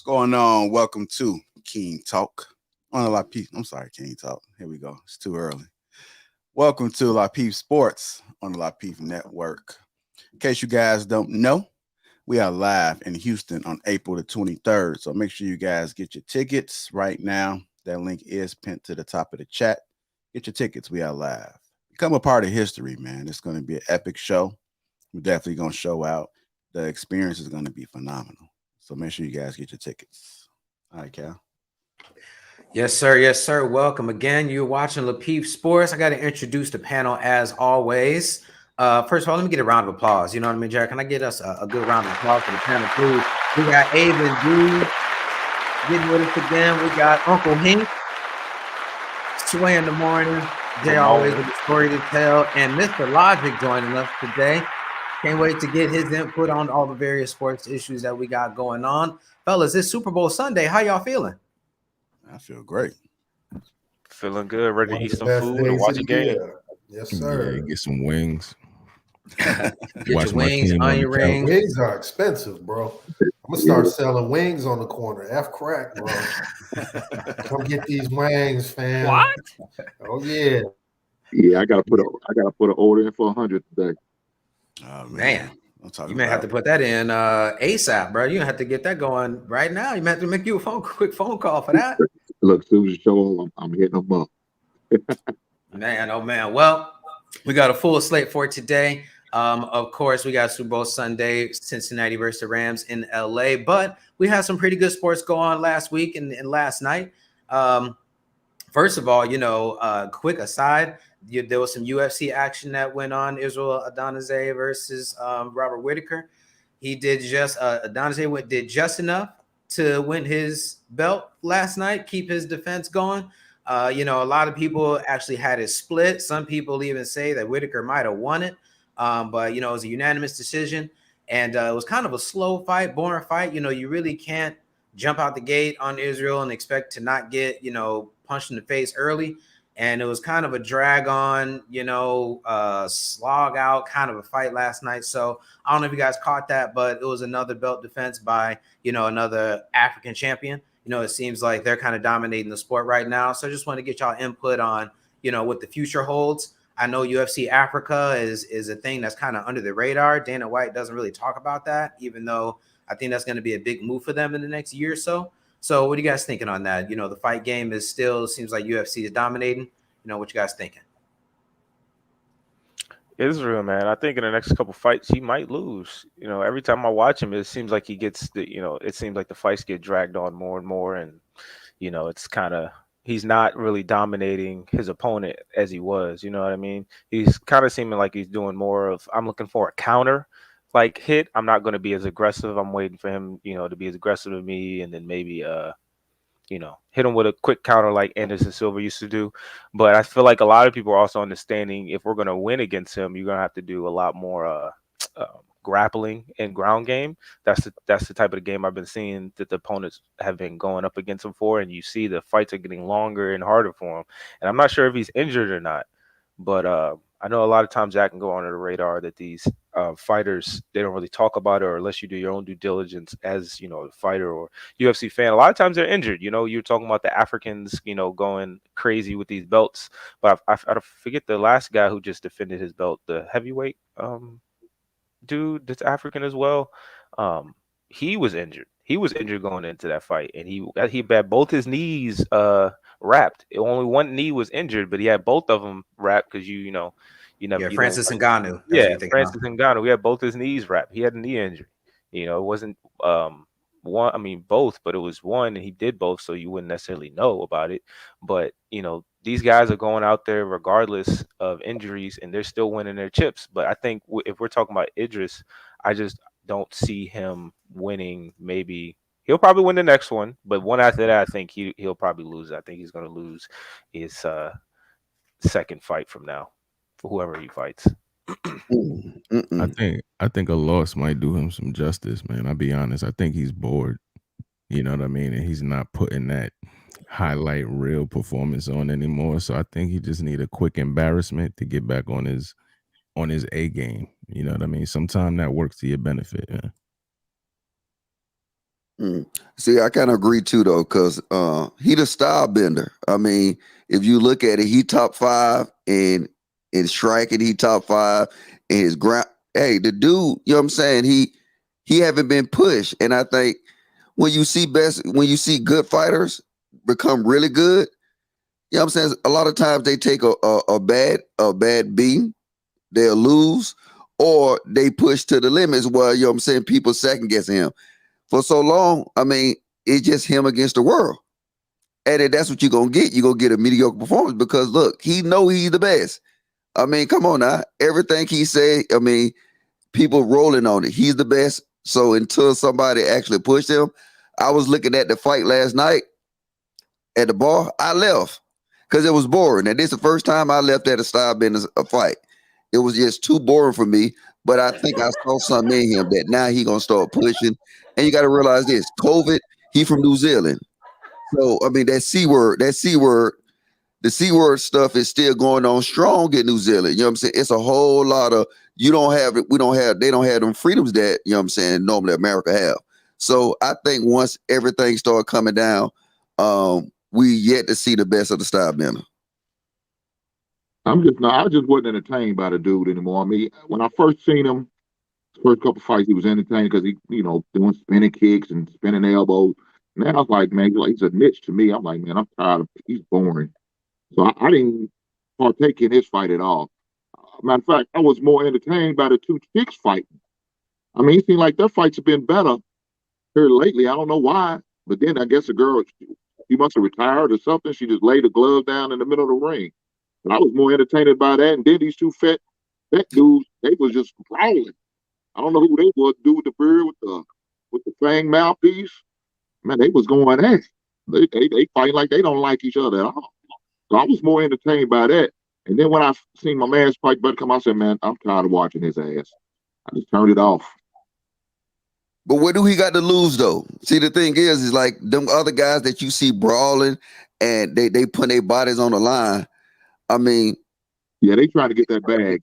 What's going on? Welcome to King Talk on the Lapeef. I'm sorry, King Talk. Here we go. It's too early. Welcome to Lapeef Sports on the Lapeef Network. In case you guys don't know, we are live in Houston on April the 23rd. So make sure you guys get your tickets right now. That link is pinned to the top of the chat. Get your tickets. We are live. Become a part of history, man. It's going to be an epic show. We're definitely going to show out. The experience is going to be phenomenal. So make sure you guys get your tickets. All right, Cal. Yes, sir. Yes, sir. Welcome again. You're watching Lapeef Sports. I got to introduce the panel as always. First of all, let me get a round of applause. You know what I mean, Jared? Can I get us a good round of applause for the panel, please? We got Abe and D getting with us again. We got Uncle Hank, Sway in the morning. Jay always with the story to tell. And Mr. Logic joining us today. Can't wait to get his input on all the various sports issues that we got going on. Fellas, it's Super Bowl Sunday. How y'all feeling? I feel great. Feeling good. Ready to eat some food and watch a game. Yes, sir. Yeah, get some wings. Get Watch your my wings, team on onion the couch. rings. Wings are expensive, bro. I'm gonna start selling wings on the corner. F crack, bro. Come get these wings, fam. What? Oh yeah. Yeah, I gotta put an order in for 100 today. Oh, Man, I'm you may have to put that in ASAP, bro. You have to get that going right now. You may have to make you a quick phone call for that. Look, as soon as the show on, I'm hitting them up. Man, oh man. Well, we got a full slate for today. Of course, we got Super Bowl Sunday, Cincinnati versus the Rams in LA, but we had some pretty good sports go on last week and last night. First of all, quick aside, there was some UFC action that went on. Israel Adesanya versus Robert Whittaker. He did Adesanya did just enough to win his belt last night, keep his defense going. A lot of people actually had it split. Some people even say that Whittaker might have won it. But it was a unanimous decision, and it was kind of a slow fight, boring fight. You really can't jump out the gate on Israel and expect to not get, punched in the face early. And it was kind of a drag on, slog out kind of a fight last night. So I don't know if you guys caught that, but it was another belt defense by, another African champion. It seems like they're kind of dominating the sport right now. So I just want to get y'all input on, what the future holds. I know UFC Africa is a thing that's kind of under the radar. Dana White doesn't really talk about that, even though I think that's going to be a big move for them in the next year or so. So what are you guys thinking on that? The fight game is still seems like UFC is dominating. What you guys thinking? Israel, man. I think in the next couple fights he might lose. Every time I watch him, it seems like he gets it seems like the fights get dragged on more and more, and it's kind of he's not really dominating his opponent as he was. You know what I mean? He's kind of seeming like he's doing more of I'm looking for a counter like hit. I'm not going to be as aggressive. I'm waiting for him, to be as aggressive as me, and then maybe hit him with a quick counter like Anderson Silva used to do. But I feel like a lot of people are also understanding if we're going to win against him, you're going to have to do a lot more grappling and ground game. That's the type of game I've been seeing that the opponents have been going up against him for, and you see the fights are getting longer and harder for him. And I'm not sure if he's injured or not, but I know a lot of times that can go under the radar that these fighters, they don't really talk about it, or unless you do your own due diligence as, a fighter or UFC fan. A lot of times they're injured. You're talking about the Africans, going crazy with these belts. But I forget the last guy who just defended his belt, the heavyweight dude that's African as well. He was injured. He was injured going into that fight, and he had both his knees wrapped. Only one knee was injured, but he had both of them wrapped because you never. Francis Ngannou. Francis Ngannou. We had both his knees wrapped. He had a knee injury. It wasn't one. I mean both, but it was one, and he did both, so you wouldn't necessarily know about it. But these guys are going out there regardless of injuries, and they're still winning their chips. But I think if we're talking about Idris, I just don't see him winning. Maybe he'll probably win the next one, but one after that, I think he'll probably lose. I think he's going to lose his second fight from now for whoever he fights. I think a loss might do him some justice, man. I'll be honest. I think he's bored. You know what I mean? And he's not putting that highlight real performance on anymore. So I think he just need a quick embarrassment to get back on his A game. You know what I mean? Sometimes that works to your benefit. See, I kind of agree too, though, because he the style bender. I mean, if you look at it, he top 5 in striking, he top 5 in his ground. Hey, the dude, you know what I'm saying? He haven't been pushed, and I think when you see good fighters become really good, you know what I'm saying? A lot of times they take a bad beating, they'll lose, or they push to the limits where, you know what I'm saying, people second guessing him. For so long, I mean, it's just him against the world. And then that's what you're going to get. You're going to get a mediocre performance because, look, he know he's the best. I mean, come on now. Everything he say, I mean, people rolling on it. He's the best. So until somebody actually pushed him, I was looking at the fight last night at the bar. I left because it was boring. And this is the first time I left at a style bender a fight. It was just too boring for me. But I think I saw something in him that now he going to start pushing. And you got to realize this, COVID, he from New Zealand. So, I mean, the C word stuff is still going on strong in New Zealand. You know what I'm saying? It's a whole lot of, they don't have them freedoms that, you know what I'm saying, normally America have. So I think once everything started coming down, we yet to see the best of the style bender. I just wasn't entertained by the dude anymore. I mean, when I first seen him, first couple fights, he was entertaining because he, doing spinning kicks and spinning elbows. Now I was like, man, he's a niche to me. I'm like, man, I'm tired of he's boring. So I didn't partake in his fight at all. Matter of fact, I was more entertained by the two chicks fighting. I mean, it seemed like their fights have been better here lately. I don't know why. But then I guess the girl, she must have retired or something. She just laid the glove down in the middle of the ring. And I was more entertained by that. And then these two fat dudes, they was just prowling. I don't know who they was, dude with the beard with the fang mouthpiece. Man, they was going at it. They fighting like they don't like each other at all. So I was more entertained by that. And then when I seen my man's fight buddy come out, I said, man, I'm tired of watching his ass. I just turned it off. But what do he got to lose, though? See, the thing is like them other guys that you see brawling and they put their bodies on the line. I mean, yeah, they trying to get that bag.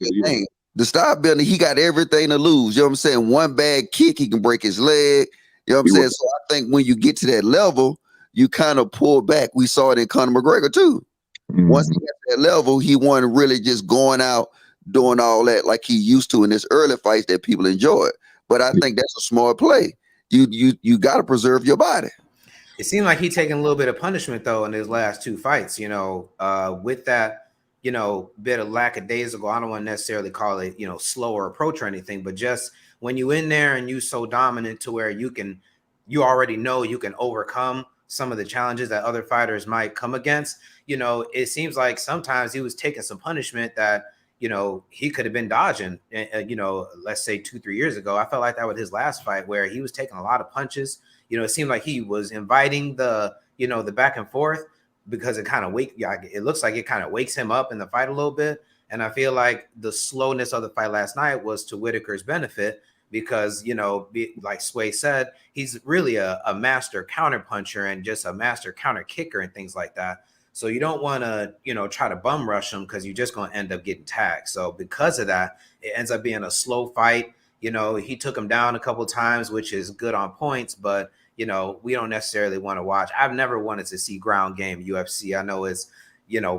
The style bender, he got everything to lose. You know what I'm saying? One bad kick, he can break his leg. You know what I'm saying? So I think when you get to that level, you kind of pull back. We saw it in Conor McGregor too. Once he got to that level, he wasn't really just going out doing all that like he used to in his early fights that people enjoyed. But I think that's a smart play. You got to preserve your body. It seemed like he taking a little bit of punishment though in his last two fights. With that, bit of lackadaisical. I don't want to necessarily call it, slower approach or anything, but just when you in there and you so dominant to where you already know you can overcome some of the challenges that other fighters might come against. It seems like sometimes he was taking some punishment that, he could have been dodging, let's say 2-3 years ago. I felt like that with his last fight where he was taking a lot of punches. It seemed like he was inviting the back and forth because it looks like it kind of wakes him up in the fight a little bit. And I feel like the slowness of the fight last night was to Whitaker's benefit because, like Sway said, he's really a master counter puncher and just a master counter kicker and things like that. So you don't want to, try to bum rush him because you're just going to end up getting tagged. So because of that, it ends up being a slow fight. He took him down a couple of times, which is good on points, but we don't necessarily want to watch. I've never wanted to see ground game UFC. I know it's,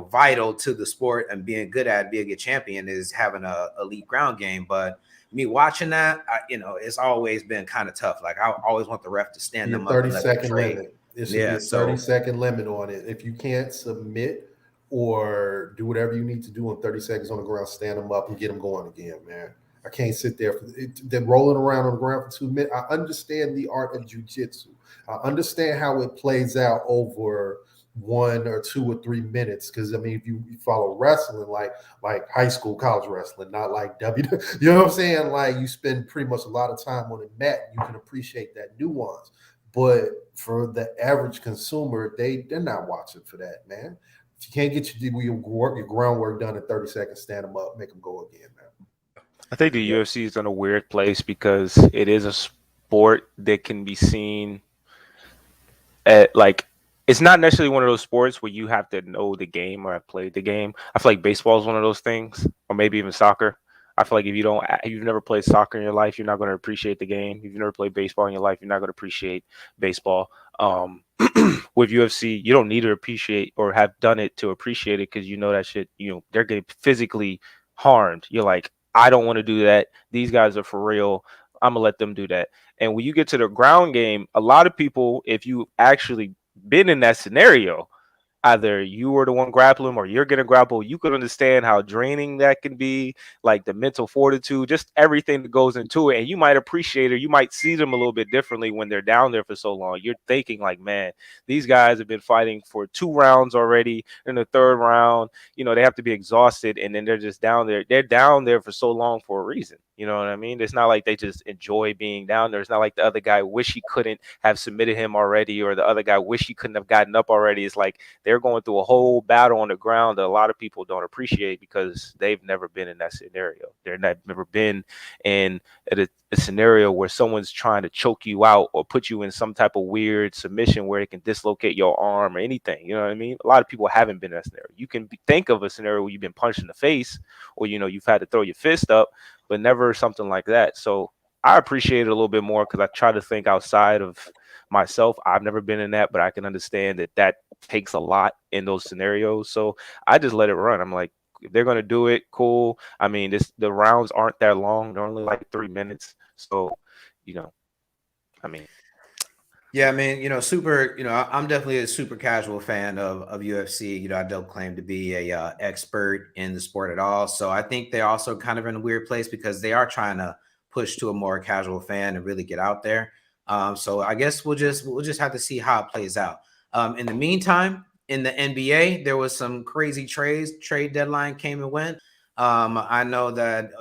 vital to the sport and being good at being a champion is having a elite ground game. But me watching that, it's always been kind of tough. Like I always want the ref to stand them up. 30-second limit. It should be a 30-second limit on it. If you can't submit or do whatever you need to do in 30 seconds on the ground, stand them up and get them going again, man. I can't sit there they're rolling around on the ground for 2 minutes. I understand the art of jiu-jitsu. I understand how it plays out over 1 or 2 or 3 minutes. Because I mean, if you follow wrestling like high school, college wrestling, not like you know what I'm saying? Like you spend pretty much a lot of time on the mat, you can appreciate that nuance. But for the average consumer, they're not watching for that, man. If you can't get your groundwork done in 30 seconds, stand them up, make them go again, man. I think the UFC is in a weird place because it is a sport that can be seen at it's not necessarily one of those sports where you have to know the game or have played the game. I feel like baseball is one of those things, or maybe even soccer. I feel like if you've never played soccer in your life, you're not going to appreciate the game. If you've never played baseball in your life, you're not going to appreciate baseball. With UFC, you don't need to appreciate or have done it to appreciate it, because you know that shit, they're getting physically harmed. You're like, I don't want to do that. These guys are for real. I'm gonna let them do that. And when you get to the ground game, a lot of people, if you actually been in that scenario, either you were the one grappling or you're gonna grapple, you could understand how draining that can be, like the mental fortitude, just everything that goes into it. And you might appreciate it, you might see them a little bit differently when they're down there for so long. You're thinking like, man, these guys have been fighting for 2 rounds already. In the 3rd round, they have to be exhausted, and then they're just down there. They're down there for so long for a reason. You know what I mean? It's not like they just enjoy being down there. It's not like the other guy wish he couldn't have submitted him already, or the other guy wish he couldn't have gotten up already. It's like they're going through a whole battle on the ground that a lot of people don't appreciate, because they've never been in that scenario. They're never been in a scenario where someone's trying to choke you out or put you in some type of weird submission where it can dislocate your arm or anything. You know what I mean? A lot of people haven't been in that scenario. You can think of a scenario where you've been punched in the face, or you've had to throw your fist up, but never something like that. So I appreciate it a little bit more, because I try to think outside of myself. I've never been in that, but I can understand that takes a lot in those scenarios. So I just let it run. I'm like, if they're gonna do it, cool. I mean, the rounds aren't that long. They're only like 3 minutes. So, I mean. Yeah, I mean, super, I'm definitely a super casual fan of UFC. I don't claim to be a expert in the sport at all. So I think they're also kind of in a weird place, because they are trying to push to a more casual fan and really get out there. So I guess we'll just have to see how it plays out. In the meantime, in the NBA, there was some crazy trades. Trade deadline came and went. I know that,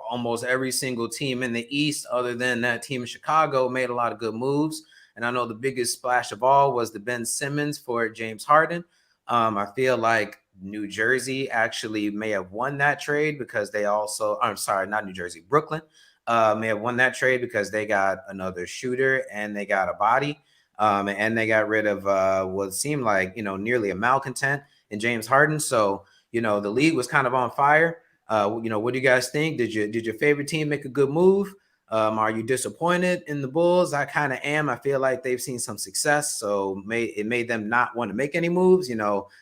almost every single team in the East, other than that team in Chicago, made a lot of good moves. And I know the biggest splash of all was the Ben Simmons for James Harden. I feel like New Jersey actually may have won that trade, because they also, I'm sorry, not New Jersey, Brooklyn may have won that trade, because they got another shooter and they got a body. And they got rid of what seemed like, nearly a malcontent in James Harden. So, the league was kind of on fire. What do you guys think? Did your favorite team make a good move? Are you disappointed in the Bulls? I kind of am. I feel like they've seen some success, so it made them not want to make any moves.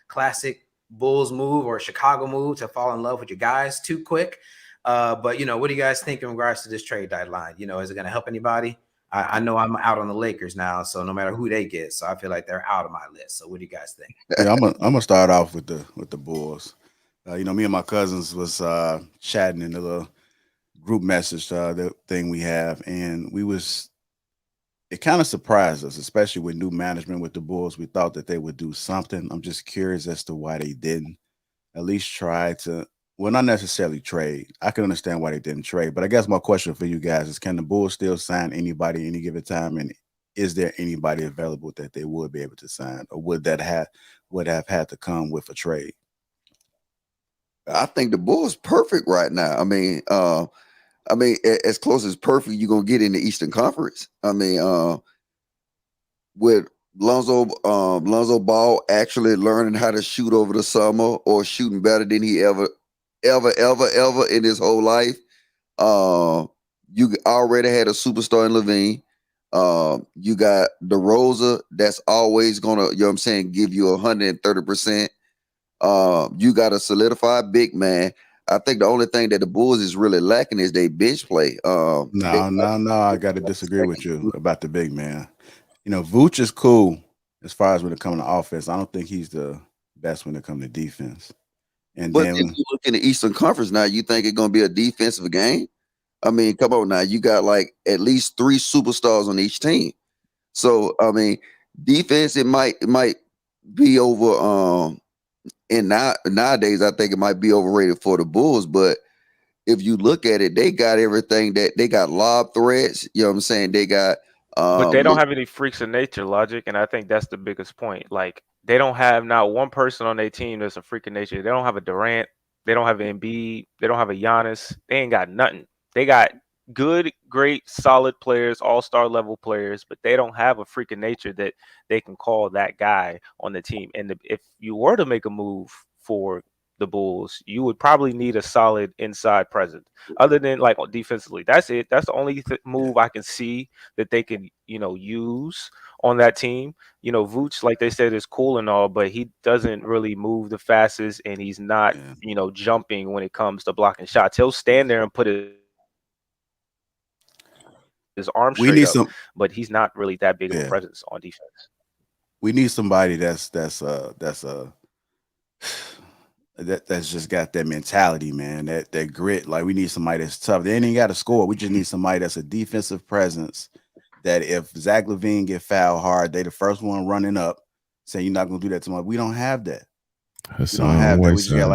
Classic Bulls move or Chicago move to fall in love with your guys too quick. But what do you guys think in regards to this trade deadline? Is it going to help anybody? I know I'm out on the Lakers now, so no matter who they get, so I feel like they're out of my list. So what do you guys think? Yeah, I'm gonna start off with the Bulls. Me and my cousins was chatting in the little group message the thing we have, and it kind of surprised us, especially with new management with the Bulls. We thought that they would do something. I'm just curious as to why they didn't at least try to, well, not necessarily trade. I can understand why they didn't trade, but I guess my question for you guys is, can the Bulls still sign anybody any given time? And is there anybody available that they would be able to sign, or would have had to come with a trade? I think the Bulls perfect right now. I mean, as close as perfect you're gonna get in the Eastern Conference. I mean, with Lonzo Ball actually learning how to shoot over the summer, or shooting better than he ever in his whole life. You already had a superstar in Levine. You got DeRozan that's always gonna, give you 130%. You got a solidified big man. I think the only thing that the Bulls is really lacking is their bench play. No, I got to disagree with you about the big man. Vooch is cool as far as when it comes to offense. I don't think he's the best when it comes to defense. But if you look in the Eastern Conference now, you think it's going to be a defensive game? I mean, come on now. You got like at least 3 superstars on each team. So, I mean, defense, it might be over. And nowadays, I think it might be overrated for the Bulls. But if you look at it, they got everything. That they got lob threats. You know what I'm saying? They got. But they don't have any freaks of nature, Logic, and I think that's the biggest point. Like, they don't have not one person on their team that's a freak of nature. They don't have a Durant. They don't have an Embiid. They don't have a Giannis. They ain't got nothing. They got good, great, solid players, all-star level players, but they don't have a freak of nature that they can call that guy on the team. And if you were to make a move for the Bulls, you would probably need a solid inside presence. Other than like defensively, that's it. That's the only move I can see that they can, use on that team. Vooch, like they said, is cool and all, but he doesn't really move the fastest, and he's not, jumping when it comes to blocking shots. He'll stand there and put his arm straight up, but he's not really that big of a presence on defense. We need somebody that's just got that mentality, man. That grit. Like, we need somebody that's tough. They ain't got to score. We just need somebody that's a defensive presence. That if Zach LaVine get fouled hard, they the first one running up, saying you're not gonna do that to me. We don't have that. We don't have that. We just got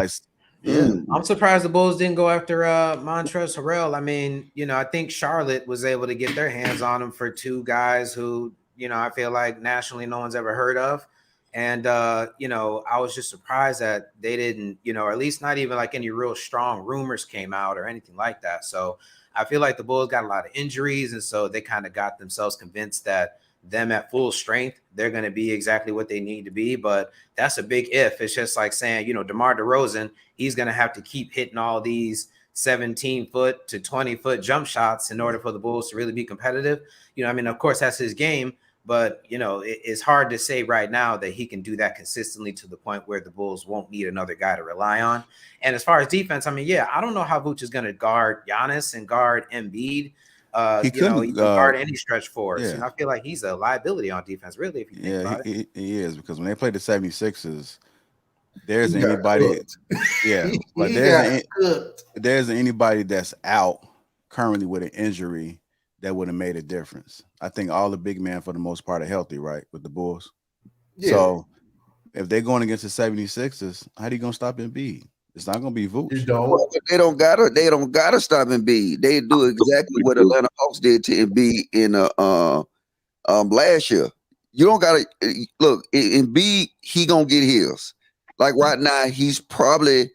I'm surprised the Bulls didn't go after Montrezl Harrell. I mean, I think Charlotte was able to get their hands on him for two guys who, I feel like nationally no one's ever heard of. And, I was just surprised that they didn't, or at least not even like any real strong rumors came out or anything like that. So I feel like the Bulls got a lot of injuries. And so they kind of got themselves convinced that them at full strength, they're going to be exactly what they need to be. But that's a big if. It's just like saying, DeMar DeRozan, he's going to have to keep hitting all these 17-foot to 20-foot jump shots in order for the Bulls to really be competitive. Of course, that's his game. But, it's hard to say right now that he can do that consistently to the point where the Bulls won't need another guy to rely on. And as far as defense, I don't know how Vooch is going to guard Giannis and guard Embiid. He can guard any stretch force. I feel like he's a liability on defense, really, if you think about it. He is, because when they play the 76ers, there's anybody. But there's anybody that's out currently with an injury that would have made a difference. I think all the big men for the most part are healthy, right, with the Bulls. Yeah. So if they're going against the 76ers, how are you going to stop Embiid? It's not going to be Vooch. They don't gotta stop Embiid. They do exactly what Atlanta Hawks did to Embiid in last year. You don't gotta look. Embiid, he gonna get his. Like right now, he's probably,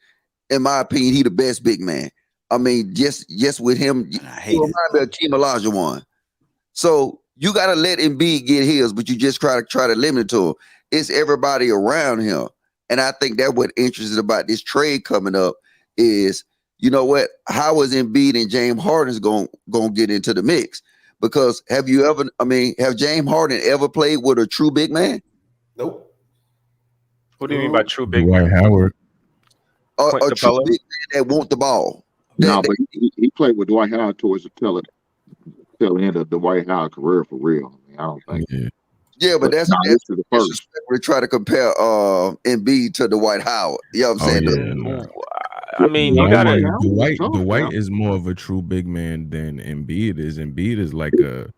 in my opinion, he the best big man. I mean, just with him, he remind me of Team Olajuwon. So you gotta let Embiid get his, but you just try to limit it to him. It's everybody around him, and I think that what interesting about this trade coming up is, how is Embiid and James Harden's gonna get into the mix? Because have James Harden ever played with a true big man? Nope. What do you mean by true big man? Howard. A true big man that want the ball. No, but he played with Dwight Howard towards the tail end of the Dwight Howard career for real. I don't think. Yeah, but that's the first. We try to compare Embiid to Dwight Howard. You know what I'm saying? I mean, you gotta. Dwight is more of a true big man than Embiid is. Embiid is like a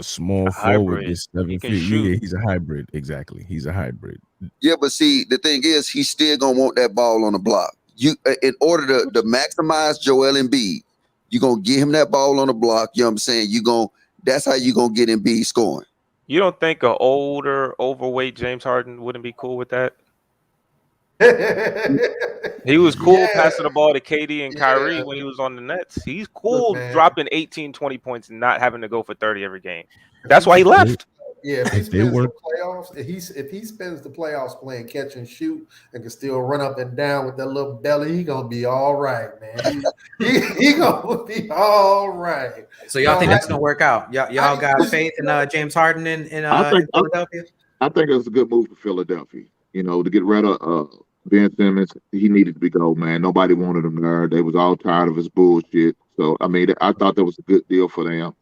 small forward, is 7 feet. Yeah, he's a hybrid. Exactly, he's a hybrid. Yeah, but see, the thing is, he's still gonna want that ball on the block. In order to maximize Joel Embiid, you're gonna get him that ball on the block. You know what I'm saying? That's how you gonna get Embiid scoring. You don't think an older, overweight James Harden wouldn't be cool with that? He was cool passing the ball to KD and Kyrie when he was on the Nets. He's cool dropping 18, 20 points and not having to go for 30 every game. That's why he left. Yeah, if he spends the playoffs, if he spends the playoffs playing catch and shoot and can still run up and down with that little belly, he gonna be all right, man. He gonna be all right. So y'all think that's gonna work out? Y'all got faith in James Harden in Philadelphia? I think it's a good move for Philadelphia. To get rid of Ben Simmons, he needed to be go, man. Nobody wanted him there. They was all tired of his bullshit. So I thought that was a good deal for them.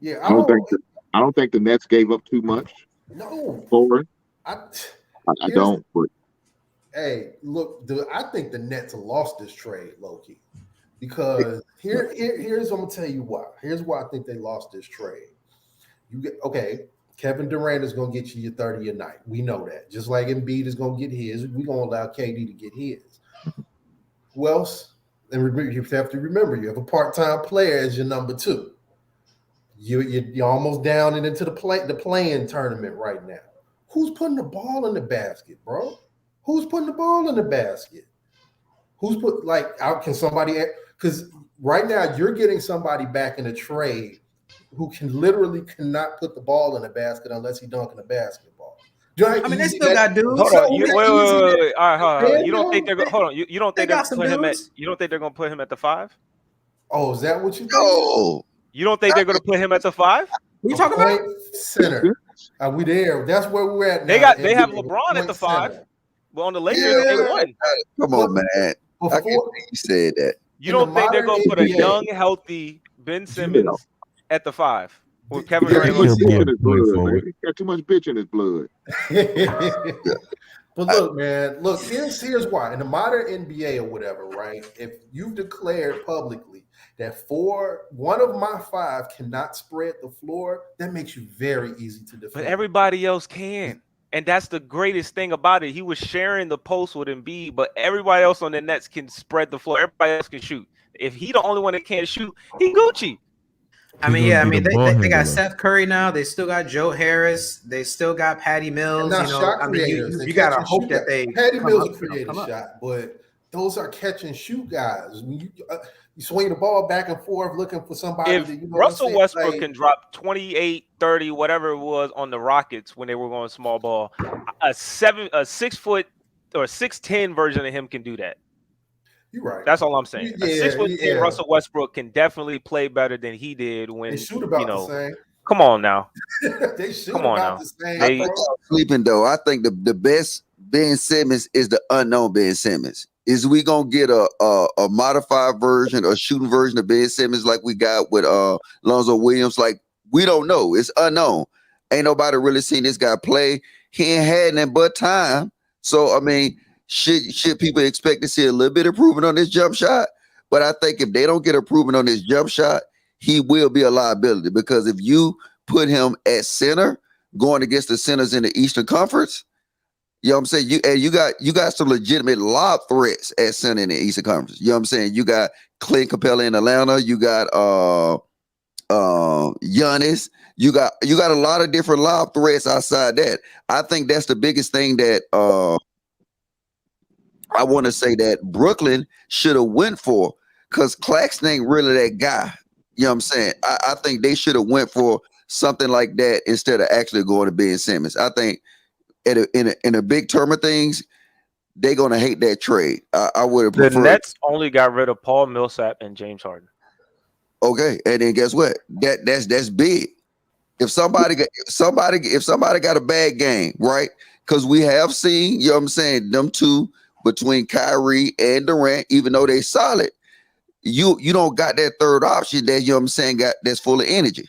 I don't think the Nets gave up too much. No, for it. I don't. But hey, look, I think the Nets lost this trade, low-key, because here's I'm gonna tell you why. Here's why I think they lost this trade. Kevin Durant is gonna get you your 30 a night. We know that. Just like Embiid is gonna get his, we're gonna allow KD to get his. Who else? And you have to remember, you have a part-time player as your number two. You're almost down and into the play-in tournament right now. Who's putting the ball in the basket, bro? Who's putting the ball in the basket? Can somebody? Because right now you're getting somebody back in a trade who cannot put the ball in the basket unless he's dunking a basketball. I mean, they still got dudes. Hold on, wait. All right, hold on. You don't think they're hold on? You don't think they're gonna put him at? You don't think they're gonna put him at the 5? Oh, is that what you think? Oh, You don't think they're gonna put him at the 5? What you talking about? Center. Are we there? That's where we're at now. They have LeBron at the 5. Well, on the Lakers, they won. Come on, man. I can't believe you said that. You don't think they're gonna put a young, healthy Ben Simmons at the 5? With Kevin Durant got too much bitch in his blood. But look, man, here's why. In the modern NBA or whatever, right? If you've declared publicly that one of my 5 cannot spread the floor, that makes you very easy to defend. But everybody else can. And that's the greatest thing about it. He was sharing the post with Embiid, but everybody else on the Nets can spread the floor. Everybody else can shoot. If he the only one that can't shoot, he Gucci. I mean, they got Seth Curry now. They still got Joe Harris. They still got Patty Mills. You gotta hope that they Patty Mills will create a shot, but those are catch and shoot guys. I mean, you swing the ball back and forth looking for somebody. If Russell Westbrook can drop 28, 30, whatever it was on the Rockets when they were going small ball, a 6 foot or 6'10" version of him can do that. You're right. That's all I'm saying. A 6'10" Russell Westbrook can definitely play better than he did when they shoot about the same. Come on now. They shoot about the same. I think I'm sleeping though. I think the best Ben Simmons is the unknown Ben Simmons. Is we gonna get a modified version, a shooting version of Ben Simmons like we got with Lonzo Williams? Like, we don't know. It's unknown. Ain't nobody really seen this guy play. He ain't had nothing but time. So I mean, should people expect to see a little bit of improvement on this jump shot? But I think if they don't get improvement on this jump shot, he will be a liability, because if you put him at center going against the centers in the Eastern Conference, you know what I'm saying? You got some legitimate lob threats at center in the Eastern Conference. You know what I'm saying? You got Clint Capella in Atlanta. You got Giannis. You got a lot of different lob threats outside that. I think that's the biggest thing that I want to say that Brooklyn should have went for, because Claxton ain't really that guy. You know what I'm saying? I think they should have went for something like that instead of actually going to Ben Simmons. I think in a big term of things, they're gonna hate that trade. I would have preferred. The Nets only got rid of Paul Millsap and James Harden. Okay, and then guess what? That's big. If somebody got a bad game, right? Because we have seen, you know what I'm saying, them two between Kyrie and Durant, even though they solid, you don't got that third option that, you know what I'm saying, that's full of energy.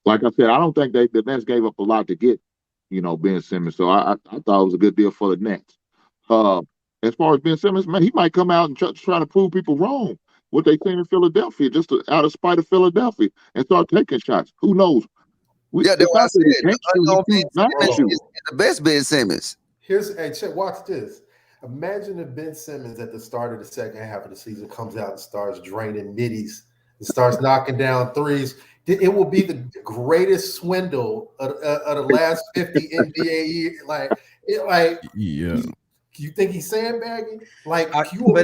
Like I said, I don't think the Nets gave up a lot to get, Ben Simmons. So I thought it was a good deal for the Nets. As far as Ben Simmons, man, he might come out and try to prove people wrong. What they seen in Philadelphia, just out of spite of Philadelphia, and start taking shots. Who knows? That's what I said. The best Ben Simmons. Watch this. Imagine if Ben Simmons at the start of the second half of the season comes out and starts draining middies and starts knocking down threes. It will be the greatest swindle of the last 50 NBA years. You think he's sandbagging? But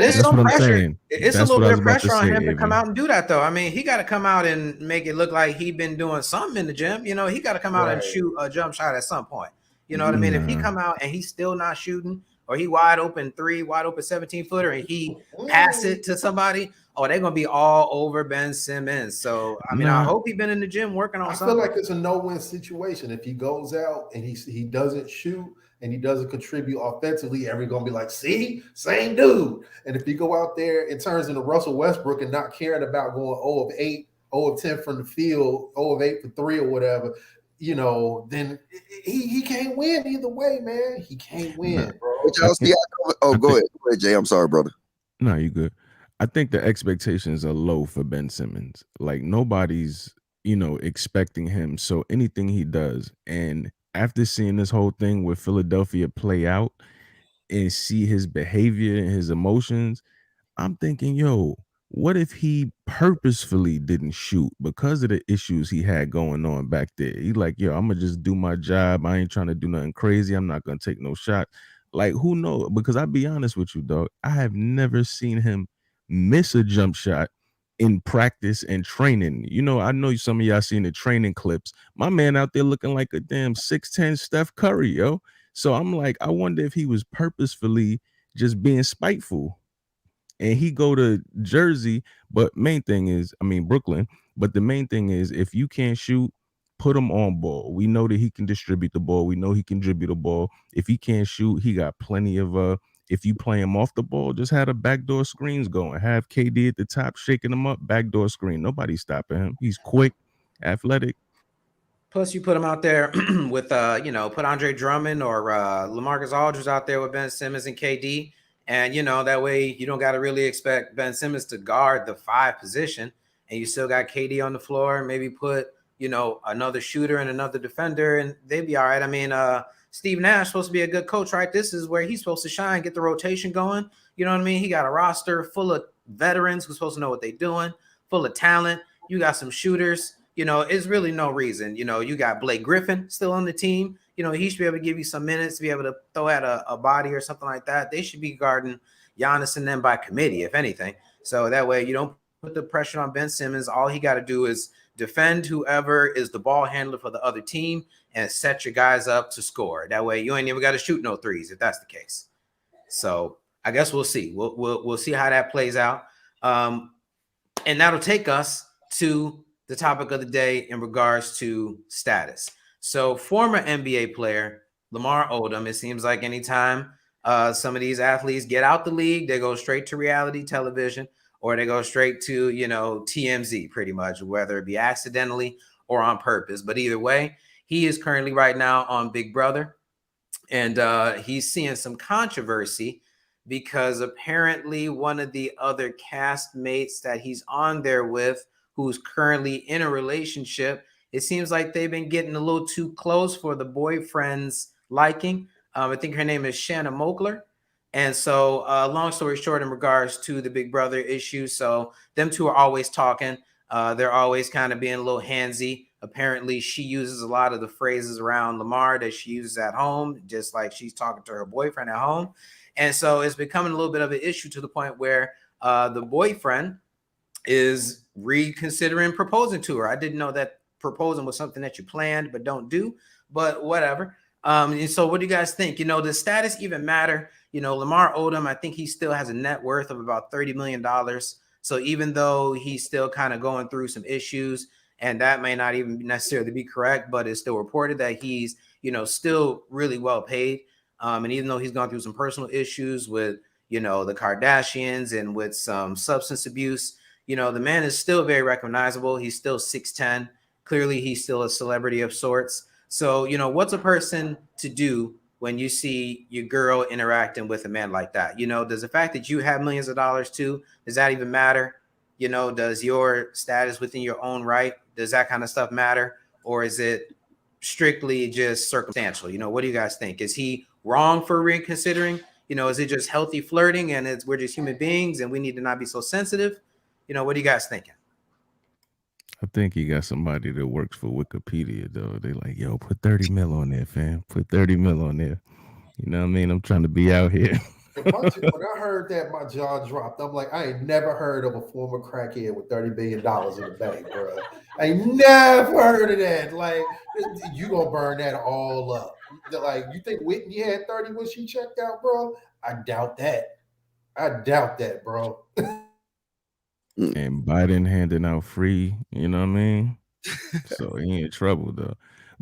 it's some pressure. It's a little bit of pressure on him to come out and do that, though. I mean, he got to come out and make it look like he's been doing something in the gym. He got to come out and shoot a jump shot at some point. You know what I mean? If he come out and he's still not shooting, or he wide open 17-footer, and he pass it to somebody, they're gonna be all over Ben Simmons. So I mean, I hope he's been in the gym working on something. I feel like it's a no-win situation. If he goes out and he doesn't shoot and he doesn't contribute offensively, everyone's gonna be like, see, same dude. And if he go out there and turns into Russell Westbrook and not caring about going 0 of 8, 0 of 10 from the field, 0 of 8 for 3 or whatever, then he can't win either way, man. He can't win, bro. Go ahead, Jay. I'm sorry, brother. No, you good. I think the expectations are low for Ben Simmons. Like, nobody's, expecting him. So anything he does, and after seeing this whole thing with Philadelphia play out and see his behavior and his emotions, I'm thinking, what if he purposefully didn't shoot because of the issues he had going on back there? He's like, I'm going to just do my job. I ain't trying to do nothing crazy. I'm not going to take no shot. Like, who knows? Because I'll be honest with you, dog. I have never seen him miss a jump shot in practice and training. You know, I know some of y'all seen the training clips. My man out there looking like a damn 6'10" Steph Curry, yo. So I'm like, I wonder if he was purposefully just being spiteful. And he go to Jersey, but main thing is, I mean Brooklyn, but the main thing is if you can't shoot, put him on ball. We know that he can distribute the ball. We know he can dribble the ball. If he can't shoot, he got plenty of if you play him off the ball, just have the backdoor screens going. Have KD at the top shaking him up, backdoor screen. Nobody's stopping him. He's quick, athletic. Plus, you put him out there with, put Andre Drummond or LaMarcus Aldridge out there with Ben Simmons and KD. And, that way you don't got to really expect Ben Simmons to guard the 5 position. And you still got KD on the floor. Maybe put, another shooter and another defender, and they'd be all right. I mean, Steve Nash supposed to be a good coach, right? This is where he's supposed to shine, get the rotation going. You know what I mean? He got a roster full of veterans who's supposed to know what they're doing, full of talent. You got some shooters. It's really no reason. You got Blake Griffin still on the team. He should be able to give you some minutes to be able to throw at a body or something like that. They should be guarding Giannis and them by committee, if anything. So that way you don't put the pressure on Ben Simmons. All he got to do is defend whoever is the ball handler for the other team and set your guys up to score. That way you ain't even got to shoot no threes if that's the case. So I guess we'll see. We'll see how that plays out. And that'll take us to the topic of the day in regards to status. So former NBA player Lamar Odom, it seems like anytime some of these athletes get out the league, they go straight to reality television or they go straight to, TMZ pretty much, whether it be accidentally or on purpose. But either way, he is currently right now on Big Brother, and he's seeing some controversy because apparently one of the other castmates that he's on there with, who's currently in a relationship, it seems like they've been getting a little too close for the boyfriend's liking. I think her name is Shanna Moakler. And so long story short, in regards to the Big Brother issue, so them two are always talking. They're always kind of being a little handsy. Apparently, she uses a lot of the phrases around Lamar that she uses at home, just like she's talking to her boyfriend at home. And so it's becoming a little bit of an issue to the point where the boyfriend is reconsidering proposing to her. I didn't know that proposing was something that you planned but don't do, but whatever. And so what do you guys think? Does status even matter? Lamar Odom, I think he still has a net worth of about $30 million. So even though he's still kind of going through some issues, and that may not even necessarily be correct, but it's still reported that he's, still really well paid. And even though he's gone through some personal issues with, the Kardashians and with some substance abuse, the man is still very recognizable. He's still 6'10". Clearly, he's still a celebrity of sorts. So, what's a person to do when you see your girl interacting with a man like that? Does the fact that you have millions of dollars too, does that even matter? Does your status within your own right, does that kind of stuff matter? Or is it strictly just circumstantial? What do you guys think? Is he wrong for reconsidering? Is it just healthy flirting and we're just human beings and we need to not be so sensitive? What are you guys thinking? I think he got somebody that works for Wikipedia, though. They like, yo, put 30 mil on there, fam. Put 30 mil on there. You know what I mean? I'm trying to be out here. When I heard that, my jaw dropped. I'm like, I ain't never heard of a former crackhead with $30 billion in the bank, bro. I ain't never heard of that. Like, you gonna burn that all up. Like, you think Whitney had 30 when she checked out, bro? I doubt that. Bro. And Biden handing out free, you know what I mean? So he in trouble, though.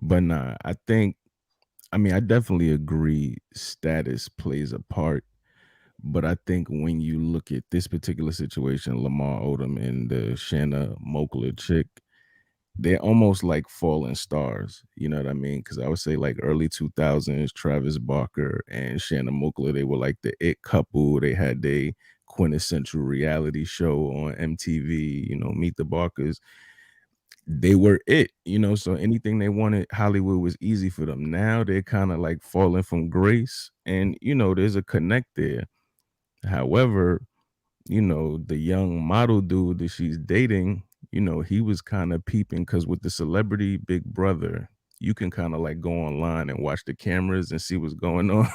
But nah, I definitely agree status plays a part. But I think when you look at this particular situation, Lamar Odom and the Shanna Moakler chick, they're almost like fallen stars. You know what I mean? Because I would say like early 2000s, Travis Barker and Shanna Moakler, they were like the it couple. They had their quintessential reality show on MTV, Meet the Barkers. They were it, so anything they wanted, Hollywood was easy for them. Now they're kind of like falling from grace, and there's a connect there. However, the young model dude that she's dating, he was kind of peeping because with the celebrity Big Brother, you can kind of like go online and watch the cameras and see what's going on.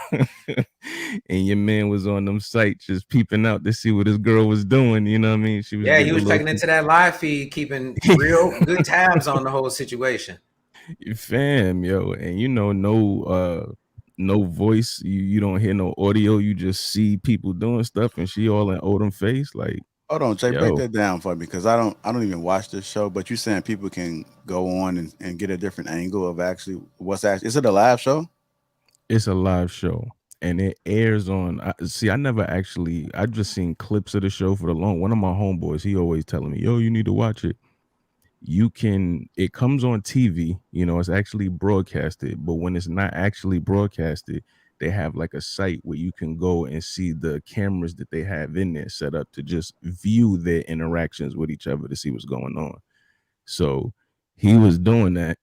And your man was on them sites just peeping out to see what his girl was doing. You know what I mean? She was he was checking into that live feed, keeping real good tabs on the whole situation. Fam, yo, and no voice. You don't hear no audio. You just see people doing stuff, and she all in Odom face. Like, hold on, Jay, break that down for me, because I don't even watch this show. But you saying people can go on and get a different angle of actually what's actually. Is it a live show? It's a live show, and it airs on. I just seen clips of the show for the long. One of my homeboys, he always telling me, "Yo, you need to watch it." It comes on TV, it's actually broadcasted, but when it's not actually broadcasted, they have like a site where you can go and see the cameras that they have in there set up to just view their interactions with each other to see what's going on. So he was doing that,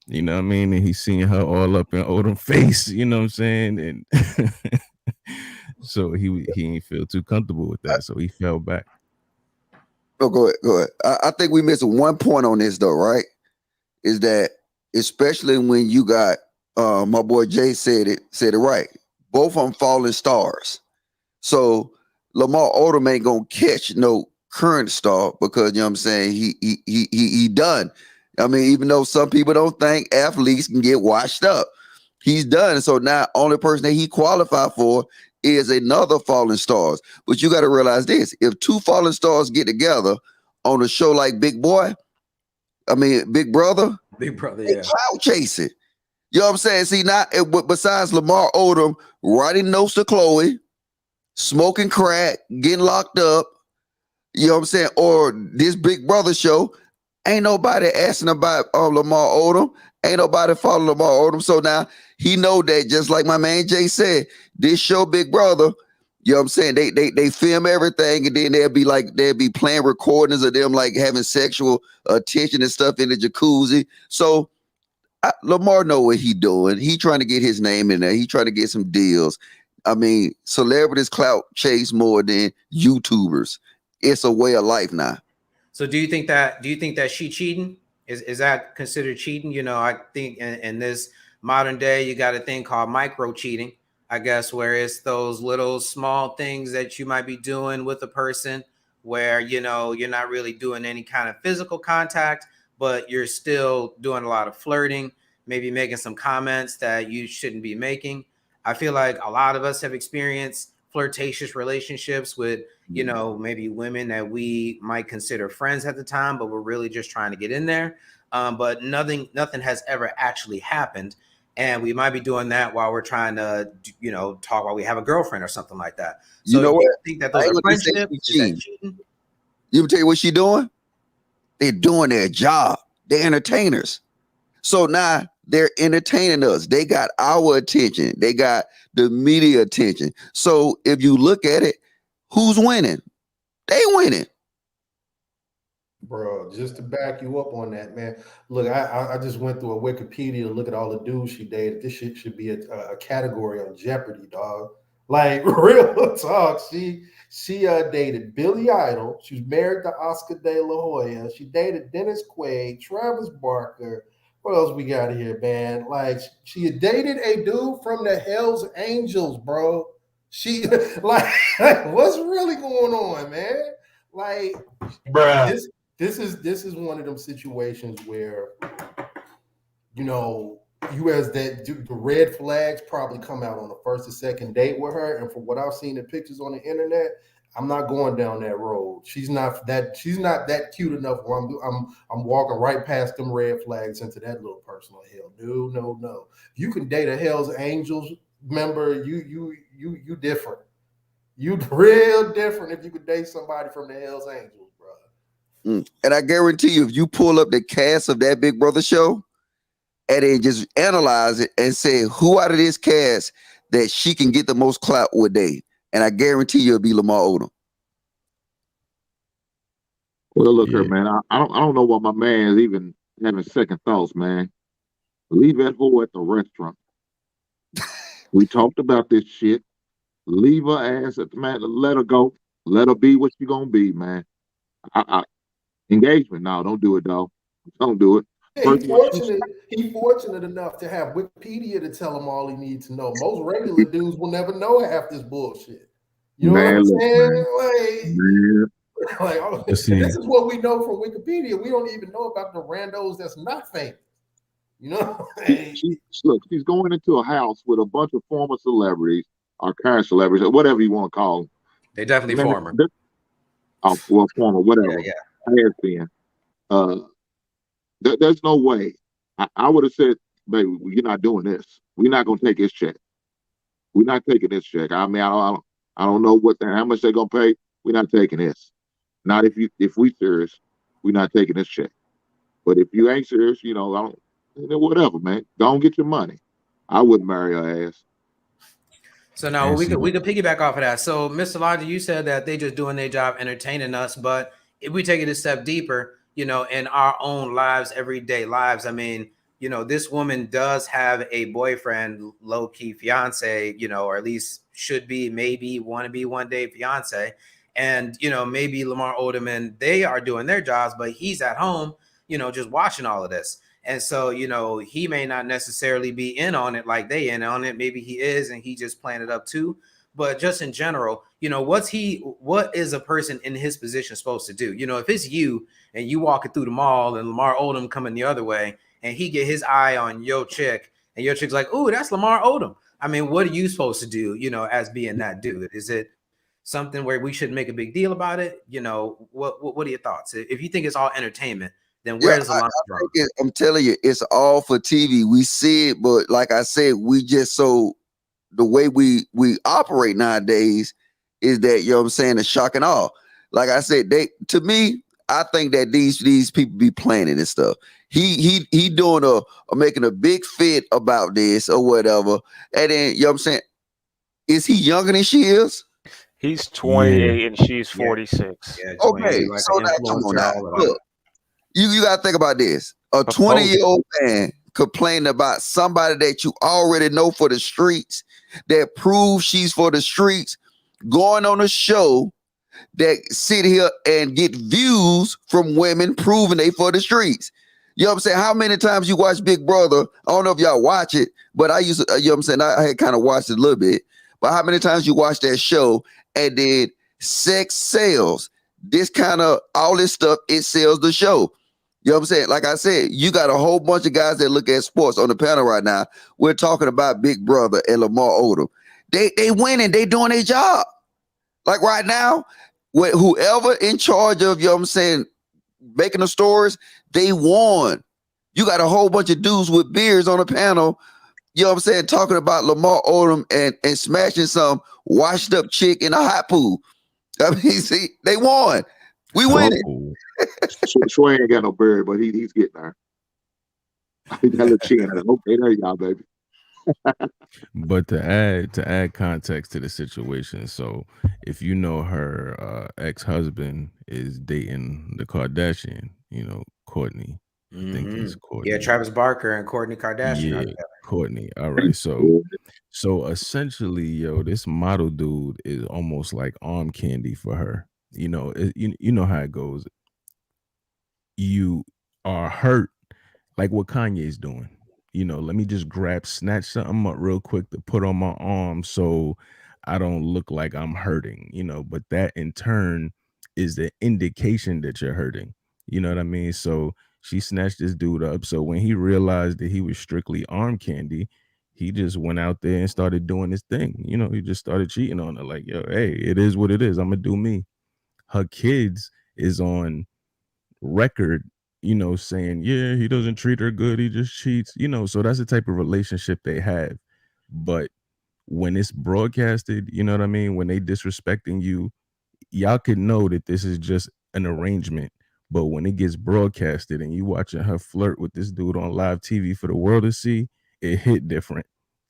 you know what I mean? And he's seeing her all up in Odom face, you know what I'm saying? And so he didn't feel too comfortable with that, so he fell back. Oh, go ahead. I think we missed one point on this though, right? Is that especially when you got my boy Jay said it right. Both of them falling stars. So Lamar Odom ain't gonna catch no current star because you know what I'm saying he done. I mean, even though some people don't think athletes can get washed up, he's done. So now only person that he qualified for is another falling stars. But you got to realize this: if two falling stars get together on a show like Big Brother, yeah, clout chasing. You know what I'm saying? See, now besides Lamar Odom writing notes to Chloe, smoking crack, getting locked up, you know what I'm saying, or this Big Brother show, ain't nobody asking about Lamar Odom. Ain't nobody following Lamar Odom. So now he know that, just like my man Jay said, this show Big Brother, you know what I'm saying, they film everything, and then they'll be playing recordings of them like having sexual attention and stuff in the jacuzzi. So Lamar know what he doing. He trying to get his name in there. He trying to get some deals. I mean, celebrities clout chase more than YouTubers. It's a way of life now. So do you think that she cheating? Is that considered cheating? I think in this modern day, you got a thing called micro cheating, I guess, where it's those little small things that you might be doing with a person where, you're not really doing any kind of physical contact, but you're still doing a lot of flirting, maybe making some comments that you shouldn't be making. I feel like a lot of us have experienced flirtatious relationships with, maybe women that we might consider friends at the time, but we're really just trying to get in there. But nothing has ever actually happened. And we might be doing that while we're trying to, talk while we have a girlfriend or something like that. So you think that those are friendships? Is that cheating? You ever tell you what she doing? They're doing their job. They're entertainers. So now they're entertaining us. They got our attention. They got the media attention. So if you look at it, who's winning? They winning. Bro, just to back you up on that, man. Look, I just went through a Wikipedia to look at all the dudes she dated. This shit should be a category on Jeopardy, dog. Like, real talk. She dated Billy Idol. She was married to Oscar De La Hoya. She dated Dennis Quaid, Travis Barker. What else we got here, man? Like, she dated a dude from the Hells Angels, bro. She like what's really going on, man? Like, bruh. This is one of them situations where, you as the red flags probably come out on the first or second date with her. And from what I've seen in pictures on the internet, I'm not going down that road. She's not that cute enough where I'm walking right past them red flags into that little personal hell. No. You can date a Hells Angels member, you different. You real different if you could date somebody from the Hells Angels, bro. And I guarantee you, if you pull up the cast of that Big Brother show and then just analyze it and say who out of this cast that she can get the most clout with date, and I guarantee you it'll be Lamar Odom. Well, look here, man. I don't know why my man is even having second thoughts, man. Leave that hoe at the restaurant. We talked about this shit. Leave her ass at the man. Let her go. Let her be what she gonna be, man. Engagement. No, don't do it, dog. Don't do it. He's fortunate enough to have Wikipedia to tell him all he needs to know. Most regular dudes will never know half this bullshit. You know what I'm saying? Like, this is what we know from Wikipedia. We don't even know about the randos that's not famous. You know, look, she's going into a house with a bunch of former celebrities or current celebrities or whatever you want to call them. They definitely former. Well, former, whatever. Yeah. Has been. There's no way. I would have said, baby, you're not doing this. We're not going to take his check. We're not taking this check. I mean, I don't know how much they're going to pay. We're not taking this. Not if we serious, we're not taking this check. But if you ain't serious, whatever, man. Don't get your money. I wouldn't marry her ass. So now we could piggyback off of that. So, Mr. Lodge, you said that they just doing their job entertaining us, but if we take it a step deeper, in our own lives, everyday lives, I mean, this woman does have a boyfriend, low-key fiance, or at least should be, maybe want to be one day fiance. And, maybe Lamar Odom and they are doing their jobs, but he's at home, just watching all of this. And so, he may not necessarily be in on it like they in on it. Maybe he is, and he just playing it up too. But just in general, what is a person in his position supposed to do? If it's you and you walking through the mall and Lamar Odom coming the other way and he get his eye on your chick and your chick's like, "Ooh, that's Lamar Odom." I mean, what are you supposed to do, as being that dude? Is it something where we should make a big deal about it? What are your thoughts? If you think it's all entertainment, then where does the line from? I'm telling you, it's all for TV. We see it, but like I said, we just the way we operate nowadays is that, you know what I'm saying, the shock and awe. Like I said, to me, I think that these people be planning and stuff. He doing making a big fit about this or whatever. And then, you know what I'm saying, is he younger than she is? He's 28 and she's 46. Yeah, okay, like so now come on now. Look, you gotta think about this. A 20-year-old man complaining about somebody that you already know for the streets, that proves she's for the streets, going on a show that sit here and get views from women proving they for the streets. You know what I'm saying? How many times you watch Big Brother? I don't know if y'all watch it, but I used to, you know what I'm saying? I had kind of watched it a little bit. But how many times you watch that show and then sex sells? This kind of, all this stuff, it sells the show. You know what I'm saying? Like I said, you got a whole bunch of guys that look at sports on the panel right now. We're talking about Big Brother and Lamar Odom. They winning. They doing their job. Like right now, whoever in charge of, you know what I'm saying, making the stories, they won. You got a whole bunch of dudes with beards on the panel, you know what I'm saying, talking about Lamar Odom and smashing some washed up chick in a hot pool. I mean, see, they won. We winning. Sway ain't got no beard, but he's getting there. He got a chin. Okay, there you go, baby. But to add context to the situation, so if you know her ex-husband is dating the Kardashian, Kourtney. I think it's Kourtney. Yeah, Travis Barker and Kourtney Kardashian. Yeah, Kourtney. All right. So essentially, this model dude is almost like arm candy for her. You know how it goes. You are hurt, like what Kanye's doing. Let me just snatch something up real quick to put on my arm so I don't look like I'm hurting, but that in turn is the indication that you're hurting. You know what I mean? So she snatched this dude up. So when he realized that he was strictly arm candy, he just went out there and started doing his thing. He just started cheating on her. Like, yo, hey, it is what it is. I'm going to do me. Her kids is on record, saying, yeah, he doesn't treat her good. He just cheats, so that's the type of relationship they have. But when it's broadcasted, you know what I mean? When they disrespecting you, y'all could know that this is just an arrangement. But when it gets broadcasted and you watching her flirt with this dude on live TV for the world to see, it hit different.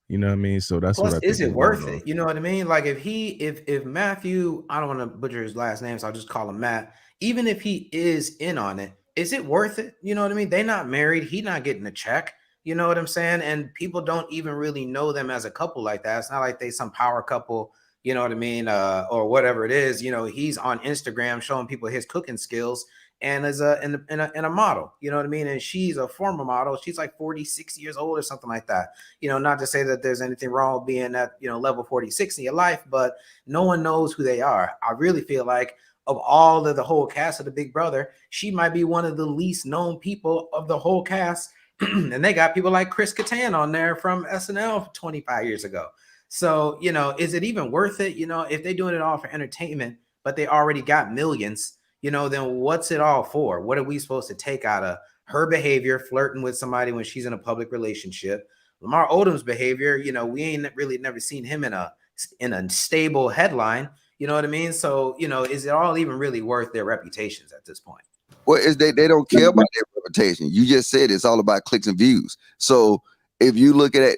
You know what I mean? So that's Plus, what I think. Is it worth it? You know what I mean? Like if Matthew, I don't want to butcher his last name, so I'll just call him Matt. Even if he is in on it, is it worth it? You know what I mean? They're not married. He's not getting a check. You know what I'm saying? And people don't even really know them as a couple like that. It's not like they some power couple, you know what I mean? Or whatever it is. He's on Instagram showing people his cooking skills. and is a model, you know what I mean? And she's a former model. She's like 46 years old or something like that. You know, not to say that there's anything wrong with being at, you know, level 46 in your life, but no one knows who they are. I really feel like of all of the whole cast of the Big Brother, she might be one of the least known people of the whole cast. And they got people like Chris Kattan on there from SNL 25 years ago. So, you know, is it even worth it? You know, if they're doing it all for entertainment, but they already got millions, you know, then what's it all for? What are we supposed to take out of her behavior, flirting with somebody when she's in a public relationship? Lamar Odom's behavior, you know, we ain't really never seen him in a stable headline. You know what I mean? So, you know, is it all even really worth their reputations at this point? Well, is they don't care about their reputation. You just said it's all about clicks and views. So if you look at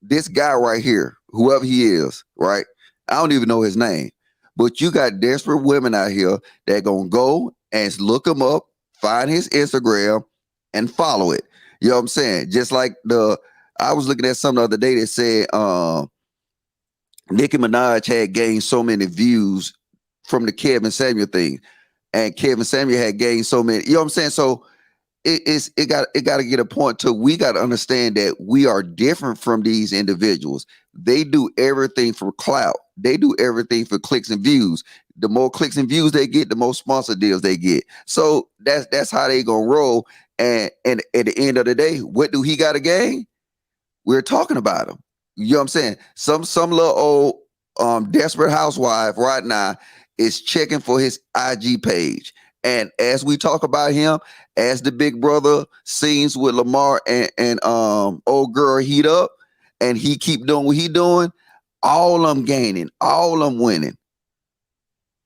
this guy right here, whoever he is, right? I don't even know his name, but you got desperate women out here that gonna go and look him up, find his Instagram, and follow it. You know what I'm saying? Just like I was looking at something the other day that said Nicki Minaj had gained so many views from the Kevin Samuel thing, and Kevin Samuel had gained so many. You know what I'm saying? So it got to get a point to we got to understand that we are different from these individuals. They do everything for clout. They do everything for clicks and views. The more clicks and views they get, the more sponsor deals they get. So that's how they gonna roll. And at the end of the day, what do he got to gain? We're talking about him. You know what I'm saying? Some little old desperate housewife right now is checking for his IG page. And as we talk about him, as the Big Brother scenes with Lamar and old girl heat up, and he keep doing what he doing, all of them gaining, all of them winning.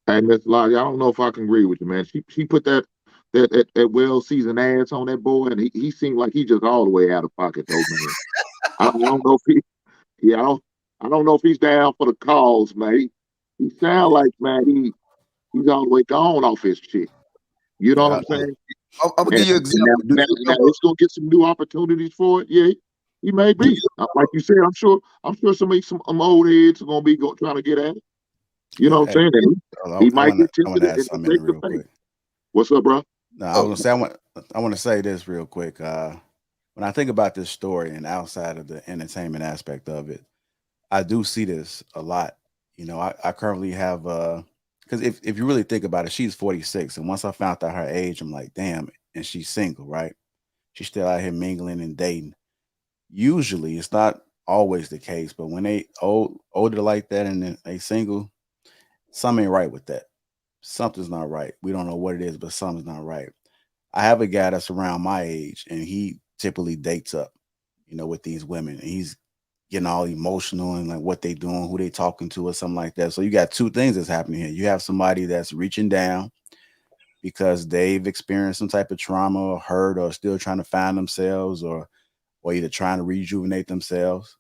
Hey, Miss Lottie, I don't know if I can agree with you, man. She put that well-seasoned ass on that boy, and he seemed like he just all the way out of pocket, though, man. I don't know if I don't know if he's down for the cause, man. He sound like, man, he's all the way gone off his shit. You know what I'm saying? I'm gonna give you an example. Now it's gonna get some new opportunities for it. Yeah, he may be. Like you said, I'm sure some old heads are gonna be trying to get at it. You know what I'm saying? He might get tempted and break the face. What's up, bro? No, I was gonna say I want to say this real quick. When I think about this story and outside of the entertainment aspect of it, I do see this a lot. You know, I currently have because if you really think about it, she's 46, and once I found out her age, I'm like, damn, and she's single, right? She's still out here mingling and dating. Usually, it's not always the case, but when they older like that and then they single, something ain't right with that. Something's not right. We don't know what it is, but something's not right. I have a guy that's around my age, and he typically dates up, you know, with these women, and he's getting all emotional and like what they doing, who they talking to, or something like that. So you got two things that's happening here. You have somebody that's reaching down because they've experienced some type of trauma or hurt or still trying to find themselves or either trying to rejuvenate themselves.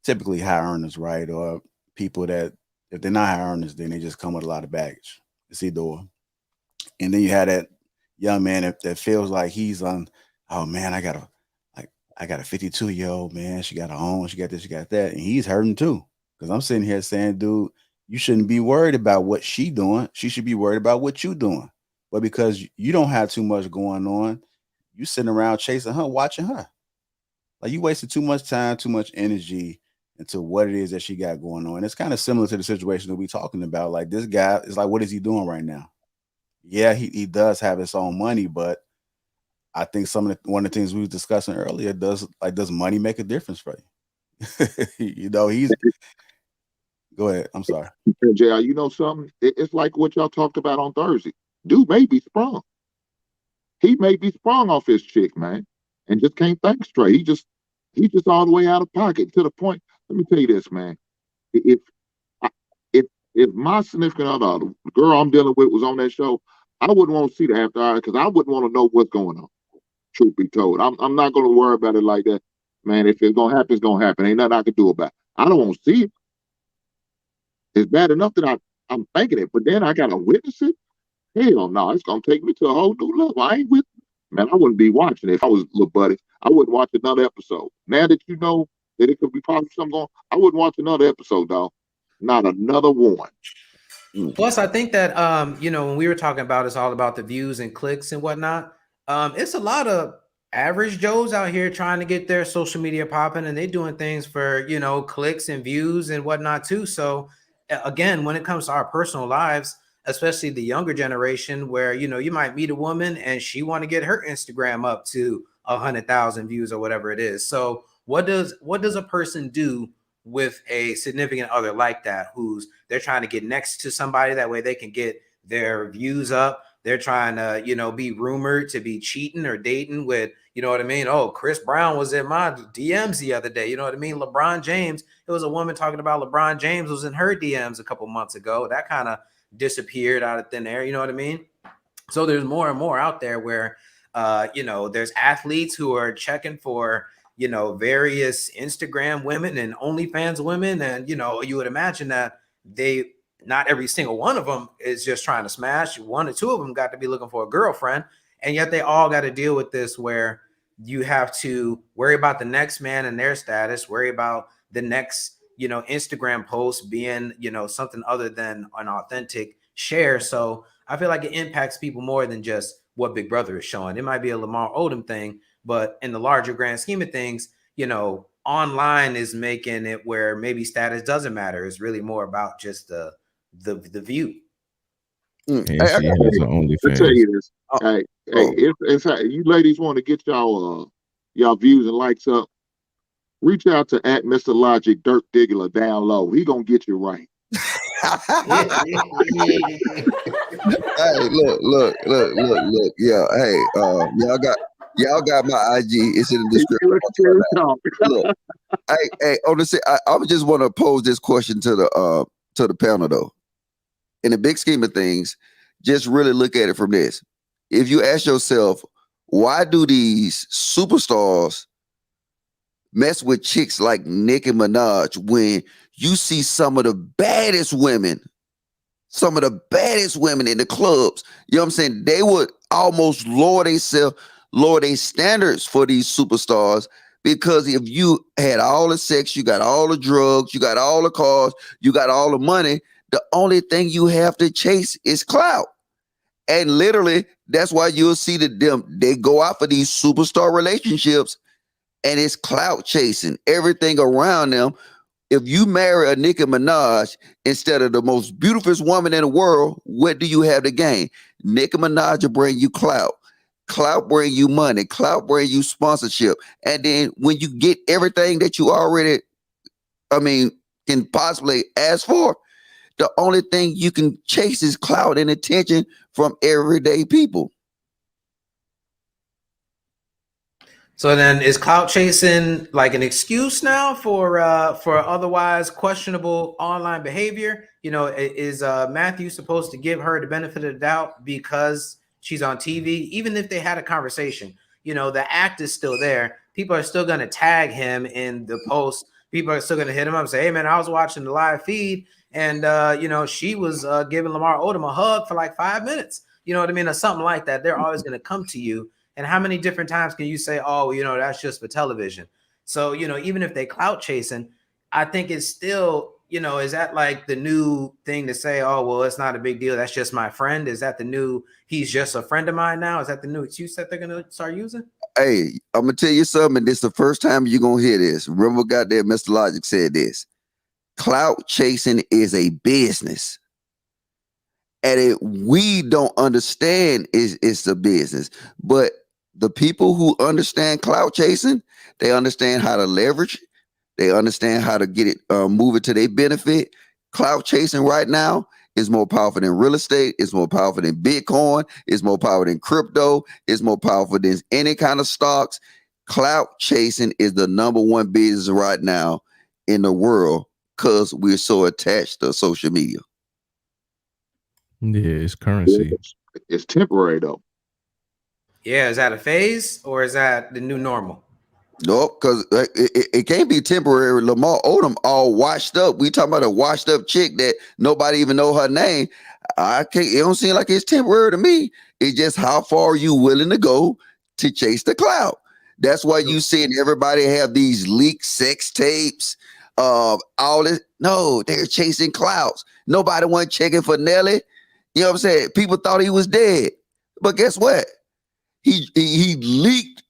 Typically high earners, right? Or people that if they're not high earners, then they just come with a lot of baggage. It's either or. And then you have that young man that feels like he's on, oh man, I got a 52-year-old, man. She got her own, she got this, she got that. And he's hurting too. Because I'm sitting here saying, dude, you shouldn't be worried about what she doing. She should be worried about what you doing. But because you don't have too much going on, you sitting around chasing her, watching her. Like you wasted too much time, too much energy into what it is that she got going on. And it's kind of similar to the situation that we're talking about. Like this guy is like, what is he doing right now? Yeah, he does have his own money, but I think one of the things we were discussing earlier does money make a difference for you? You know, go ahead. I'm sorry. JR, you know something? It's like what y'all talked about on Thursday. Dude may be sprung. He may be sprung off his chick, man, and just can't think straight. He just all the way out of pocket to the point. Let me tell you this, man. If my significant other, the girl I'm dealing with, was on that show, I wouldn't want to see the after hours because I wouldn't want to know what's going on. Truth be told, I'm not going to worry about it like that, man. If it's gonna happen, it's gonna happen. Ain't nothing I can do about it. I don't want to see it. It's bad enough that I'm thinking it, but then I gotta witness it. Hell no, it's gonna take me to a whole new level. I ain't with man. I wouldn't be watching it if I was little buddy. I wouldn't watch another episode. Now that you know that it could be possible something going, I wouldn't watch another episode, dog. Not another one. Plus, I think that when we were talking about it's all about the views and clicks and whatnot. It's a lot of average Joes out here trying to get their social media popping, and they're doing things for clicks and views and whatnot too. So again, when it comes to our personal lives, especially the younger generation, where you might meet a woman and she want to get her Instagram up to 100,000 views or whatever it is. So what does a person do with a significant other like that, who's they're trying to get next to somebody, that way they can get their views up? They're trying to be rumored to be cheating or dating with, what I mean? Oh, Chris Brown was in my DMs the other day. You know what I mean? LeBron James, it was a woman talking about LeBron James was in her DMs a couple months ago. That kind of disappeared out of thin air. You know what I mean? So there's more and more out there where there's athletes who are checking for various Instagram women and OnlyFans women. And, you would imagine that not every single one of them is just trying to smash. One or two of them got to be looking for a girlfriend. And yet they all got to deal with this, where you have to worry about the next man and their status, worry about the next, Instagram post being, something other than an authentic share. So I feel like it impacts people more than just what Big Brother is showing. It might be a Lamar Odom thing, but in the larger grand scheme of things, online is making it where maybe status doesn't matter. It's really more about just the view. Hey, she has her OnlyFans. I'll tell you this. If you ladies want to get y'all views and likes up, reach out to @Mr. Logic Dirt Diggler down low. He gonna get you right. Hey, look. Yeah, hey, y'all got my IG. It's in the description. Look, hey, honestly, I just want to pose this question to the panel though. In the big scheme of things, just really look at it from this. If you ask yourself, why do these superstars mess with chicks like Nicki Minaj when you see some of the baddest women in the clubs? You know what I'm saying? They would almost lower their standards for these superstars, because if you had all the sex, you got all the drugs, you got all the cars, you got all the money, the only thing you have to chase is clout. And literally, that's why you'll see they go out for these superstar relationships, and it's clout chasing, everything around them. If you marry a Nicki Minaj instead of the most beautiful woman in the world, what do you have to gain? Nicki Minaj will bring you clout. Clout bring you money. Clout bring you sponsorship. And then when you get everything that you already, can possibly ask for, the only thing you can chase is clout and attention from everyday people. So then, is clout chasing like an excuse now for otherwise questionable online behavior? Is Matthew supposed to give her the benefit of the doubt because she's on TV? Even if they had a conversation, the act is still there. People are still going to tag him in the post. People are still going to hit him up and say, hey man, I was watching the live feed, and she was giving Lamar Odom a hug for like 5 minutes. You know what I mean? Or something like that. They're always going to come to you. And how many different times can you say, oh, that's just for television? So, even if they clout chasing, I think it's still, is that like the new thing to say, oh, well, it's not a big deal, that's just my friend? Is that the new, he's just a friend of mine now? Is that the new excuse that they're going to start using? Hey, I'm going to tell you something. This is the first time you're going to hear this. Remember, goddamn, Mr. Logic said this. Clout chasing is a business. And we don't understand it's a business. But the people who understand clout chasing, they understand how to leverage. They understand how to get it, move it to their benefit. Clout chasing right now is more powerful than real estate. It's more powerful than Bitcoin. It's more powerful than crypto. It's more powerful than any kind of stocks. Clout chasing is the #1 business right now in the world, because we're so attached to social media. Yeah, it's currency. It's temporary though. Yeah, is that a phase or is that the new normal? Nope, because it can't be temporary. Lamar Odom all washed up. We talking about a washed up chick that nobody even know her name. It don't seem like it's temporary to me. It's just how far are you willing to go to chase the clout. That's why you seeing everybody have these leaked sex tapes, all this. No, they're chasing clouds. Nobody went checking for Nelly. You know what I'm saying? People thought he was dead. But guess what? He leaked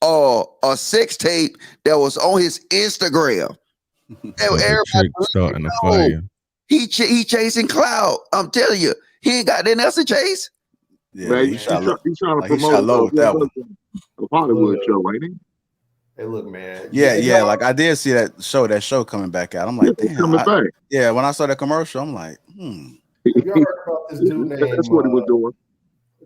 a sex tape that was on his Instagram. Like a chick starting a fire. He chasing cloud. I'm telling you, he ain't got nothing else to chase. Yeah, Man, he he's shot low. trying to Like, he promote shot low with that one. a Hollywood show, ain't he? Hey, look, man. Yeah. Like, I did see that show coming back out. I'm like, He's damn. coming back. Yeah, when I saw that commercial, I'm like, Have you heard about this dude named? That's what he was doing.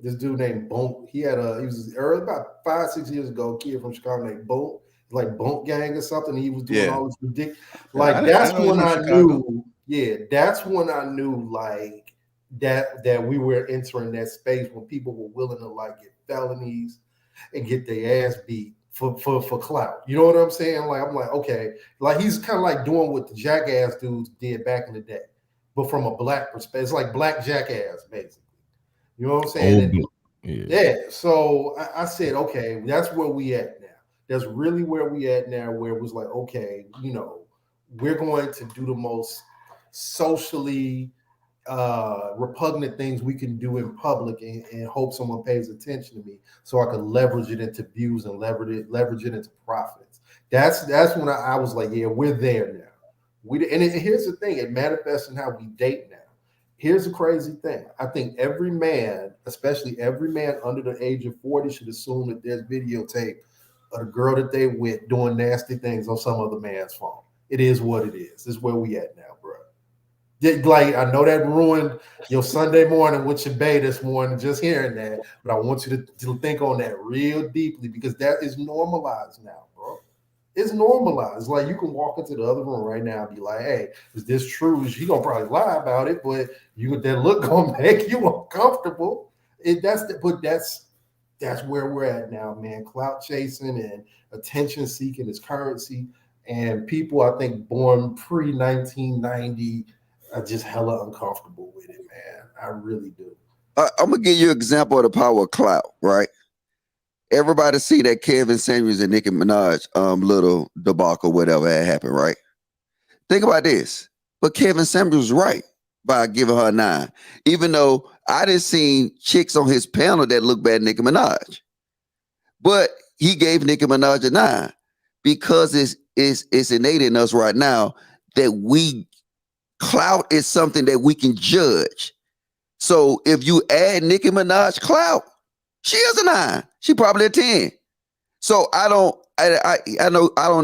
This dude named Bonk. He was early, about 5-6 years ago, a kid from Chicago named Bonk, like Bonk Gang or something. He was doing all this ridiculous. Like, that's when I knew. Yeah, that's when I knew, like, that we were entering that space when people were willing to, like, get felonies and get their ass beat for clout. You know what I'm saying? Like, I'm like, okay, like, he's kind of like doing what the Jackass dudes did back in the day, but from a black perspective. It's like Black Jackass, basically. You know what I'm saying? Yeah. So I said, okay, that's where we at now. That's really where we at now, where it was like, okay, you know, we're going to do the most socially repugnant things we can do in public and hope someone pays attention to me so I can leverage it into views and leverage it into profits. That's when I was like, yeah, we're there now. Here's the thing, it manifests in how we date now. Here's the crazy thing. I think every man, especially every man under the age of 40, should assume that there's videotape of the girl that they with doing nasty things on some other man's phone. It is what it is. This is where we at now, bro. Like, I know that ruined your Sunday morning with your bae this morning, just hearing that, but I want you to think on that real deeply, because that is normalized now, bro. It's normalized. Like, you can walk into the other room right now and be like, hey, is this true? She gonna probably lie about it, but that look gonna make you uncomfortable. That's where we're at now, man. Clout chasing and attention seeking is currency. And people, I think, born pre-1990 are just hella uncomfortable with it, man. I really do. I'm gonna give you an example of the power of clout, right? Everybody see that Kevin Samuels and Nicki Minaj little debacle, whatever had happened, right? Think about this. But Kevin Samuels was right by giving her a 9. Even though I didn't see chicks on his panel that looked bad at Nicki Minaj. But he gave Nicki Minaj a 9 because it's innate in us right now that clout is something that we can judge. So if you add Nicki Minaj clout, she is a 9. She probably a 10. So I don't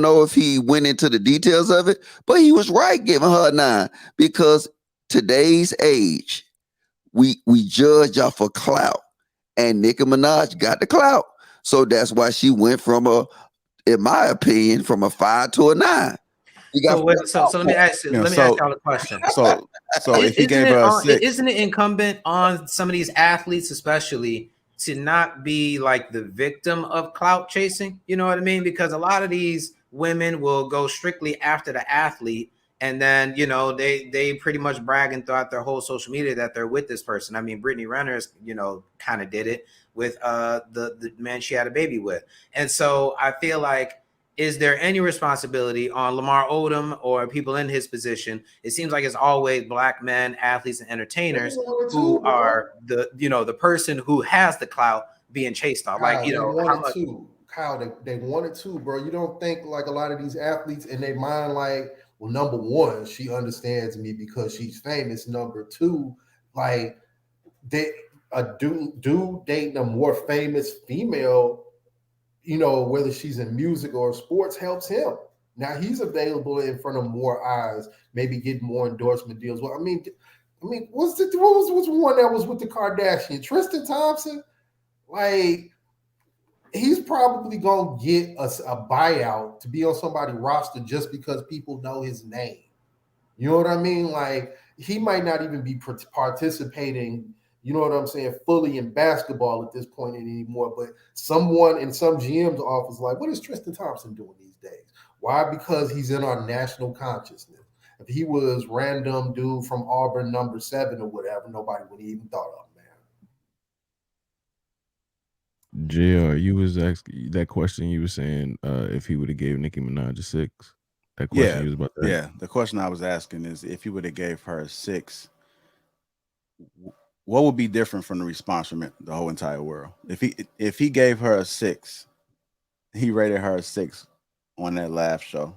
know if he went into the details of it, but he was right giving her a 9 because today's age, we judge off of clout, and Nicki Minaj got the clout. So that's why she went in my opinion, from a 5 to a 9. So let me ask y'all a question. So if he gave her a 6, isn't it incumbent on some of these athletes, especially, to not be like the victim of clout chasing? You know what I mean? Because a lot of these women will go strictly after the athlete, and then, you know, they pretty much bragging throughout their whole social media that they're with this person. I mean, Brittany Renner's, you know, kind of did it with the man she had a baby with. And so I feel like, is there any responsibility on Lamar Odom or people in his position? It seems like it's always black men, athletes, and entertainers who are the person who has the clout being chased off. Like, you know, Kyle, they wanted to, bro. You don't think like a lot of these athletes in their mind, like, well, number one, she understands me because she's famous. Number two, like, a dude dating a more famous female, you know, whether she's in music or sports, helps him. Now he's available in front of more eyes, maybe get more endorsement deals. Well, I mean, what was one that was with the Kardashian? Tristan Thompson? Like, he's probably gonna get a buyout to be on somebody's roster just because people know his name. You know what I mean? Like, he might not even be participating, you know what I'm saying, fully in basketball at this point anymore. But someone in some GM's office, like, what is Tristan Thompson doing these days? Why? Because he's in our national consciousness. If he was random dude from Auburn, number 7 or whatever, nobody would even thought of him, man. JR, you was asking that question. You were saying if he would have gave Nicki Minaj a 6. That question you was about to ask? Yeah. The question I was asking is if you would have gave her a 6, what would be different from the response from the whole entire world? If he gave her a 6, he rated her a 6 on that laugh show,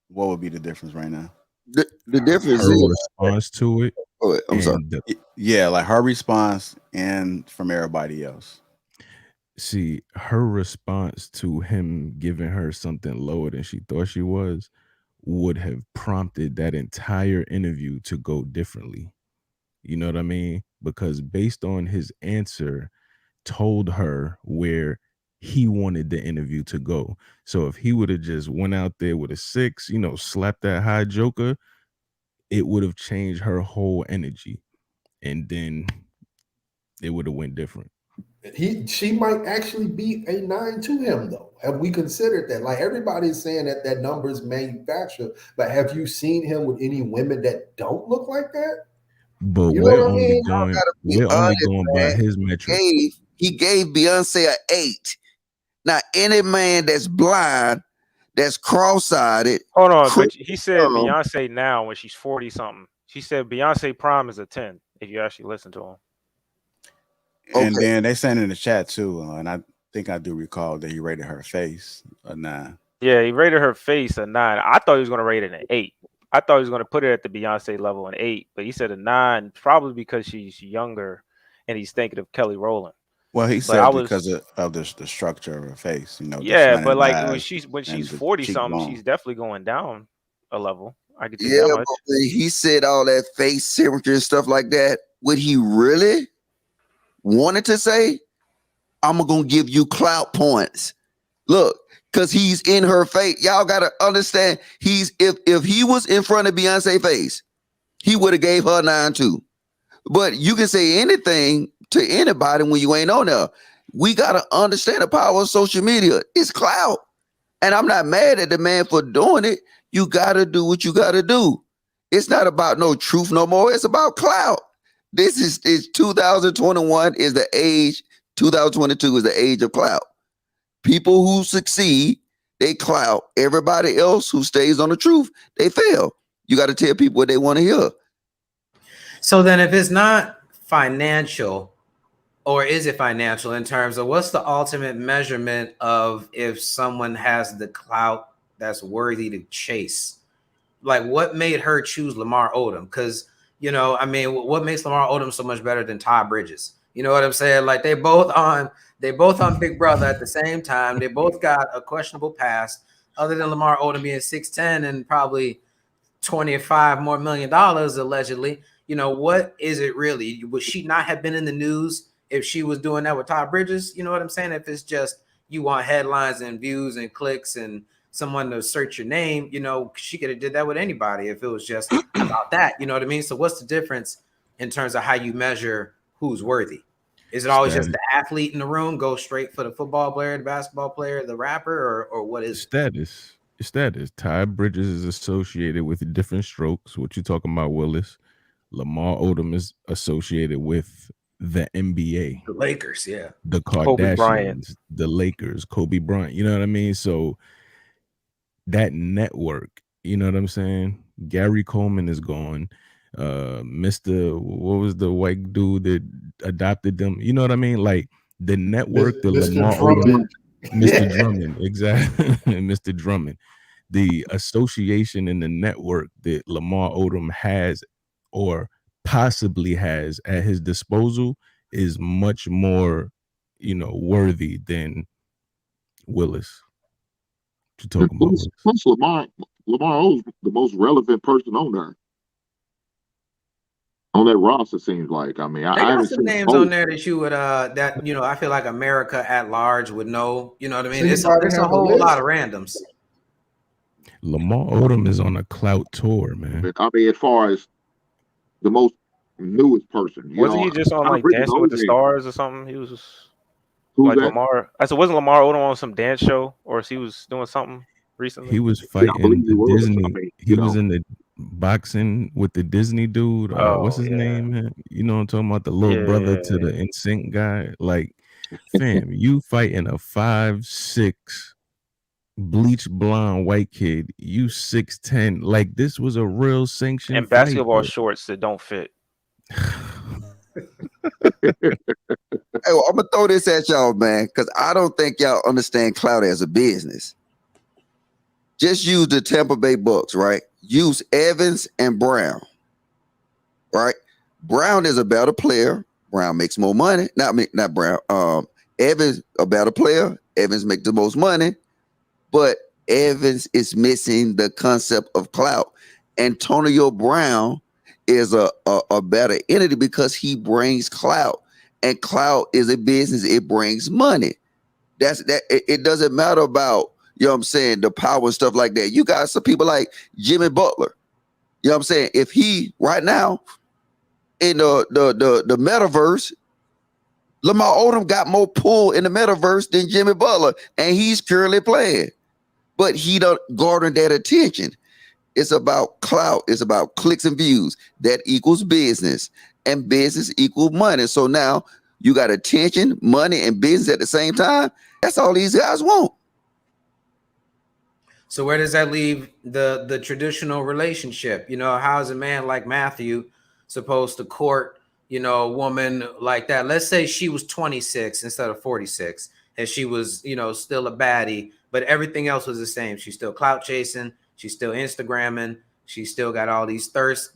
what would be the difference right now? The difference Her is response to it. oh, I'm sorry. Yeah, like her response and from everybody else. See, her response to him giving her something lower than she thought she was would have prompted that entire interview to go differently. You know what I mean? Because based on his answer, told her where he wanted the interview to go. So if he would have just went out there with a 6, slapped that high joker, it would have changed her whole energy. And then it would have went different. She might actually be a 9 to him, though. Have we considered that? Like, everybody's saying that number is manufactured, but have you seen him with any women that don't look like that? But You we're only going by man. his metric. He gave Beyonce an 8. Now, any man that's blind, that's cross-eyed. Hold on, but he said Beyonce now when she's 40 something. She said Beyonce prime is a 10. If you actually listen to him. And then they saying in the chat too, and I think I do recall that he rated her face a 9. Yeah, he rated her face a 9. I thought he was going to rate it an 8. I thought he was going to put it at the Beyonce level an 8, but he said a 9, probably because she's younger, and he's thinking of Kelly Rowland. Well, he said because of the structure of her face, Yeah, but like when she's 40 something, she's definitely going down a level. I could tell that much. But he said all that face symmetry and stuff like that. Would he really wanted to say, I'm gonna give you clout points? Look, because he's in her face. Y'all gotta understand, if he was in front of Beyonce's face, he would have gave her 9 too. But you can say anything to anybody when you ain't on there. We gotta understand the power of social media. It's clout. And I'm not mad at the man for doing it. You gotta do what you gotta do. It's not about no truth no more. It's about clout. This is 2021 is the age, 2022 is the age of clout. People who succeed, they clout. Everybody else who stays on the truth, they fail. You got to tell people what they want to hear. So then if it's not financial, or is it financial in terms of what's the ultimate measurement of if someone has the clout that's worthy to chase? Like, what made her choose Lamar Odom? Because what makes Lamar Odom so much better than Todd Bridges? You know what I'm saying? Like, they both on Big Brother at the same time. They both got a questionable past, other than Lamar Odom being 6'10" and probably $25 more million allegedly. What is it really? Would she not have been in the news if she was doing that with Todd Bridges? You know what I'm saying? If it's just you want headlines and views and clicks and someone to search your name, she could have did that with anybody if it was just about that. You know what I mean? So what's the difference in terms of how you measure who's worthy? Is it always just the athlete in the room, go straight for the football player, the basketball player, the rapper, or what is status? Status. Todd Bridges is associated with different strokes. What you talking about, Willis? Lamar Odom is associated with the NBA, the Lakers, yeah, the Kardashians, the Lakers, Kobe Bryant. You know what I mean? So that network, you know what I'm saying? Gary Coleman is gone. Mr. What was the white dude that adopted them? You know what I mean? Like the network, the Mr. Lamar Drummond. Odom, Mr. Drummond, exactly, Mr. Drummond. The association and the network that Lamar Odom has or possibly has at his disposal is much more, worthy than Willis. What you talking about? Plus Lamar Odom's the most relevant person on there. On that roster, seems like. I mean, I got some names on there that you would I feel like America at large would know. You know what I mean? It's a whole lot of randoms. Lamar Odom is on a clout tour, man. I mean, as far as the most newest person, wasn't he just on like Dancing with the Stars or something? He was like Lamar. I said, wasn't Lamar Odom on some dance show, or he was doing something recently? He was fighting the Disney. He was in the boxing with the Disney dude. What's his name? Man? You know what I'm talking about? The little brother to the NSYNC guy. Like, fam, you fighting a 5'6" bleach blonde white kid, you 6'10". Like this was a real sanctioned And fight, basketball bro. shorts that don't fit. Hey, well, I'm gonna throw this at y'all, man, because I don't think y'all understand clout as a business. Just use the Tampa Bay Bucks, right? Use Evans and Brown, right? Brown is a better player. Brown makes more money. Not Brown. Evans a better player. Evans makes the most money, but Evans is missing the concept of clout. Antonio Brown is a better entity because he brings clout. And clout is a business. It brings money. It doesn't matter about, you know what I'm saying, the power and stuff like that. You got some people like Jimmy Butler. You know what I'm saying? If he right now in the metaverse, Lamar Odom got more pull in the metaverse than Jimmy Butler, and he's currently playing. But he don't garner that attention. It's about clout. It's about clicks and views. That equals business, and business equals money. So now you got attention, money, and business at the same time. That's all these guys want. So where does that leave the traditional relationship? You know, how is a man like Matthew supposed to court, you know, a woman like that? Let's say she was 26 instead of 46, and she was, you know, still a baddie, but everything else was the same. She's still clout chasing. She's still Instagramming. She's still got all these thirst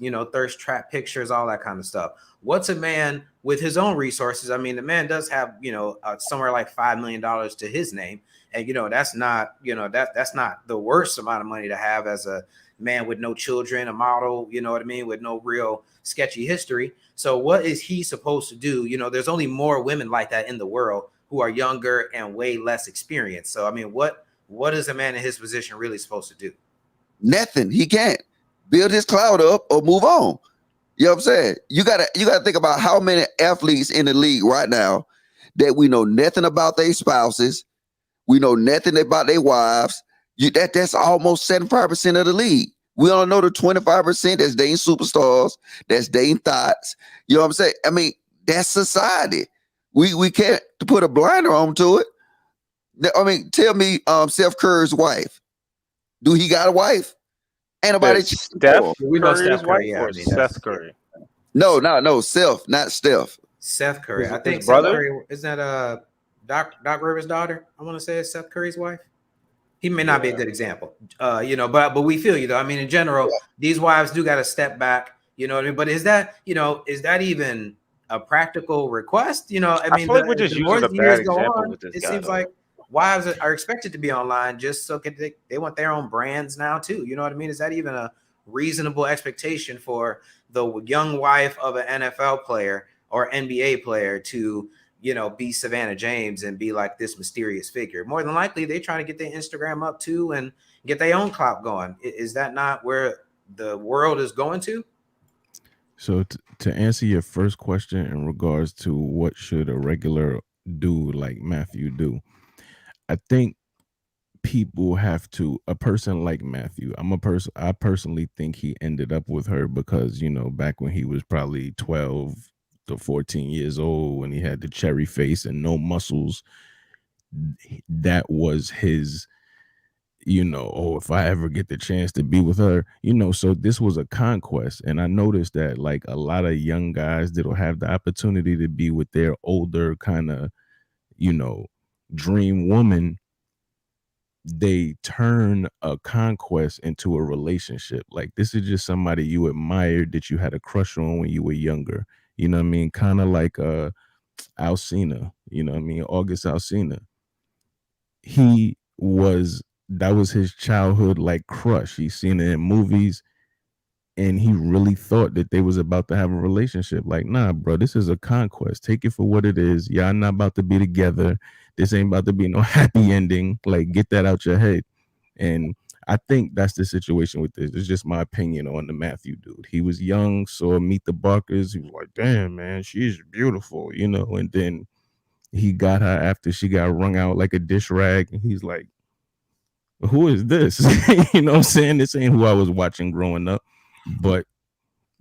trap pictures, all that kind of stuff. What's a man with his own resources? I mean, the man does have, you know, somewhere like $5 million to his name. And, you know, that's not, you know, that's not the worst amount of money to have as a man with no children, a model, you know what I mean, with no real sketchy history. So what is he supposed to do? You know, there's only more women like that in the world who are younger and way less experienced. So, I mean, what is a man in his position really supposed to do? Nothing. He can't build his clout up or move on. You know what I'm saying? You gotta think about how many athletes in the league right now that we know nothing about their spouses. We know nothing about their wives. That's almost 75% of the league. We all know the 25% that's dating superstars, that's dating thoughts. You know what I'm saying? I mean, that's society. We can't put a blinder on to it. I mean, tell me, Steph Curry's wife. Do he got a wife? Ain't nobody. Steph we know Curry's Steph Curry, wife or Seth Curry? No, Seth, not Steph. Seth Curry. I think his brother? Seth Curry, isn't that Doc Rivers' daughter? I want to say it's Seth Curry's wife. He may not be a good example, you know, but we feel you though. I mean, in general, these wives do got to step back, you know what I mean? But is that even a practical request? You know, I mean, feel like we're just using a bad example with this it guy. seems like wives are expected to be online just so they want their own brands now too. You know what I mean? Is that even a reasonable expectation for the young wife of an NFL player or NBA player to, you know, be Savannah James and be like this mysterious figure? More than likely, they trying to get their Instagram up too and get their own clout going. Is that not where the world is going to? So to answer your first question in regards to what should a regular dude like Matthew do, I think people have to, a person like Matthew, I personally think he ended up with her because, you know, back when he was probably 12 to 14 years old, when he had the cherry face and no muscles, that was his, you know, oh, if I ever get the chance to be with her, you know, so this was a conquest. And I noticed that like a lot of young guys that'll have the opportunity to be with their older kind of, you know, dream woman, they turn a conquest into a relationship. Like this is just somebody you admired that you had a crush on when you were younger. You know what I mean? Kind of like Alcina, you know what I mean? August Alcina. That was his childhood like crush. He's seen it in movies and he really thought that they was about to have a relationship. Like, nah, bro, this is a conquest. Take it for what it is. Y'all not about to be together. This ain't about to be no happy ending. Like, get that out your head. And I think that's the situation with this. It's just my opinion on the Matthew dude. He was young, saw Meet the Barkers. He was like, damn, man, she's beautiful, you know. And then he got her after she got wrung out like a dish rag. And he's like, who is this? You know what I'm saying? This ain't who I was watching growing up. But,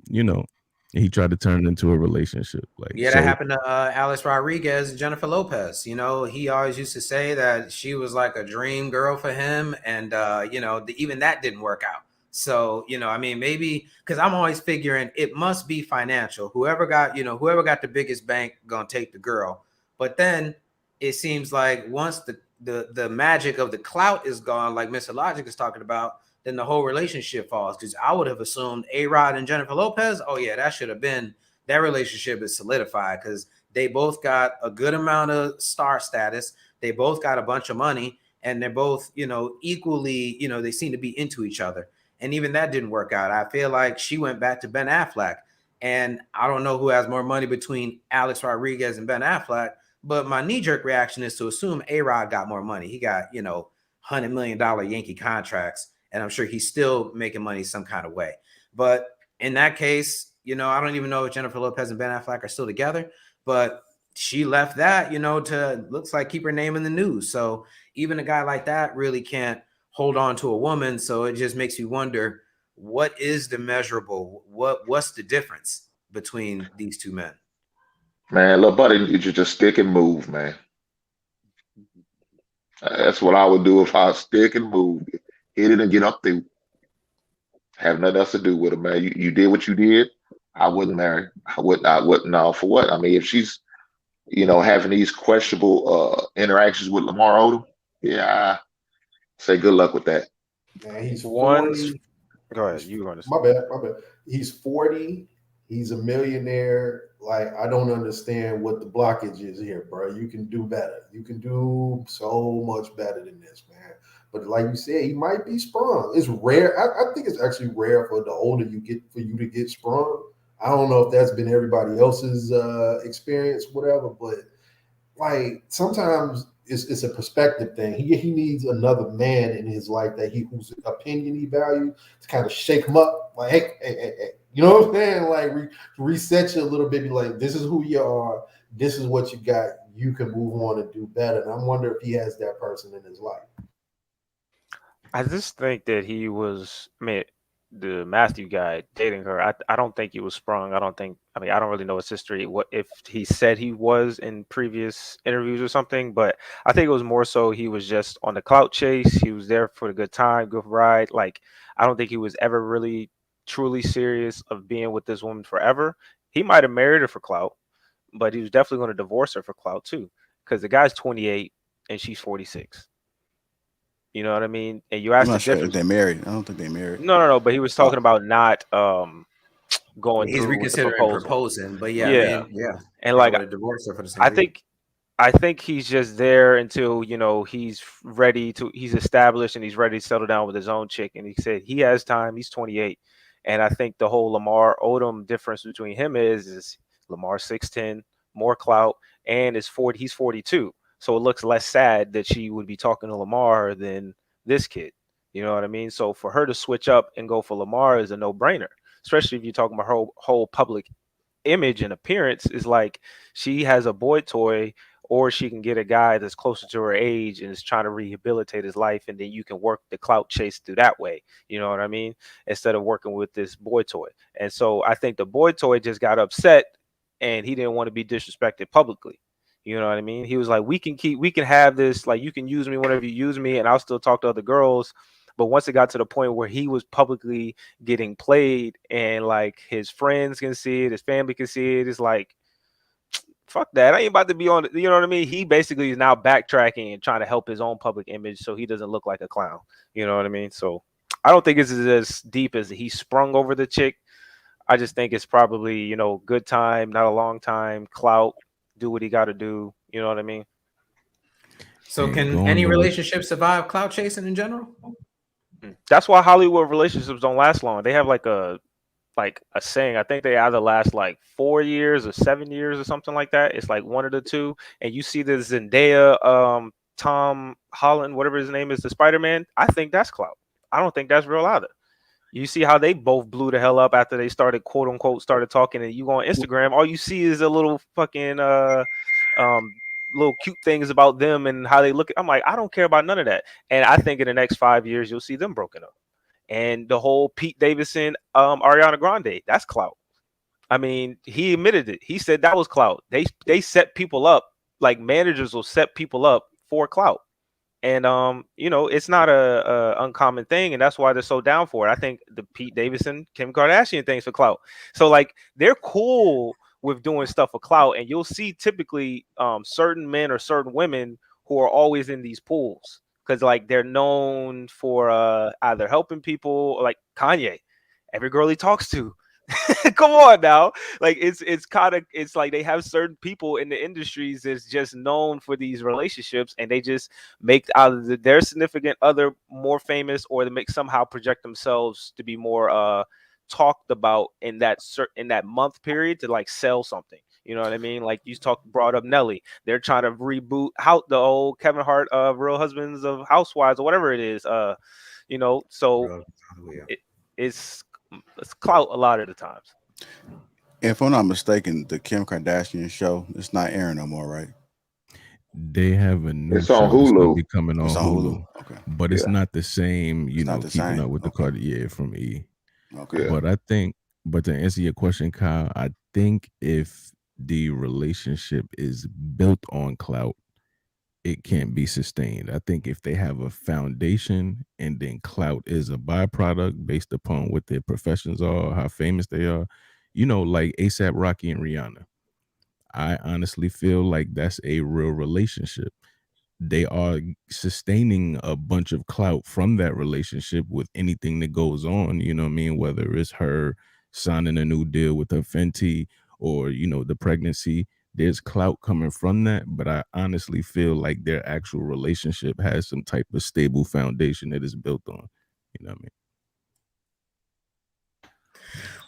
you know, He tried to turn it into a relationship. Like, yeah, that happened to Alex Rodriguez and Jennifer Lopez. You know, he always used to say that she was like a dream girl for him, and you know, even that didn't work out. So, you know, I mean, maybe because I'm always figuring it must be financial. Whoever got the biggest bank gonna take the girl. But then it seems like once the magic of the clout is gone, like Mr. Logic is talking about, then the whole relationship falls. Because I would have assumed A-Rod and Jennifer Lopez, oh yeah, that relationship is solidified because they both got a good amount of star status. They both got a bunch of money, and they're both, you know, equally, you know, they seem to be into each other. And even that didn't work out. I feel like she went back to Ben Affleck, and I don't know who has more money between Alex Rodriguez and Ben Affleck, but my knee-jerk reaction is to assume A-Rod got more money. He got, you know, $100 million Yankee contracts, and I'm sure he's still making money some kind of way. But in that case, you know, I don't even know if Jennifer Lopez and Ben Affleck are still together, but she left that, you know, to looks like keep her name in the news. So even a guy like that really can't hold on to a woman. So it just makes me wonder, what is the measurable? What's the difference between these two men? Man, little buddy, you just stick and move, man. That's what I would do if I stick and move. Hit it and get up through. Have nothing else to do with it, man. You did what you did. I wouldn't marry. I wouldn't know for what. I mean, if she's, you know, having these questionable interactions with Lamar Odom, yeah, say good luck with that. Man, he's One. 40. Go ahead. You want to? My bad. He's 40. He's a millionaire. Like, I don't understand what the blockage is here, bro. You can do better. You can do so much better than this, man. But like you said, he might be sprung. It's rare. I think it's actually rare for the older you get for you to get sprung. I don't know if that's been everybody else's experience, whatever. But like sometimes it's a perspective thing. He needs another man in his life that whose opinion he values to kind of shake him up. Like, hey. You know what I'm saying? Like reset you a little bit. Be like, this is who you are. This is what you got. You can move on and do better. And I wonder if he has that person in his life. I just think that he was, I mean, the Matthew guy dating her. I don't think he was sprung. I don't really know his history. What if he said he was in previous interviews or something? But I think it was more so he was just on the clout chase. He was there for the good time, good ride. Like, I don't think he was ever really truly serious of being with this woman forever. He might have married her for clout, but he was definitely going to divorce her for clout too, because the guy's 28 and she's 46. You know what I mean? And you asked I'm the not sure if difference. they're married. I don't think they're married. No. But he was talking about not going He's through with the reconsidering proposal. proposing, but yeah, Yeah. I mean, yeah. And like, would have divorced her for the same I reason. think he's just there until, you know, he's established and he's ready to settle down with his own chick. And he said he has time. He's 28. And I think the whole Lamar Odom difference between him is Lamar 6'10", more clout, and he's 42. So it looks less sad that she would be talking to Lamar than this kid. You know what I mean? So for her to switch up and go for Lamar is a no-brainer, especially if you're talking about her whole public image and appearance. Is like she has a boy toy, or she can get a guy that's closer to her age and is trying to rehabilitate his life, and then you can work the clout chase through that way. You know what I mean? Instead of working with this boy toy. And so I think the boy toy just got upset and he didn't want to be disrespected publicly. You know what I mean? He was like, we can have this, like, you can use me whenever you use me, and I'll still talk to other girls. But once it got to the point where he was publicly getting played and like his friends can see it, his family can see it, it's like, fuck that. I ain't about to be on, you know what I mean? He basically is now backtracking and trying to help his own public image so he doesn't look like a clown. You know what I mean? So I don't think it's as deep as he sprung over the chick. I just think it's probably, you know, good time, not a long time, clout, do what he got to do. You know what I mean? So can any relationship survive clout chasing in general? That's why Hollywood relationships don't last long. They have like a saying. I think they either last like 4 years or 7 years or something like that. It's like one of the two. And you see the Zendaya, Tom Holland, whatever his name is, the Spider-Man. I think that's clout. I don't think that's real either. You see how they both blew the hell up after they started, quote unquote, started talking, and you go on Instagram, all you see is a little fucking little cute things about them and how they look. I'm like, I don't care about none of that. And I think in the next 5 years, you'll see them broken up. And the whole Pete Davidson, Ariana Grande, that's clout. I mean, he admitted it. He said that was clout. They set people up, like managers will set people up for clout. And it's not a uncommon thing, and that's why they're so down for it. I think the Pete Davidson, Kim Kardashian things for clout. So like they're cool with doing stuff for clout, and you'll see typically certain men or certain women who are always in these pools because like they're known for either helping people or like Kanye, every girl he talks to. Come on now, like it's like they have certain people in the industries that's just known for these relationships, and they just make either their significant other more famous, or they make somehow project themselves to be more talked about in that month period to like sell something. You know what I mean? Like you brought up Nelly. They're trying to reboot how the old Kevin Hart Real Husbands of Housewives or whatever it is. So it's clout a lot of the times. If I'm not mistaken, the Kim Kardashian show, it's not airing no more, right? They have a new It's show on that's gonna Hulu. be coming on It's on Hulu. Okay. But it's not the same, It's not the keeping same. up with the Okay. Cartier from E. Okay. Yeah. But I think, but to answer your question, Kyle, I think if the relationship is built on clout, it can't be sustained. I think if they have a foundation and then clout is a byproduct based upon what their professions are, how famous they are, like ASAP Rocky and Rihanna. I honestly feel like that's a real relationship. They are sustaining a bunch of clout from that relationship with anything that goes on, you know what I mean? Whether it's her signing a new deal with her Fenty or, the pregnancy, there's clout coming from that. But I honestly feel like their actual relationship has some type of stable foundation that is built on, you know what I mean?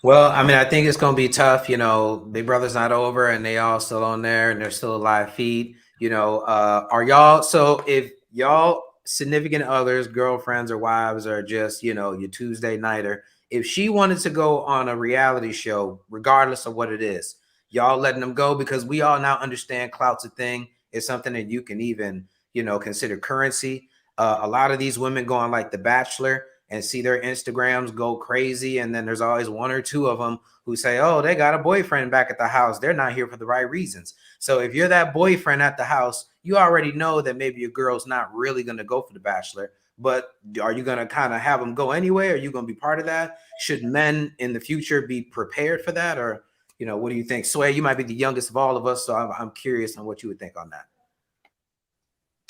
Well, I mean, I think it's going to be tough. Big Brother's not over and they all still on there and they're still a live feed. Are y'all, so if y'all significant others, girlfriends or wives are just, your Tuesday nighter, if she wanted to go on a reality show, regardless of what it is, y'all letting them go? Because we all now understand clout's a thing. It's something that you can even, consider currency. A lot of these women go on like The Bachelor and see their Instagrams go crazy. And then there's always one or two of them who say, oh, they got a boyfriend back at the house. They're not here for the right reasons. So if you're that boyfriend at the house, you already know that maybe your girl's not really going to go for The Bachelor. But are you going to kind of have them go anyway? Are you going to be part of that? Should men in the future be prepared for that? Or, what do you think? Sway, you might be the youngest of all of us. So I'm curious on what you would think on that.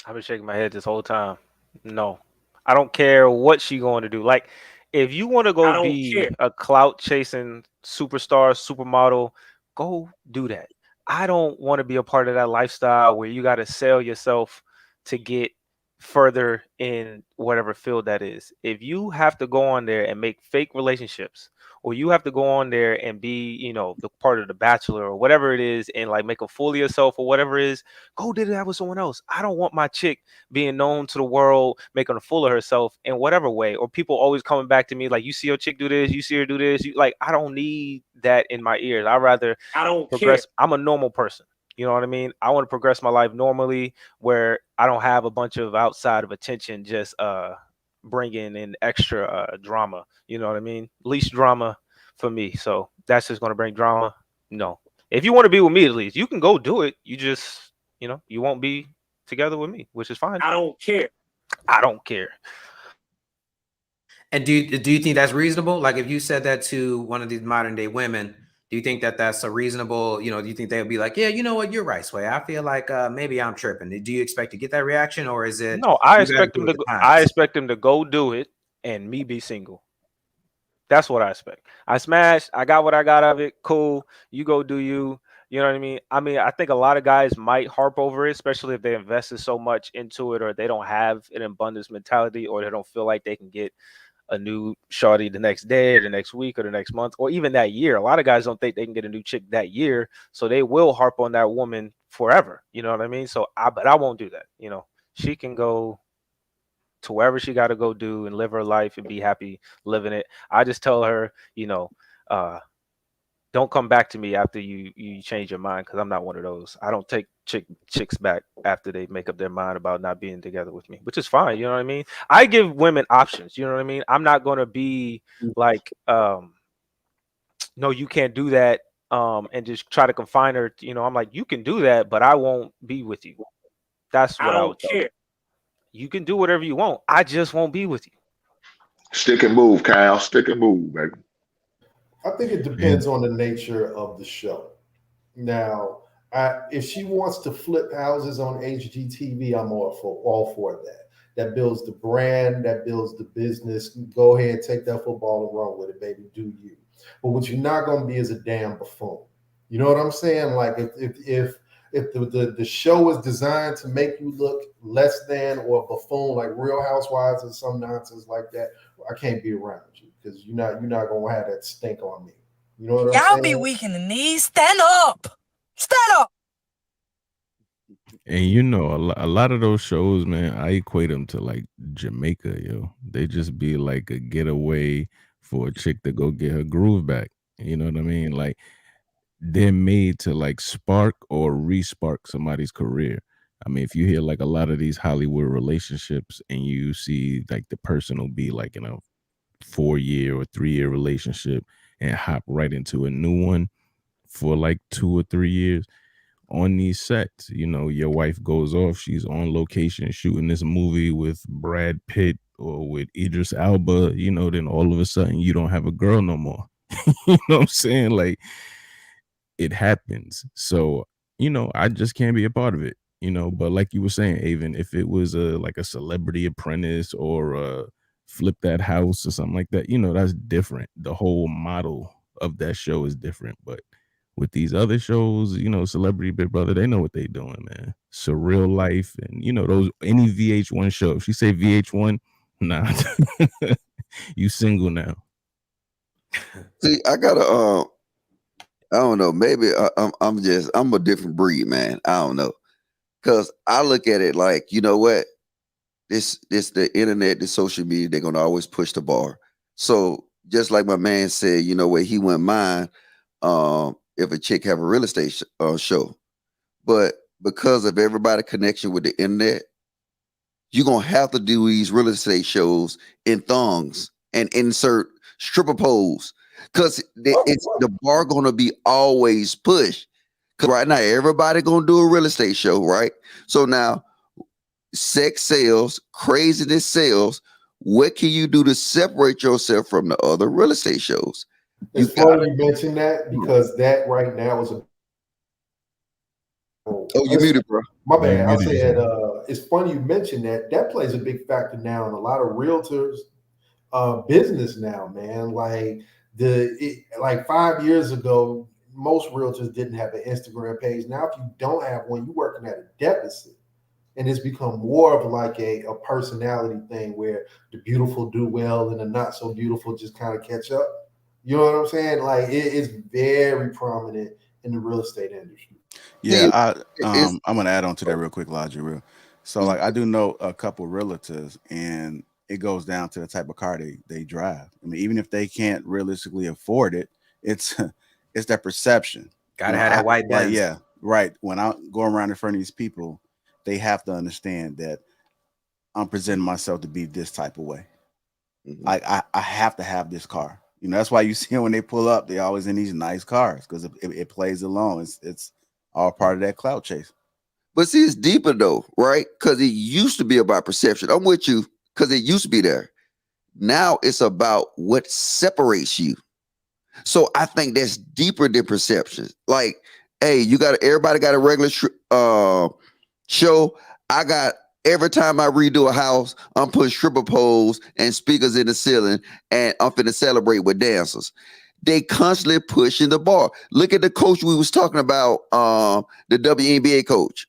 I've been shaking my head this whole time. No. I don't care what she going to do. Like, if you want to go be a clout chasing superstar, supermodel, go do that. I don't want to be a part of that lifestyle where you got to sell yourself to get further in whatever field that is. If you have to go on there and make fake relationships, or you have to go on there and be, the part of The Bachelor or whatever it is, and like make a fool of yourself or whatever it is, go do that with someone else. I don't want my chick being known to the world, making a fool of herself in whatever way, or people always coming back to me like, you see your chick do this, you see her do this. I don't need that in my ears. I don't progress. I'm a normal person. You know what I mean? I want to progress my life normally, where I don't have a bunch of outside of attention just bringing in extra drama. You know what I mean? Least drama for me. So that's just going to bring drama. No. If you want to be with me, at least you can go do it. You just, you won't be together with me, which is fine. I don't care. And do you think that's reasonable? Like if you said that to one of these modern day women, do you think that that's a reasonable, do you think they would be like, yeah, you know what, you're right, Sway. I feel like maybe I'm tripping. Do you expect to get that reaction, or is it? No, I expect them to go do it and me be single. That's what I expect. I smashed. I got what I got of it. Cool. You go do you. You know what I mean? I think a lot of guys might harp over it, especially if they invested so much into it, or they don't have an abundance mentality, or they don't feel like they can get a new shawty the next day or the next week or the next month or even that year. A lot of guys don't think they can get a new chick that year, so they will harp on that woman forever. You know what I mean? But I won't do that. She can go to wherever she got to go do and live her life and be happy living it. I just tell her, don't come back to me after you change your mind, because I'm not one of those. I don't take chicks back after they make up their mind about not being together with me, which is fine. You know what I mean? I give women options. You know what I mean? I'm not going to be like, no, you can't do that and just try to confine her. You know, I'm like, you can do that, but I won't be with you. That's what I would tell her. You can do whatever you want. I just won't be with you. Stick and move, Kyle. Stick and move, baby. I think it depends on the nature of the show. Now, if she wants to flip houses on HGTV, I'm all for that. That builds the brand, that builds the business. Go ahead, take that football and run with it, baby. Do you? But what you're not going to be is a damn buffoon. You know what I'm saying? Like if the show is designed to make you look less than or a buffoon, like Real Housewives or some nonsense like that, I can't be around you because you're not gonna have that stink on me. You know what I'm saying? Y'all be weak in the knees. Stand up. Stand up. And you know, a lot of those shows, man, I equate them to like Jamaica, yo. They just be like a getaway for a chick to go get her groove back. You know what I mean? Like they're made to like spark or re-spark somebody's career. I mean, if you hear like a lot of these Hollywood relationships and you see like the person will be like in a 4-year or 3-year relationship and hop right into a new one for like 2 or 3 years on these sets, you know, your wife goes off, she's on location shooting this movie with Brad Pitt or with Idris Elba, you know, then all of a sudden you don't have a girl no more. You know what I'm saying? Like it happens. So, you know, I just can't be a part of it, you know, but like you were saying, Avon, if it was like a Celebrity Apprentice or Flip That House or something like that, you know, that's different. The whole model of that show is different. But with these other shows, you know, Celebrity Big Brother, they know what they doing, man. Surreal Life and, you know, those any VH1 show. If she say VH1, nah, you single now. See, I gotta I don't know. Maybe I'm a different breed, man. I don't know, because I look at it like, you know what, this the internet, the social media, they're gonna always push the bar. So just like my man said, you know what, he wouldn't mind if a chick have a real estate show, but because of everybody connection with the internet, you're gonna have to do these real estate shows in thongs and insert stripper poles. Because it's the bar gonna be always pushed. Because right now everybody gonna do a real estate show, right? So now sex sales, craziness sales. What can you do to separate yourself from the other real estate shows? It's funny you mention that because that right now is a. Oh, you muted, bro. My bad. I said it's funny you mentioned that. That plays a big factor now in a lot of realtors' business now, man. Like like 5 years ago, most realtors didn't have an Instagram page. Now, if you don't have one, you're working at a deficit. And it's become more of like a personality thing where the beautiful do well and the not so beautiful just kind of catch up. You know what I'm saying? Like it's very prominent in the real estate industry. Yeah, I'm gonna add on to that real quick, Logic. So like I do know a couple realtors, and it goes down to the type of car they drive. I mean, even if they can't realistically afford it, it's their perception. Gotta have that white Benz. Like, yeah, right. When I go around in front of these people, they have to understand that I'm presenting myself to be this type of way. Mm-hmm. I have to have this car. You know, that's why you see them when they pull up, they always in these nice cars because it plays along. It's all part of that clout chase. But see, it's deeper though, right? Because it used to be about perception. I'm with you because it used to be there. Now it's about what separates you. So I think that's deeper than perception. Like, hey, everybody got a regular show. I got every time I redo a house, I'm putting stripper poles and speakers in the ceiling, and I'm finna celebrate with dancers. They constantly pushing the bar. Look at the coach we was talking about, the WNBA coach.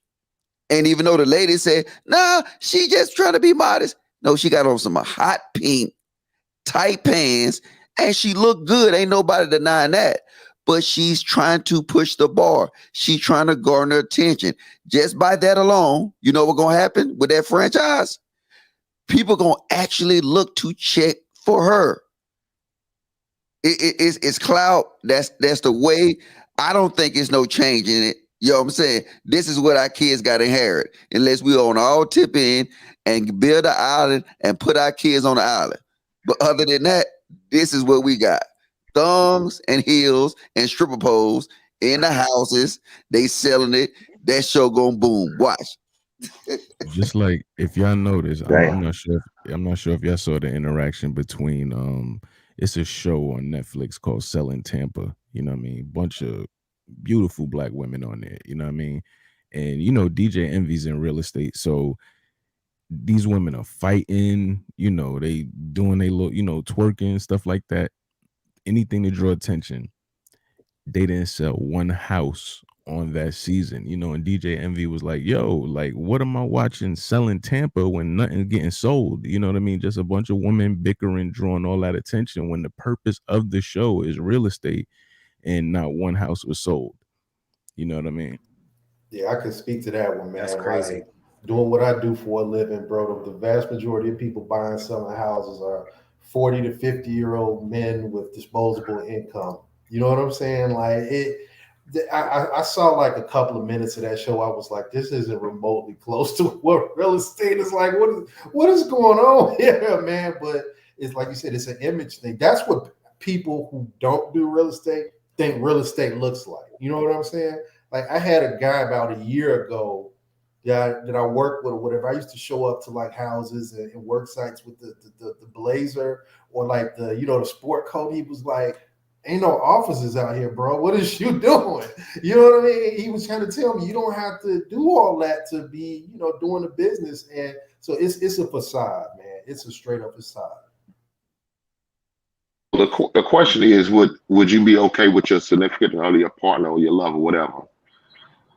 And even though the lady said, nah, she just trying to be modest. No, she got on some hot pink, tight pants, and she looked good. Ain't nobody denying that. But she's trying to push the bar. She's trying to garner attention. Just by that alone, you know what's going to happen with that franchise? People going to actually look to check for her. It's clout. That's the way. I don't think it's no change in it. You know what I'm saying? This is what our kids got to inherit. Unless we on all tip in and build an island and put our kids on the island. But other than that, this is what we got. thumbs and heels and stripper poles in the houses. They selling it. That show gonna boom. Watch. Just like if y'all notice, I'm Damn. not sure. I'm not sure if y'all saw the interaction between. It's a show on Netflix called Selling Tampa. You know what I mean? Bunch of beautiful black women on there. You know what I mean? And you know, DJ Envy's in real estate, so these women are fighting. You know, they doing they look, you know, twerking stuff like that. Anything to draw attention. They didn't sell one house on that season, you know, and DJ Envy was like, yo, like, what am I watching Selling Tampa when nothing's getting sold? You know what I mean? Just a bunch of women bickering, drawing all that attention when the purpose of the show is real estate and not one house was sold. You know what I mean? Yeah, I can speak to that one, man. That's crazy. Like, doing what I do for a living, bro, the vast majority of people buying and selling houses are 40 to 50-year-old men with disposable income. You know what I'm saying? Like I saw like a couple of minutes of that show. I was like, this isn't remotely close to what real estate is like. What is going on here, man? But it's like you said, it's an image thing. That's what people who don't do real estate think real estate looks like. You know what I'm saying? Like I had a guy about a year ago that I worked with or whatever. I used to show up to like houses and work sites with the blazer or like the sport coat. He was like, ain't no offices out here, bro. What is you doing? You know what I mean? He was trying to tell me you don't have to do all that to be, doing the business. And so it's a facade, man. It's a straight up facade. The question is, would you be okay with your significant other, your partner, or your lover, whatever?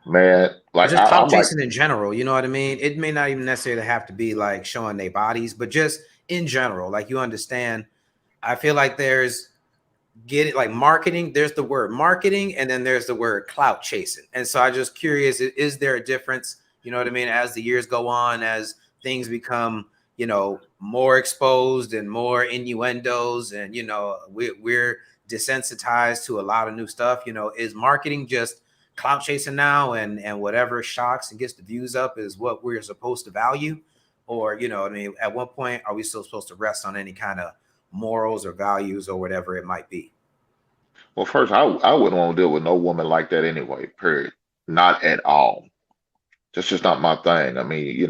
Man, like just clout chasing in general, you know what I mean? It may not even necessarily have to be like showing their bodies, but just in general, like you understand. I feel like there's like marketing. There's the word marketing, and then there's the word clout chasing. And so I'm just curious: is there a difference? You know what I mean? As the years go on, as things become, more exposed and more innuendos, and we're desensitized to a lot of new stuff. Is marketing just clout chasing now, and whatever shocks and gets the views up is what we're supposed to value? Or at what point are we still supposed to rest on any kind of morals or values or whatever it might be? Well, first, I wouldn't want to deal with no woman like that anyway, period. Not at all. That's just not my thing. I mean,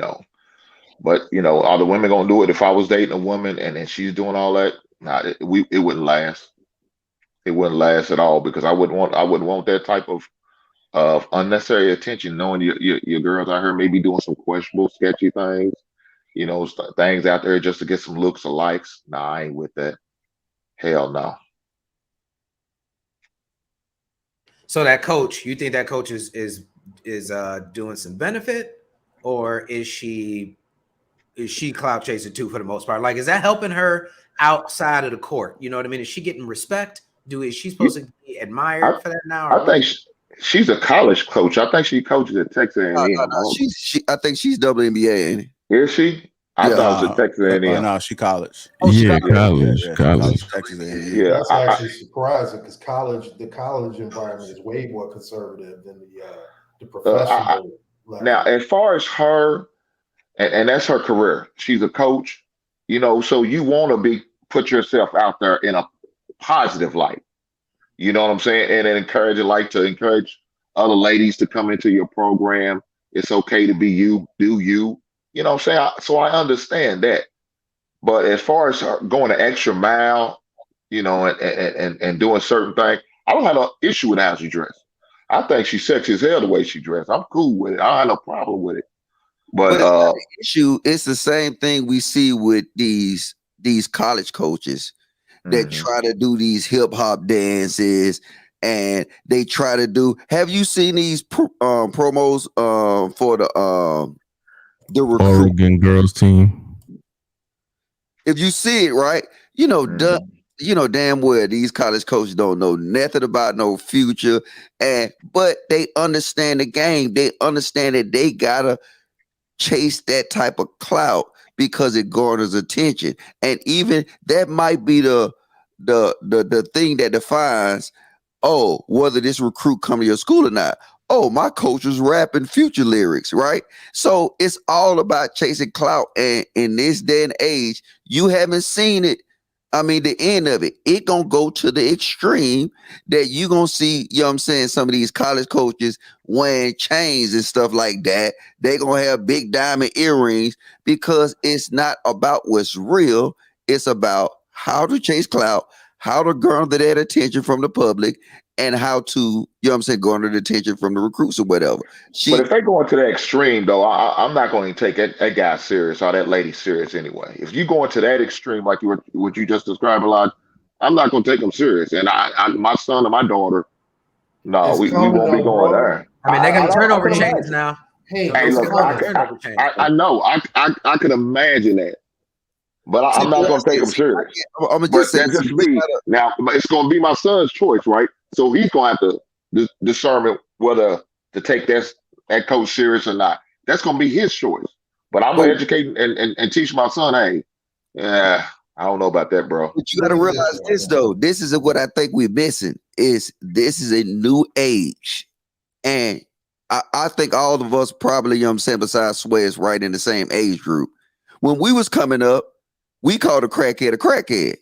but are the women gonna do it? If I was dating a woman and then she's doing all that, nah, it wouldn't last. It wouldn't last at all, because I wouldn't want that type of unnecessary attention, knowing your girls out here maybe doing some questionable, sketchy things, things out there just to get some looks or likes. Nah, I ain't with that. Hell no. So that coach, you think that coach is doing some benefit, or is she clout chasing too for the most part? Like, is that helping her outside of the court? You know what I mean? Is she getting respect? Is she supposed to be admired for that now? I think she's a college coach. I think she coaches at Texas A&M. I think she's WNBA, ain't it? Is she? I thought it was at Texas A&M. No, she college. Oh, yeah, college. Texas A&M. Yeah, that's actually surprising, because the college environment is way more conservative than the professional level. Now, as far as her, and that's her career, she's a coach, so you want to put yourself out there in a positive light. You know what I'm saying? And encourage other ladies to come into your program. It's okay to be you, do you. You know what I'm saying? So I understand that. But as far as her going the extra mile, and doing certain things, I don't have no issue with how she dressed. I think she's sexy as hell the way she dressed. I'm cool with it. I don't have no problem with it. But issue, it's the same thing we see with these college coaches that try to do these hip hop dances, and they try to do. Have you seen these promos for the Oregon girls team? If you see it, right, damn well these college coaches don't know nothing about no future, but they understand the game. They understand that they gotta chase that type of clout because it garners attention, and even that might be the thing that defines whether this recruit come to your school or not. Oh, my coach was rapping future lyrics, right? So it's all about chasing clout. And in this day and age, you haven't seen it. I mean, the end of it gonna go to the extreme that you gonna see, you know what I'm saying, some of these college coaches wearing chains and stuff like that. They gonna have big diamond earrings because it's not about what's real. It's about how to chase clout, how to garner that attention from the public, and how to, you know what I'm saying, garner the attention from the recruits or whatever. But if they go into that extreme, though, I'm not going to take that guy serious or that lady serious anyway. If you go into that extreme, like what you just described, a lot, I'm not going to take them serious. And my son and my daughter, no, we won't be going there. I mean, they're going to turnover chains now. Hey, look, I know, I can imagine that, but I'm not going to take them serious. I'm gonna just say, that's just me. Now, it's going to be my son's choice, right? So he's going to have to discern whether to take that coach serious or not. That's going to be his choice. But I'm going to educate and teach my son, hey, I don't know about that, bro. But you got to realize this, though. This is what I think we're missing. This is a new age. And I think all of us probably, you know what I'm saying, besides Sway, is right in the same age group. When we was coming up, we called a crackhead.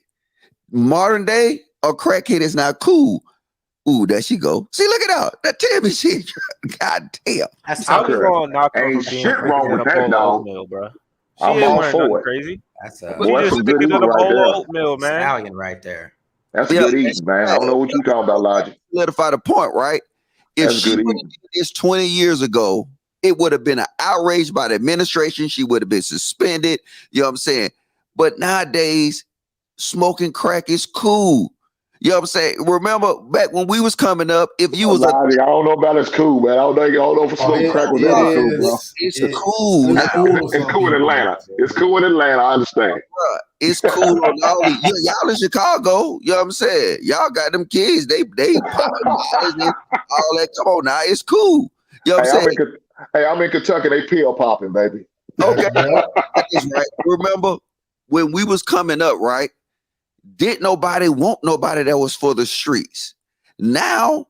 Modern day, a crackhead is not cool. Ooh, there she go. See, look at her. That Tammy shit. God damn. That's how we going to knock her Ain't from being shit wrong with that, dog. Oatmeal, bro. She I'm ain't all wearing for nothing it. crazy. That's Boy, just some good sticking to eating the right bowl there. of oatmeal, man. Stallion right there. That's good eating, man. I don't know what you talking about, Logic. Solidify the point, right? If That's she good would have did this 20 years ago, it would have been an outrage by the administration. She would have been suspended. You know what I'm saying? But nowadays, smoking crack is cool. You know what I'm saying? Remember back when we was coming up, if you was I don't know about it's cool, man. I don't know if smoking crack was ever cool, bro. It's cool now. It's cool in Atlanta. It's cool in Atlanta. I understand. It's cool on all these. Y'all in Chicago, you know what I'm saying? Y'all got them kids. They popping bottles and all that. Come on now, it's cool. You know what I'm saying? I'm in Kentucky. They pill popping, baby. Okay, that is right. Remember when we was coming up, right? Didn't nobody want nobody that was for the streets. Now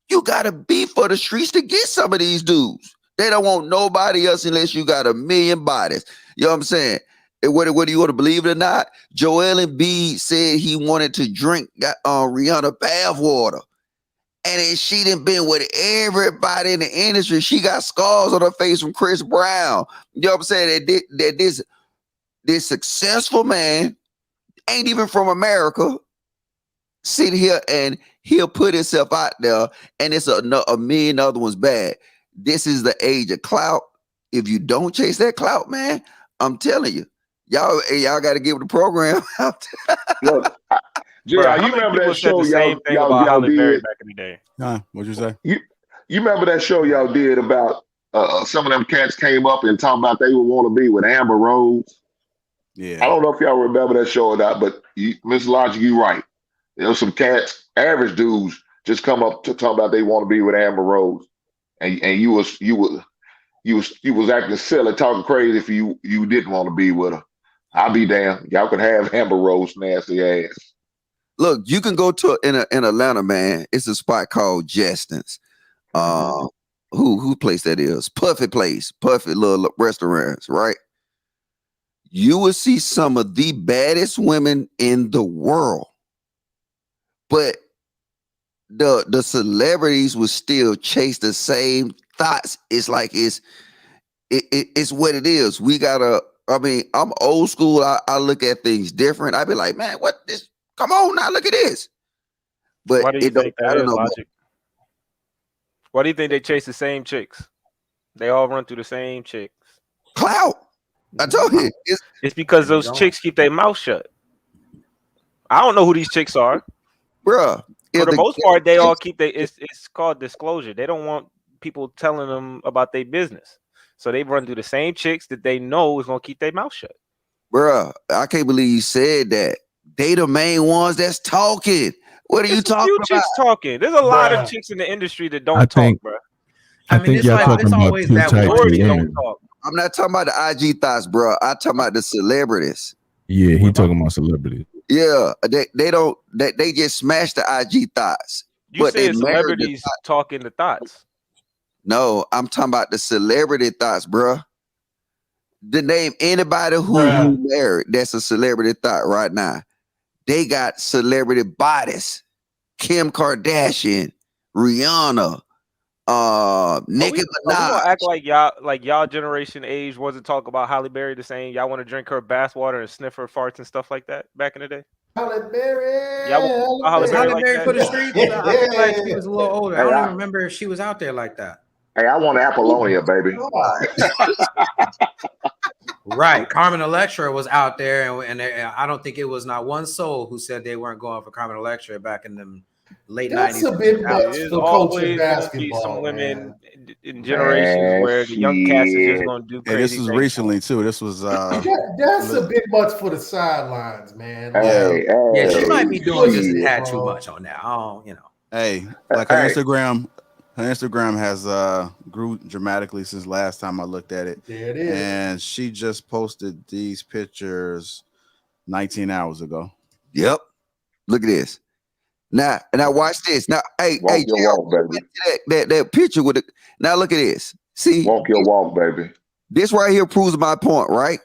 you gotta be for the streets to get some of these dudes. They don't want nobody else unless you got 1 million bodies. You know what I'm saying? And whether you want to believe it or not, Joel Embiid said he wanted to drink Rihanna bath water. And then she done been with everybody in the industry. She got scars on her face from Chris Brown. You know what I'm saying? That this successful man ain't even from America, sit here and he'll put himself out there, and it's a million other ones bad. This is the age of clout. If you don't chase that clout, man, I'm telling you, y'all got to give the program out. Look, you remember that show y'all did back in the day? What'd you say? You remember that show y'all did about some of them cats came up and talking about they would want to be with Amber Rose? Yeah. I don't know if y'all remember that show or not, but Mr. Logic, you right. There was some cats, average dudes, just come up to talk about they want to be with Amber Rose, and you was acting silly, talking crazy if you didn't want to be with her. I'll be damned. Y'all could have Amber Rose nasty ass. Look, you can go to in Atlanta, man. It's a spot called Justin's. Who place that is? Puffy Place, Puffy little restaurants, right? You will see some of the baddest women in the world, but the celebrities will still chase the same thoughts. It's like it's what it is. We gotta. I mean, I'm old school. I look at things different. I be like, man, what this? Come on now, look at this. But Why do you think that is, Logic? Why do you think they chase the same chicks? They all run through the same chicks. Clout. I told you. It's because those chicks keep their mouth shut. I don't know who these chicks are. Bruh. For the most part, they all keep it's called disclosure. They don't want people telling them about their business. So they run through the same chicks that they know is gonna keep their mouth shut. Bruh, I can't believe you said that. They the main ones that's talking. What are you talking about? Chicks talking. There's a lot of chicks in the industry that don't talk, bro. I think y'all talking about two types of women. I'm not talking about the IG thoughts, bro. I'm talking about the celebrities. Yeah, he talking about celebrities. Yeah, they just smash the IG thoughts. You say celebrities talking the thoughts. No, I'm talking about the celebrity thoughts, bro. The name anybody who married, that's a celebrity thought right now. they got celebrity bodies. Kim Kardashian, Rihanna, Nicki Minaj. We gonna act like y'all generation age wasn't talk about Halle Berry the same. Y'all want to drink her bath water and sniff her farts and stuff like that back in the day. Halle Berry. Y'all Halle Berry Halle like Berry that? for the streets. I feel like she was a little older. I don't even remember if she was out there like that. Hey, I want Apollonia, baby. Right. Carmen Electra was out there, and I don't think it was not one soul who said they weren't going for Carmen Electra back in the late 90s. That's a bit much for coaching basketball. Some women in generations where the young cats is just going to do crazy. And this was recently too. This was that's a bit much for the sidelines, man. Yeah, she might be doing just had too much on that. Oh, you know. Hey, like her Instagram has grew dramatically since last time I looked at it. There it is. And she just posted these pictures 19 hours ago. Yep. Look at this. Now watch this. Now, walk your walk, baby. That picture with it. Now look at this. See, walk your walk, baby. This right here proves my point, right?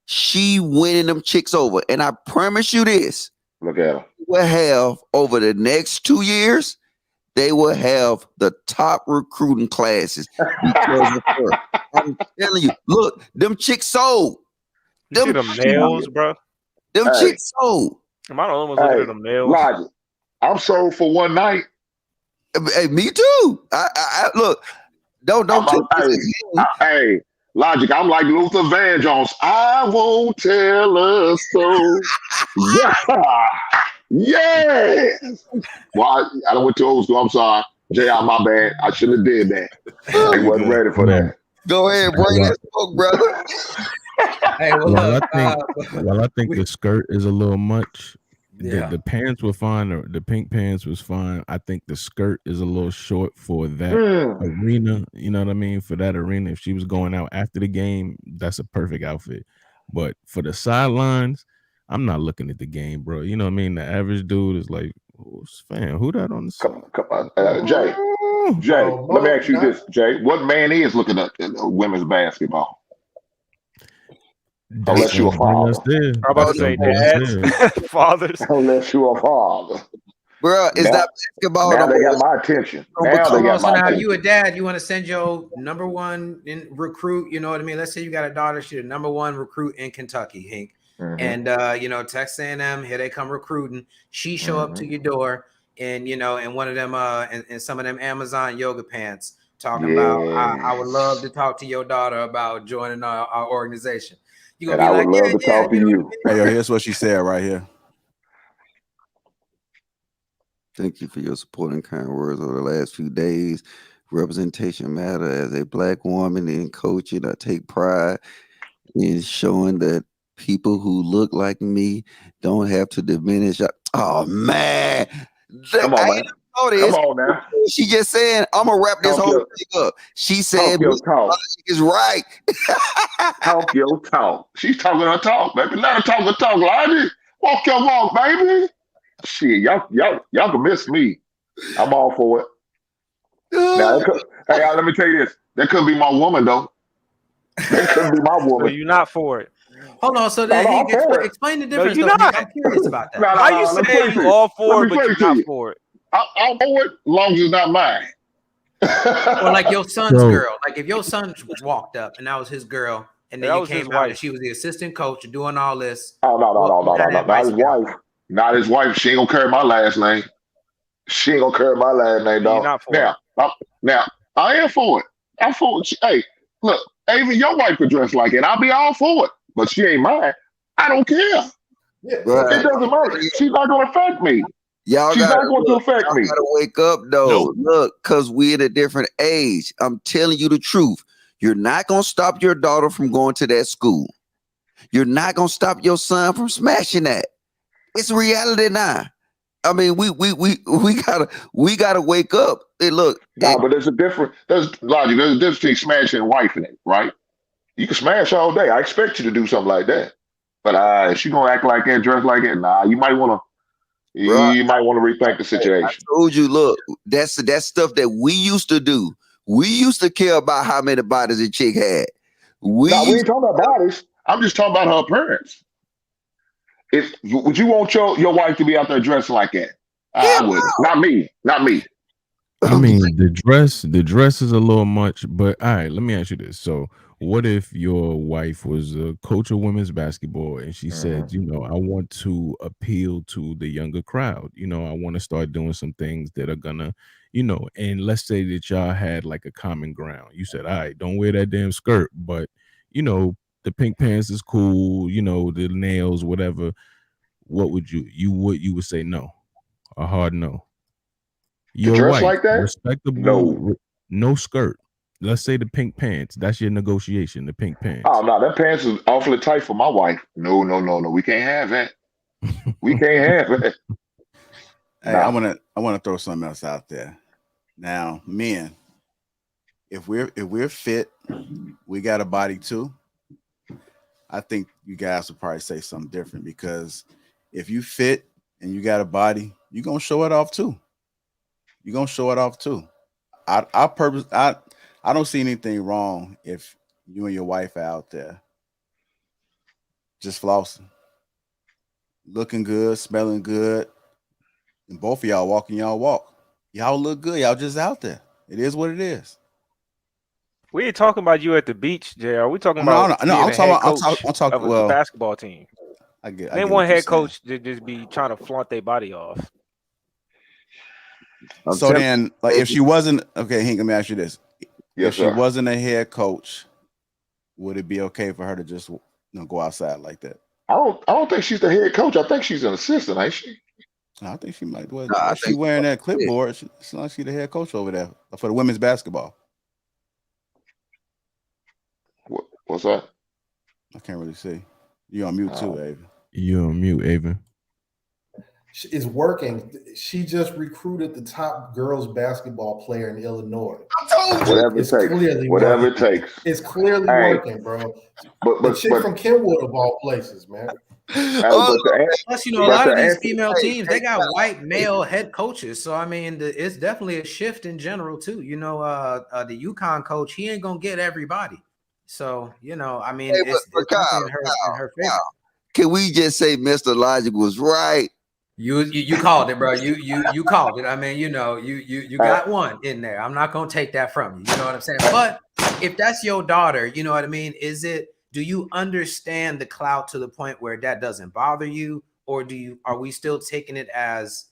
She winning them chicks over, and I promise you this. Look at her. Will have over the next 2 years, they will have the top recruiting classes because of her. I'm telling you, look, them chicks sold. You see them nails, bro? Them chicks sold. Am I the only one looking at them nails? Logic. I'm sold for one night. Hey, me too. I look. Don't. Hey, Logic. I'm like Luther Vandross. I won't tell us so. Yeah. Yes. Well, I don't went to old school. I'm sorry, JR. My bad. I shouldn't have did that. I wasn't ready for that. Go ahead, bring that smoke, brother. Hey, well, I think the skirt is a little much. Yeah. The pants were fine. The pink pants was fine. I think the skirt is a little short for that arena. You know what I mean? For that arena, if she was going out after the game, that's a perfect outfit. But for the sidelines, I'm not looking at the game, bro. You know what I mean? The average dude is like, fam, who that on the side? Come on. Jay, let me ask you this, Jay. What man is looking at women's basketball? Unless you're a father. I'm about to say dads, fathers. Unless you're a father. Bro, is that basketball? Now they got my attention. Now you a dad, you want to send your number one recruit, you know what I mean? Let's say you got a daughter, she's the number one recruit in Kentucky, Hank. Mm-hmm. And Texas A&M, here they come recruiting. She show up to your door and in one of them in some of them Amazon yoga pants talking about I would love to talk to your daughter about joining our organization. You gonna and be I would love to talk to you. Hey, here's what she said right here. Thank you for your support and kind words over the last few days. Representation matter. As a Black woman in coaching, I take pride in showing that people who look like me don't have to diminish. Oh man, come on, man. Come on now. She just saying, I'm gonna wrap this whole thing up. She said, is right. Talk your talk. She's talking her talk, baby. Let her talk her talk, Lottie. Walk your walk, baby. Shit, y'all can miss me. I'm all for it. Now, let me tell you this. That couldn't be my woman, though. That couldn't be my woman. So you're not for it. Hold on. So then explain the difference. No, you're not. I'm curious about that. Why you saying you all for it, but you're not for it? I'm for it, as long as it's not mine. Or like your son's girl. Like if your son walked up and that was his girl, and then you came out and she was the assistant coach doing all this. Oh, no. Not his wife. Not his wife. She ain't gonna carry my last name. She ain't gonna carry my last name, dog. Now, I am for it. I'm for it. Hey, look, even your wife could dress like it. I'll be all for it. But she ain't mine. I don't care. Yeah, it doesn't matter. She's not gonna affect me. She's not going to affect me. Gotta wake up though. Look, because we're at a different age. I'm telling you the truth. You're not gonna stop your daughter from going to that school. You're not gonna stop your son from smashing that. It's reality now. I mean, we gotta wake up. Hey, look. But there's a difference. There's a difference between smashing and wifing it, right? You can smash all day. I expect you to do something like that. But if she gonna act like that, dress like it, you might want to. You might want to rethink the situation. I told you, look, that's stuff that we used to do. We used to care about how many bodies a chick had. We ain't talking about bodies. I'm just talking about her appearance. Would you want your wife to be out there dressing like that? I Hell wouldn't. Not me. Not me. I mean, the dress is a little much, but all right, let me ask you this. So, what if your wife was a coach of women's basketball and she said, I want to appeal to the younger crowd. I want to start doing some things that are gonna, and let's say that y'all had like a common ground. You said, all right, don't wear that damn skirt, but the pink pants is cool, the nails, whatever. What would you would say no? A hard no. To Your dress wife, like that? respectable, no skirt. Let's say the pink pants. That's your negotiation, the pink pants. Oh no, that pants is awfully tight for my wife. No. We can't have that. We can't have that. Hey, Nah. I wanna throw something else out there. Now, men, if we're fit, we got a body too. I think you guys would probably say something different, because if you fit and you got a body, you're gonna show it off too. You're gonna show it off too. I don't see anything wrong if you and your wife are out there just flossing, looking good, smelling good, and both of y'all walking y'all walk. Y'all look good. Y'all just out there. It is what it is. We ain't talking about you at the beach, JR. We talking No, about no, being I'm a head talking. coach I'm talking. of a Well, basketball team. I get Name what one you're head saying. coach that just be trying to flaunt their body off. So then, like, if she wasn't okay, Hank, let me ask you this: Yes, if she sir. wasn't a head coach, would it be okay for her to just go outside like that? I don't think she's the head coach. I think she's an assistant, ain't she? I think she might. Well, I if she think wearing that clipboard, it's not she the head coach over there for the women's basketball. What's that? I can't really see. You on mute too, Ava. You on mute, Ava. It's working. She just recruited the top girls basketball player in Illinois. Whatever It's it takes. clearly Whatever working. it takes. It's clearly Hey, working, bro. But The chick from Kenwood of all places, man. hey, but Plus, a but lot to of these answer, female teams, they got white male head coaches. So, I mean, it's definitely a shift in general, too. The UConn coach, he ain't going to get everybody. So, I mean, Hey, it's but definitely in her favor. can we just say Mr. Logic was right? You called it, bro. You called it. I mean, you got one in there. I'm not gonna take that from you. You know what I'm saying? But if that's your daughter, you know what I mean? Do you understand the clout to the point where that doesn't bother you? Or are we still taking it as,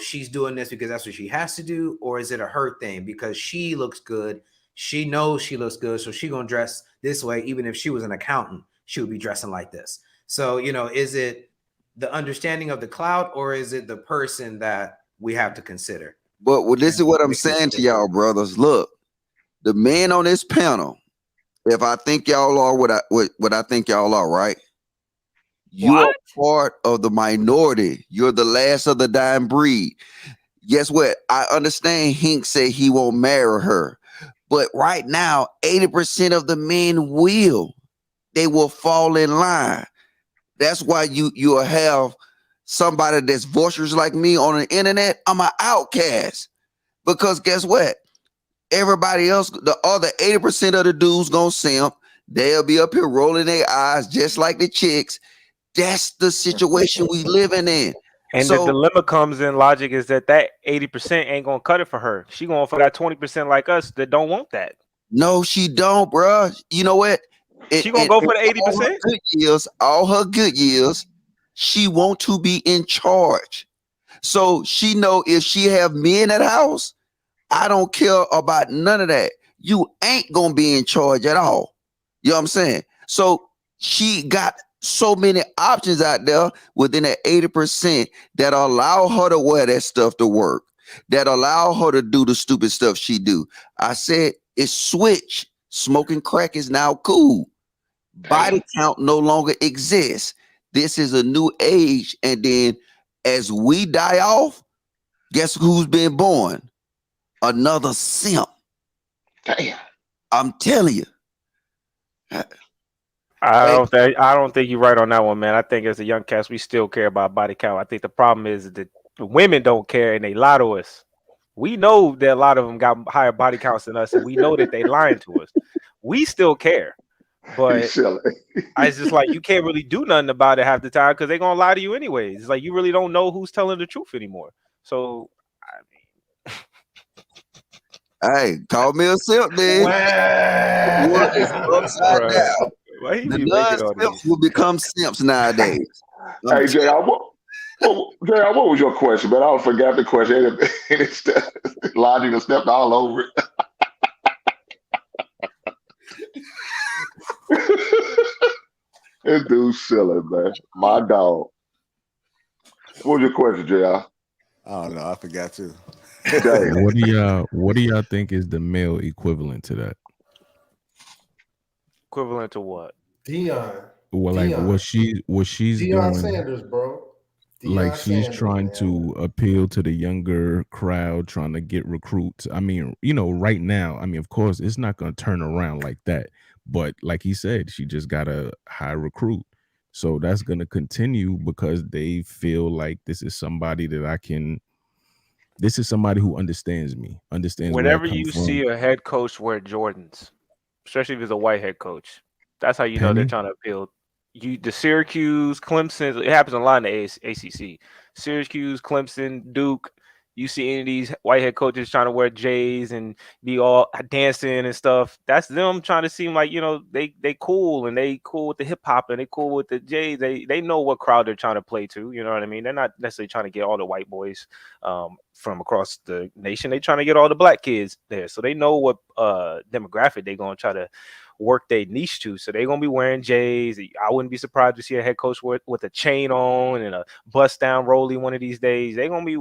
she's doing this because that's what she has to do? Or is it a her thing because she looks good? She knows she looks good, so she gonna dress this way. Even if she was an accountant, she would be dressing like this. So, is it the understanding of the cloud, or is it the person that we have to consider? But this is what I'm saying to y'all, brothers. Look, the men on this panel, if I think y'all are what I think y'all are, right? You are part of the minority. You're the last of the dying breed. Guess what? I understand Hink said he won't marry her. But right now, 80% of the men will. They will fall in line. That's why you'll have somebody that's voices like me on the internet. I'm an outcast. Because guess what? Everybody else, the other 80% of the dudes gonna simp. They'll be up here rolling their eyes just like the chicks. That's the situation we living in. And the dilemma comes in, Logic, is that 80% ain't gonna cut it for her. She going for that 20% like us that don't want that. No, she don't, bro. You know what? She gonna go for the 80%. All her good years, she want to be in charge. So she know if she have me in that house, I don't care about none of that. You ain't gonna be in charge at all. You know what I'm saying? So she got so many options out there within that 80% that allow her to wear that stuff to work, that allow her to do the stupid stuff she do. I said it's switch. Smoking crack is now cool. Body count no longer exists. This is a new age. And then as we die off, guess who's been born? Another simp. Damn. I'm telling you. I don't think you're right on that one, man. I think as a young cast, we still care about body count. I think the problem is that the women don't care and they lie to us. We know that a lot of them got higher body counts than us, and we know that they lying to us. We still care. But silly. it's just like you can't really do nothing about it half the time because they're gonna lie to you anyways. It's like you really don't know who's telling the truth anymore. So Hey, call me a simp, then. The world is upside bruh, down. why he The be making all non-simps these? will become simps nowadays. Hey, JR, what was your question, man? I forgot the question. Logic stepped all over it. This dude's silly, man. My dog. What was your question, JR? I don't know. I forgot to. Damn. What do y'all think is the male equivalent to that? Equivalent to what? Deion. Well, like what she's Deion doing, Sanders, bro. like Deion she's Sanders, trying man. to appeal to the younger crowd, trying to get recruits. I mean, right now, I mean, of course, it's not going to turn around like that. But like he said, she just got a high recruit. So that's going to continue because they feel like this is somebody who understands me, understands where I Whenever come you from. see a head coach wear Jordans, especially if it's a white head coach, that's how you know they're Penny? trying to appeal. The Syracuse, Clemson, it happens a lot in the ACC. Syracuse, Clemson, Duke. You see any of these white head coaches trying to wear J's and be all dancing and stuff. That's them trying to seem like they cool and they cool with the hip hop and they cool with the J's. They know what crowd they're trying to play to. You know what I mean? They're not necessarily trying to get all the white boys from across the nation. They trying to get all the black kids there, so they know what demographic they're gonna try to work their niche to. So they're gonna be wearing J's. I wouldn't be surprised to see a head coach with a chain on and a bust down rollie one of these days. They're gonna be.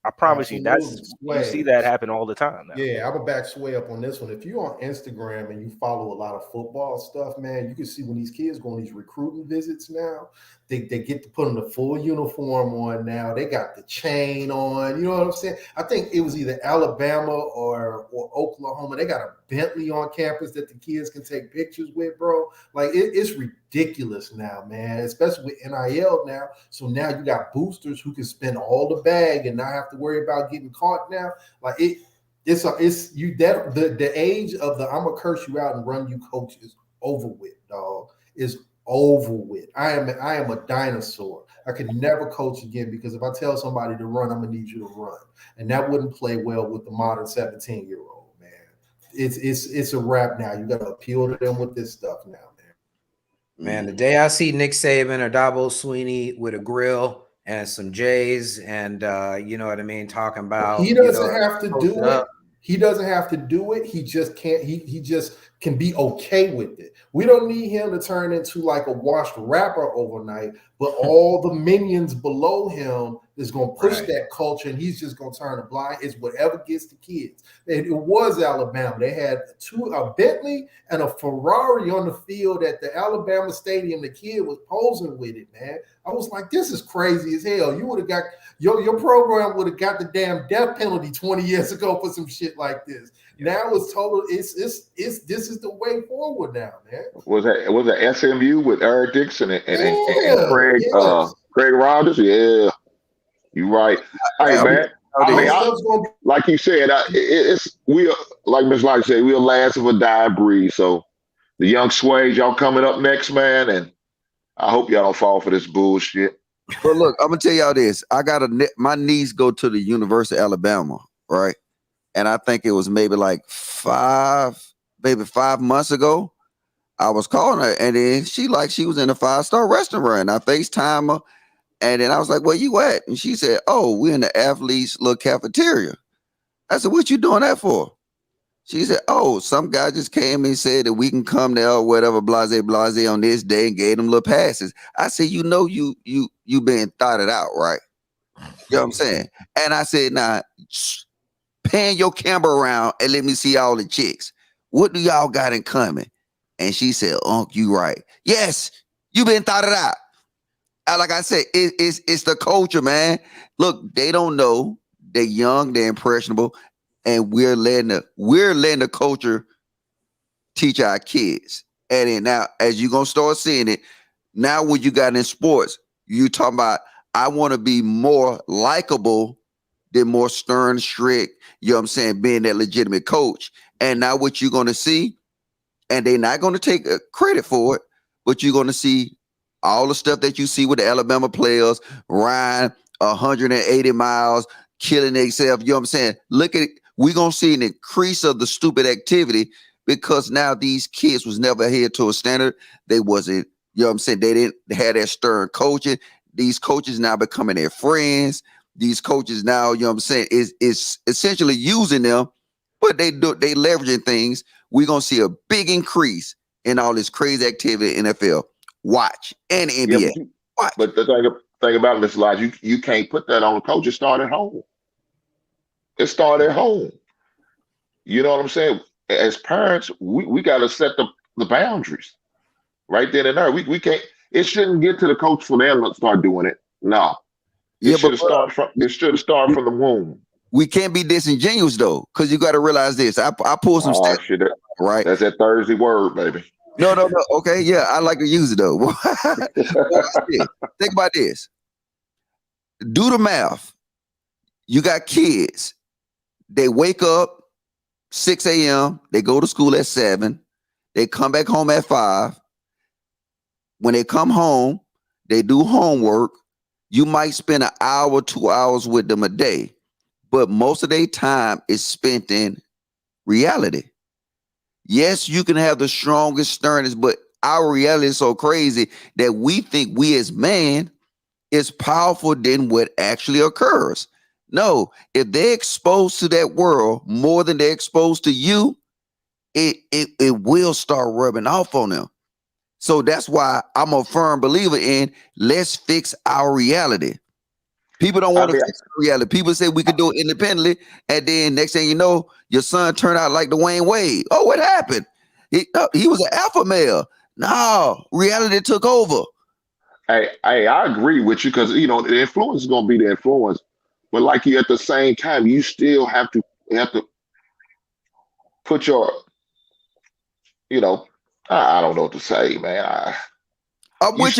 I promise you, you see that happen all the time now. Yeah, I'm gonna back Sway up on this one. If you're on Instagram and you follow a lot of football stuff, man, you can see when these kids go on these recruiting visits now, they get to put in the full uniform on now. They got the chain on. You know what I'm saying? I think it was either Alabama or Oklahoma. They got a Bentley on campus that the kids can take pictures with, bro. Like it's ridiculous now, man, especially with NIL now. So now you got boosters who can spend all the bag and not have to worry about getting caught now. Like the age of the I'm gonna curse you out and run you coach is over with, dog. Is over with. I am a dinosaur. I could never coach again because if I tell somebody to run, I'm gonna need you to run, and that wouldn't play well with the modern 17-year-old, man. It's a wrap now. You got to appeal to them with this stuff now, man. Man, the day I see Nick Saban or Dabo Sweeney with a grill and some J's and you know what I mean, talking about he doesn't have to do it. He doesn't have to do it. He just can't. He just can be okay with it. We don't need him to turn into like a washed rapper overnight, but all the minions below him is going to push that culture, and he's just going to turn a blind. It's whatever gets the kids. And it was Alabama. They had a Bentley and a Ferrari on the field at the Alabama stadium. The kid was posing with it, man. I was like, this is crazy as hell. You would have got your program would have got the damn death penalty 20 years ago for some shit like this. Now it's total. It's this is the way forward now, man. Was that SMU with Eric Dixon and Craig Craig Rogers? Yeah, you're right. Hey, man. Like you said, we like Ms. Light said, we're last of a dying breed. So the young Sways, y'all coming up next, man, and I hope y'all don't fall for this bullshit. But look, I'm gonna tell y'all this. I got my niece go to the University of Alabama, right? And I think it was maybe like 5 months ago. I was calling her, and then she was in a 5-star restaurant. I FaceTime her, and then I was like, "Where you at?" And she said, "Oh, we're in the athletes' little cafeteria." I said, "What you doing that for?" She said, "Oh, some guy just came and said that we can come there or whatever, blase on this day, and gave them little passes." I said, "You know, you been thoughted out, right?" You know what I'm saying? And I said, "Now, pan your camera around and let me see all the chicks. What do y'all got in common?" And she said, "Unc, you right. Yes, you been thoughted out." Like I said, it's the culture, man. Look, they don't know. They're young, they're impressionable, and we're letting the culture teach our kids. And then now, as you're gonna start seeing it, now when you got in sports, you talking about I want to be more likable than more stern, strict, you know what I'm saying, being that legitimate coach. And now what you're gonna see, and they're not going to take credit for it, but you're going to see all the stuff that you see with the Alabama players, Ryan, 180 miles, killing themselves. You know what I'm saying? Look at it. We're going to see an increase of the stupid activity because now these kids was never held to a standard. They wasn't, you know what I'm saying? They didn't have that stern coaching. These coaches now becoming their friends. These coaches now, you know what I'm saying, is essentially using them, but they leveraging things. We're going to see a big increase in all this crazy activity in NFL. Watch. And the NBA. Yeah, Watch. but the thing about it, Mr. Lodge, you can't put that on the coach. It started at home. It started at home. You know what I'm saying? As parents, we got to set the boundaries right then and there. We can't. It shouldn't get to the coach for them to start doing it. No, it should have started from the womb. We can't be disingenuous though, because you got to realize this. I pulled some stats, shit, right? That's that Thursday word, baby. No. Okay, yeah, I like to use it though. Think about this. Do the math. You got kids. They wake up 6 a.m. They go to school at 7. They come back home at 5. When they come home, they do homework. You might spend an hour, 2 hours with them a day, but most of their time is spent in reality. Yes, you can have the strongest, sternest, but our reality is so crazy that we think we as man is powerful than what actually occurs. No, if they're exposed to that world more than they're exposed to you, it will start rubbing off on them. So that's why I'm a firm believer in let's fix our reality. People don't want to fix reality. People say we could do it independently, and then next thing you know, your son turned out like Dwayne Wade. Oh, what happened? He was an alpha male. No, reality took over. Hey, I agree with you because the influence is going to be the influence, but like you at the same time, you still have to put your, I don't know what to say, man. You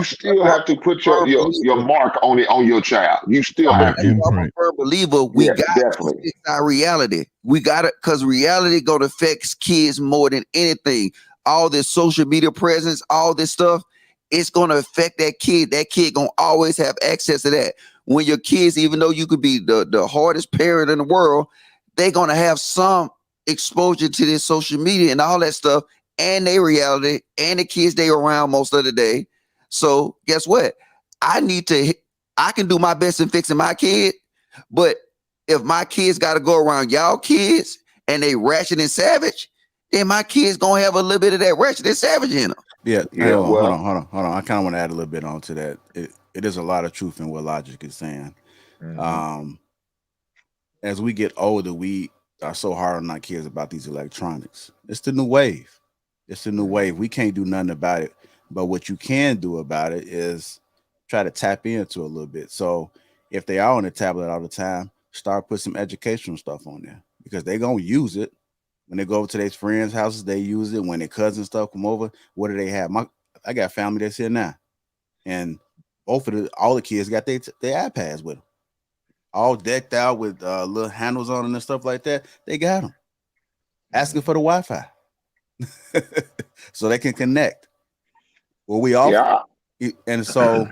still have to put your mark on your child. You still have to. I'm a firm believer. We got to fix our reality. We got it because reality gonna affect kids more than anything. All this social media presence, all this stuff, it's gonna affect that kid. That kid gonna always have access to that. When your kids, even though you could be the hardest parent in the world, they're gonna have some exposure to this social media and all that stuff, and their reality, and the kids they around most of the day. So guess what? I can do my best in fixing my kid, but if my kids got to go around y'all kids and they ratchet and savage, then my kids gonna have a little bit of that ratchet and savage in them. Yeah. Hold on. I kind of want to add a little bit on to that. It is a lot of truth in what Logic is saying. Mm-hmm. As we get older, we are so hard on our kids about these electronics. It's the new wave. It's the new wave. We can't do nothing about it. But what you can do about it is try to tap into a little bit. So if they are on the tablet all the time, start put some educational stuff on there because they're going to use it. When they go over to their friends' houses, they use it. When their cousins stuff come over, what do they have? I got family that's here now. And all the kids got their iPads with them. All decked out with little handles on them and stuff like that. They got them. Asking for the Wi-Fi. So they can connect. Well, and so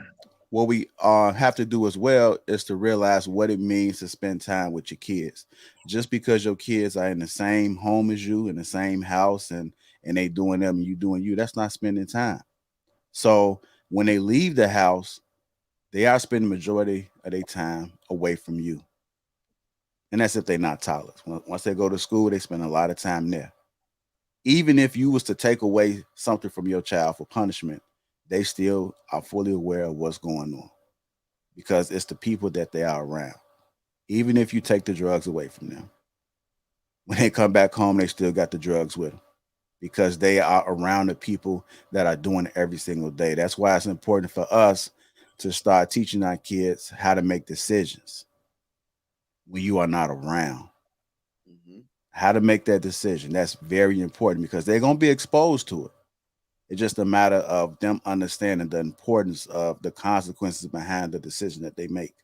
what we have to do as well is to realize what it means to spend time with your kids. Just because your kids are in the same home as you, in the same house, and they doing them and you doing you, that's not spending time. So when they leave the house, they are spending the majority of their time away from you. And that's if they're not toddlers. Once they go to school, they spend a lot of time there. Even if you was to take away something from your child for punishment, they still are fully aware of what's going on because it's the people that they are around. Even if you take the drugs away from them, when they come back home, they still got the drugs with them because they are around the people that are doing it every single day. That's why it's important for us to start teaching our kids how to make decisions when you are not around. How to make that decision. That's very important because they're going to be exposed to it. It's just a matter of them understanding the importance of the consequences behind the decision that they make.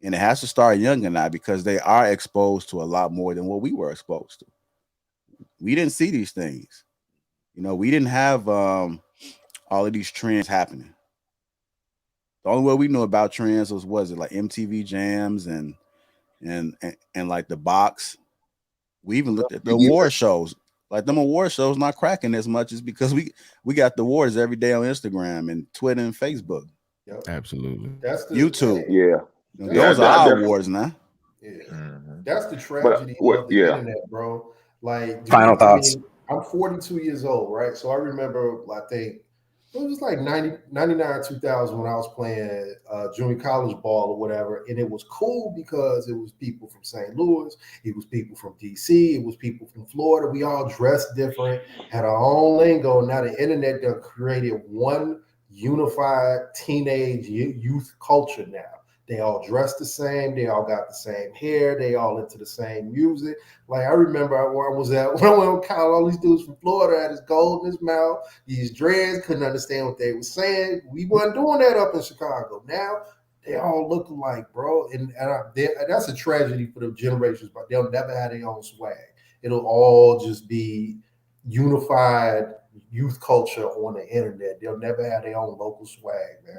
And it has to start younger now because they are exposed to a lot more than what we were exposed to. we didn't see these things. We didn't have all of these trends happening. The only way we knew about trends was it like MTV Jams and like the box. We even looked at the award shows. Like them award shows not cracking as much as because we got the awards every day on Instagram and Twitter and Facebook. Yep. Absolutely. That's the YouTube. Yeah. Those are our awards now. Yeah. Mm-hmm. That's the tragedy of the internet, bro. Like, final thoughts. I'm 42 years old, right? So I remember, I think it was like 99, 2000 when I was playing junior college ball or whatever. And it was cool because it was people from St. Louis. It was people from DC. It was people from Florida. We all dressed different, had our own lingo. Now the internet done created one unified teenage youth culture now. They all dress the same. They all got the same hair. They all into the same music. Like I remember where I was at when I went to college, all these dudes from Florida had this gold in his mouth, these dreads, couldn't understand what they were saying. We wasn't doing that up in Chicago. Now they all look alike, bro. And that's a tragedy for the generations, but they'll never have their own swag. It'll all just be unified youth culture on the internet. They'll never have their own local swag, man.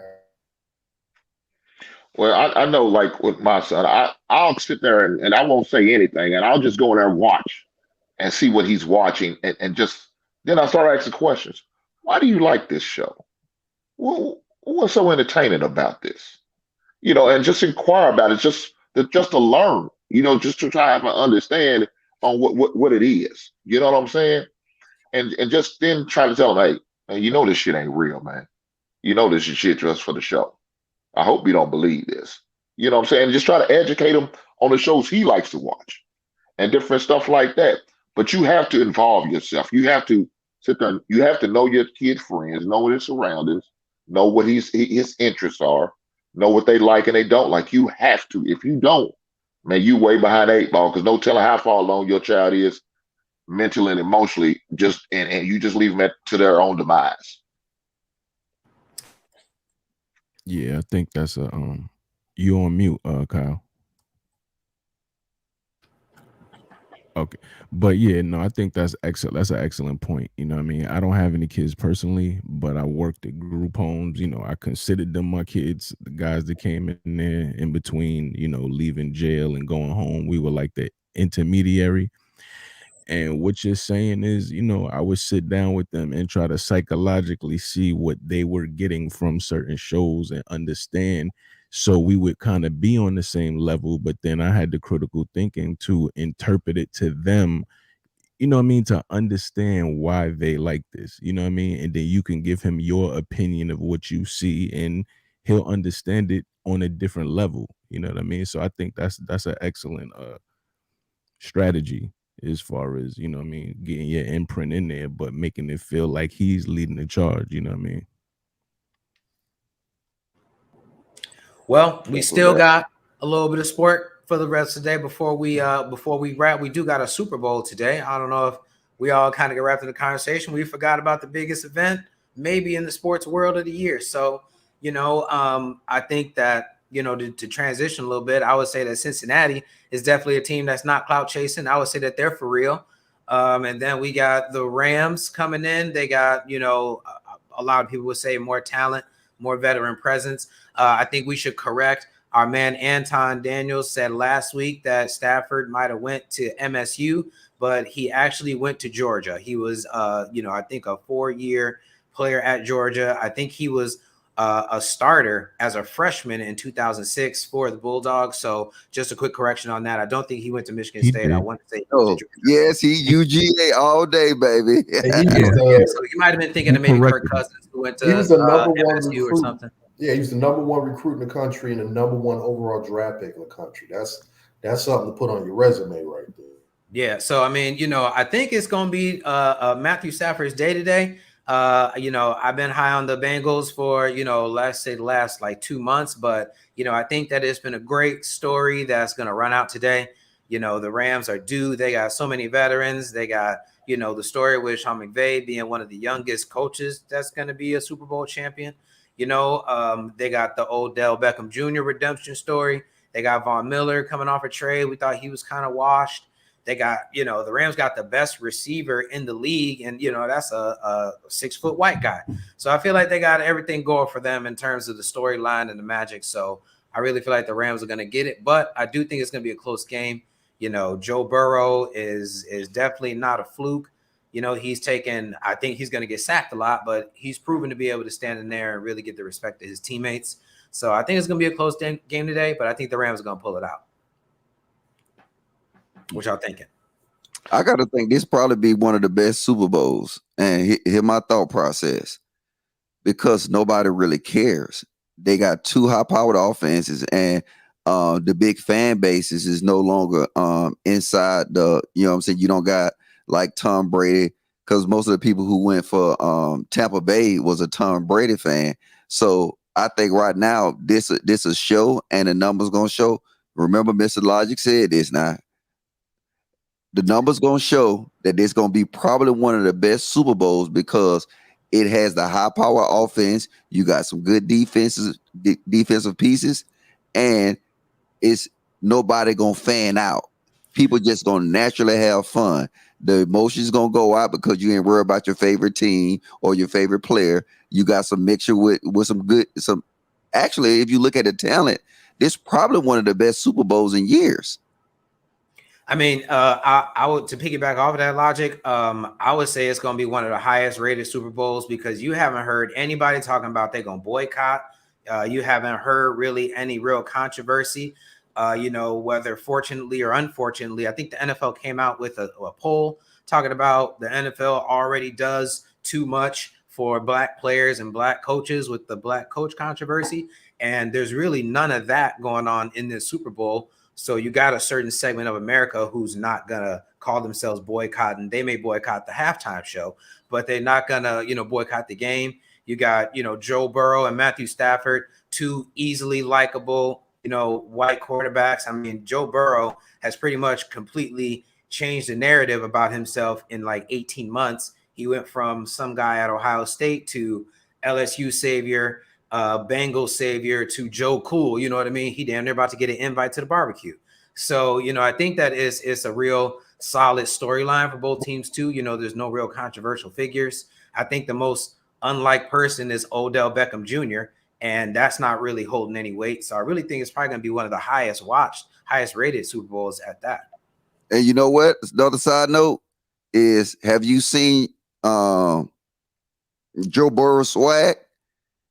Well, I know, like with my son, I'll sit there and I won't say anything, and I'll just go in there and watch and see what he's watching, and just then I start asking questions. Why do you like this show? What's so entertaining about this? And just inquire about it, just to learn, just to try to have an understanding on what it is. You know what I'm saying? And just then try to tell them, hey, this shit ain't real, man. This is shit just for the show. I hope you don't believe this. You know what I'm saying? Just try to educate him on the shows he likes to watch and different stuff like that. But you have to involve yourself. You have to sit there. You have to know your kid friends, know what his surroundings, know what his interests are, know what they like and they don't like. You have to. If you don't, man, you way behind the eight ball because no telling how far along your child is mentally and emotionally. And you just leave them to their own demise. Yeah, I think that's you on mute, Kyle. Okay. But yeah, no, I think that's excellent. That's an excellent point. You know what I mean? I don't have any kids personally, but I worked at group homes. I considered them my kids, the guys that came in there in between, leaving jail and going home. We were like the intermediary. And what you're saying is, I would sit down with them and try to psychologically see what they were getting from certain shows and understand. So we would kind of be on the same level, but then I had the critical thinking to interpret it to them, to understand why they like this, And then you can give him your opinion of what you see and he'll understand it on a different level. You know what I mean? So I think that's an excellent strategy as far as, getting your imprint in there, but making it feel like he's leading the charge. You know what I mean? Well, we still got a little bit of sport for the rest of the day before we wrap. We do got a Super Bowl today. I don't know if we all kind of get wrapped in the conversation. We forgot about the biggest event maybe in the sports world of the year. So, I think that, to transition a little bit, I would say that Cincinnati is definitely a team that's not clout chasing. I would say that they're for real. And then we got the Rams coming in. They got, a lot of people would say more talent, more veteran presence. I think we should correct. Our man Anton Daniels said last week that Stafford might have went to MSU, but he actually went to Georgia. He was, I think a 4-year player at Georgia. I think he was a starter as a freshman in 2006 for the Bulldogs. So just a quick correction on that. I don't think he went to Michigan State. I want to say yes, he UGA all day, baby. So he might have been thinking of maybe Kirk Cousins who went to he was the number one MSU recruit or something. Yeah, he was the number one recruit in the country and the number one overall draft pick in the country. That's something to put on your resume right there. Yeah, so I mean, I think it's going to be Matthew Stafford's day today. I've been high on the Bengals for, let's say the last like 2 months, but, I think that it's been a great story that's going to run out today. The Rams are due. They got so many veterans. They got, the story with Sean McVay being one of the youngest coaches that's going to be a Super Bowl champion. They got the Odell Beckham Jr. redemption story. They got Von Miller coming off a trade. We thought he was kind of washed. They got, the Rams got the best receiver in the league, and that's a 6-foot white guy. So I feel like they got everything going for them in terms of the storyline and the magic. So I really feel like the Rams are going to get it, but I do think it's going to be a close game. Joe Burrow is definitely not a fluke. I think he's going to get sacked a lot, but he's proven to be able to stand in there and really get the respect of his teammates. So I think it's going to be a close game today, but I think the Rams are going to pull it out. What y'all thinking? I got to think this probably be one of the best Super Bowls. And hear my thought process. Because nobody really cares. They got two high-powered offenses, and the big fan bases is no longer inside the, what I'm saying? You don't got like Tom Brady, because most of the people who went for Tampa Bay was a Tom Brady fan. So I think right now this a show, and the numbers gonna show. Remember, Mr. Logic said this now. The numbers gonna show that this gonna be probably one of the best Super Bowls because it has the high power offense. You got some good defensive pieces, and it's nobody gonna fan out. People just gonna naturally have fun. The emotions gonna go out because you ain't worried about your favorite team or your favorite player. You got some mixture with some. Actually, if you look at the talent, this probably one of the best Super Bowls in years. I mean, I would, to piggyback off of that logic, I would say it's going to be one of the highest rated Super Bowls because you haven't heard anybody talking about they're going to boycott. You haven't heard really any real controversy, whether fortunately or unfortunately. I think the NFL came out with a poll talking about the NFL already does too much for black players and black coaches with the black coach controversy. And there's really none of that going on in this Super Bowl. So you got a certain segment of America who's not going to call themselves boycotting. They may boycott the halftime show, but they're not going to, boycott the game. You got, Joe Burrow and Matthew Stafford, two easily likable, white quarterbacks. I mean, Joe Burrow has pretty much completely changed the narrative about himself in like 18 months. He went from some guy at Ohio State to LSU savior, Bengals savior to Joe Cool. You know what I mean? He damn near about to get an invite to the barbecue. So, I think that it's a real solid storyline for both teams too. There's no real controversial figures. I think the most unlike person is Odell Beckham Jr., and that's not really holding any weight. So I really think it's probably going to be one of the highest watched, highest rated Super Bowls at that. And you know what? The other side note is, have you seen Joe Burrow's swag?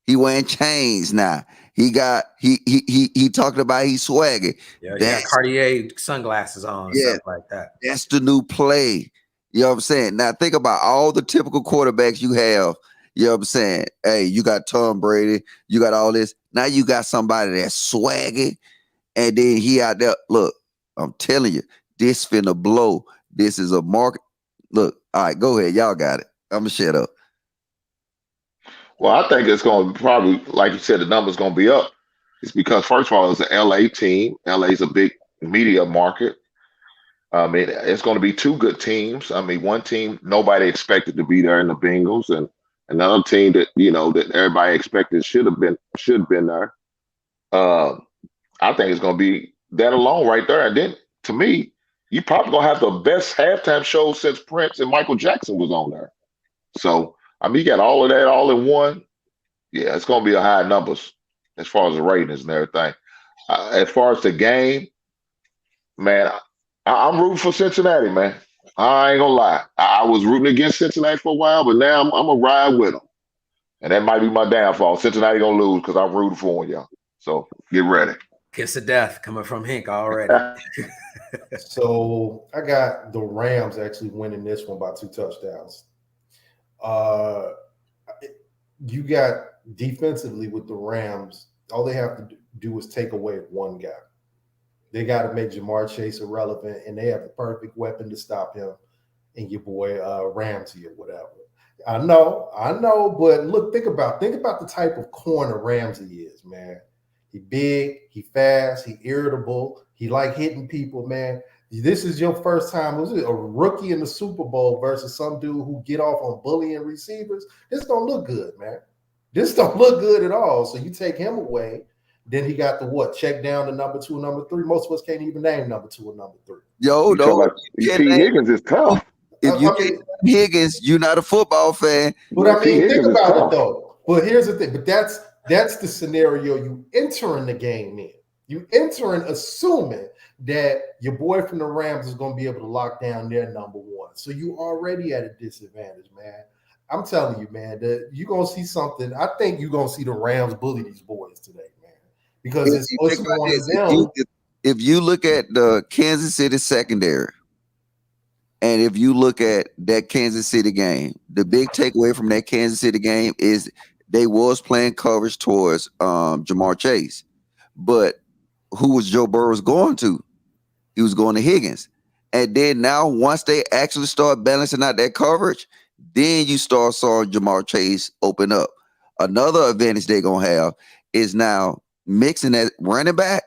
He wearing chains now. He talking about he's swagging. Yeah, he got Cartier sunglasses on, stuff like that. That's the new play. You know what I'm saying? Now think about all the typical quarterbacks you have. You know what I'm saying? Hey, you got Tom Brady, you got all this. Now you got somebody that's swagging, and then he out there. Look, I'm telling you, this finna blow. This is a market. Look, all right, go ahead. Y'all got it. I'm gonna shut up. Well, I think it's going to probably, like you said, the number's going to be up. It's because, first of all, it's an LA team. LA is a big media market. I mean, it's going to be two good teams. I mean, one team nobody expected to be there in the Bengals, and another team that that everybody expected should have been there. I think it's going to be that alone right there. And then, to me, you probably going to have the best halftime show since Prince and Michael Jackson was on there. So, I mean, you got all of that all in one. Yeah, it's going to be a high numbers as far as the ratings and everything. As far as the game, man, I'm rooting for Cincinnati, man. I ain't going to lie. I was rooting against Cincinnati for a while, but now I'm going to ride with them. And that might be my downfall. Cincinnati going to lose because I'm rooting for them, y'all. So get ready. Kiss of death coming from Hank already. So I got the Rams actually winning this one by 2 touchdowns. You got defensively with the Rams, all they have to do is take away one guy. They got to make Jamar Chase irrelevant, and they have the perfect weapon to stop him and your boy Ramsey or whatever. I know, but look, think about the type of corner Ramsey is, man. He big, he fast, he irritable, he like hitting people, man. This is your first time. Was it a rookie in the Super Bowl versus some dude who get off on bullying receivers? This don't look good, man. This don't look good at all. So you take him away. Then he got the what? Check down to number 2, number 3. Most of us can't even name number 2 and number 3. Yo, T. Higgins is tough. If you get Higgins, you're not a football fan. But I mean, think about it though. But here's the thing. But that's the scenario you entering the game in. You entering assuming that your boy from the Rams is going to be able to lock down their number 1. So you already at a disadvantage, man. I'm telling you, man, that you're going to see something. I think you're going to see the Rams bully these boys today, man. Because if you look at the Kansas City secondary, and if you look at that Kansas City game, the big takeaway from that Kansas City game is they was playing coverage towards Jamar Chase. But who was Joe Burrow going to? He was going to Higgins. And then now once they actually start balancing out that coverage, then you start seeing Jamar Chase open up. Another advantage they're going to have is now mixing that running back.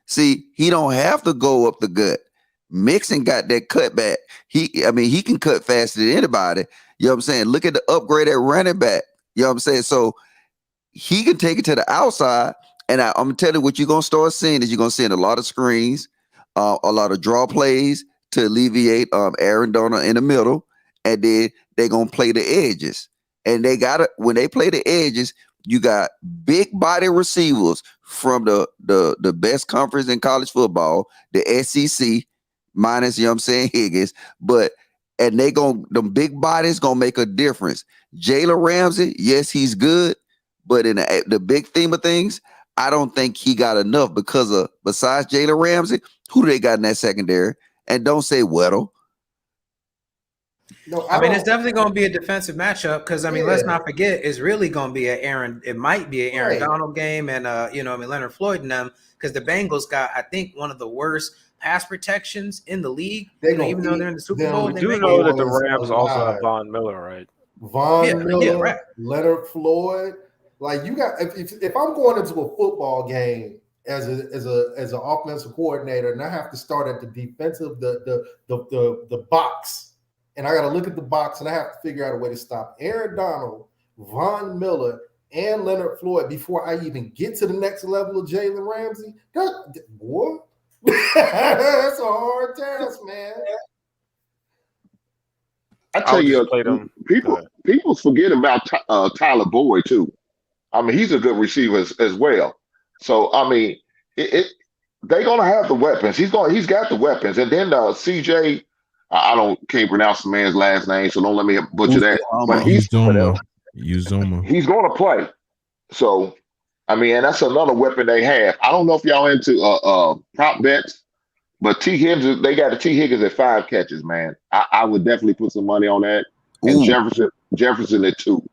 See, he don't have to go up the gut. Mixon got that cutback. He can cut faster than anybody. You know what I'm saying? Look at the upgrade at running back. You know what I'm saying? So he can take it to the outside. And I'm going to tell you what you're going to start seeing is you're going to see a lot of screens, a lot of draw plays to alleviate Aaron Donald in the middle. And then they're going to play the edges. And when they play the edges, you got big body receivers from the best conference in college football, the SEC, minus, you know what I'm saying, Higgins. And them big bodies gonna make a difference. Jalen Ramsey, yes, he's good, but in the big theme of things, I don't think he got enough because besides Jalen Ramsey, who do they got in that secondary? And don't say Weddle. No, I mean, it's definitely going to be a defensive matchup because, I mean, let's not forget, it's really going to be it might be an Aaron Donald game and, Leonard Floyd and them because the Bengals got, I think, one of the worst pass protections in the league. Even though they're in the Super Bowl. We do know that the Rams also have Von Miller, right? Miller, right. Leonard Floyd. Like you got, if I'm going into a football game as an offensive coordinator and I have to start at the defensive, the box. And I got to look at the box, and I have to figure out a way to stop Aaron Donald, Von Miller, and Leonard Floyd before I even get to the next level of Jalen Ramsey. What? That's a hard task, man. I tell you, people forget about Tyler Boyd too. I mean, he's a good receiver as well. So I mean, they're gonna have the weapons. He's got the weapons, and then CJ. Can't pronounce the man's last name, so don't let me butcher that. But he's going to play. So, I mean, and that's another weapon they have. I don't know if y'all into prop bets, but T. Higgins, they got the T. Higgins at 5 catches, man. I would definitely put some money on that. And Jefferson at 2.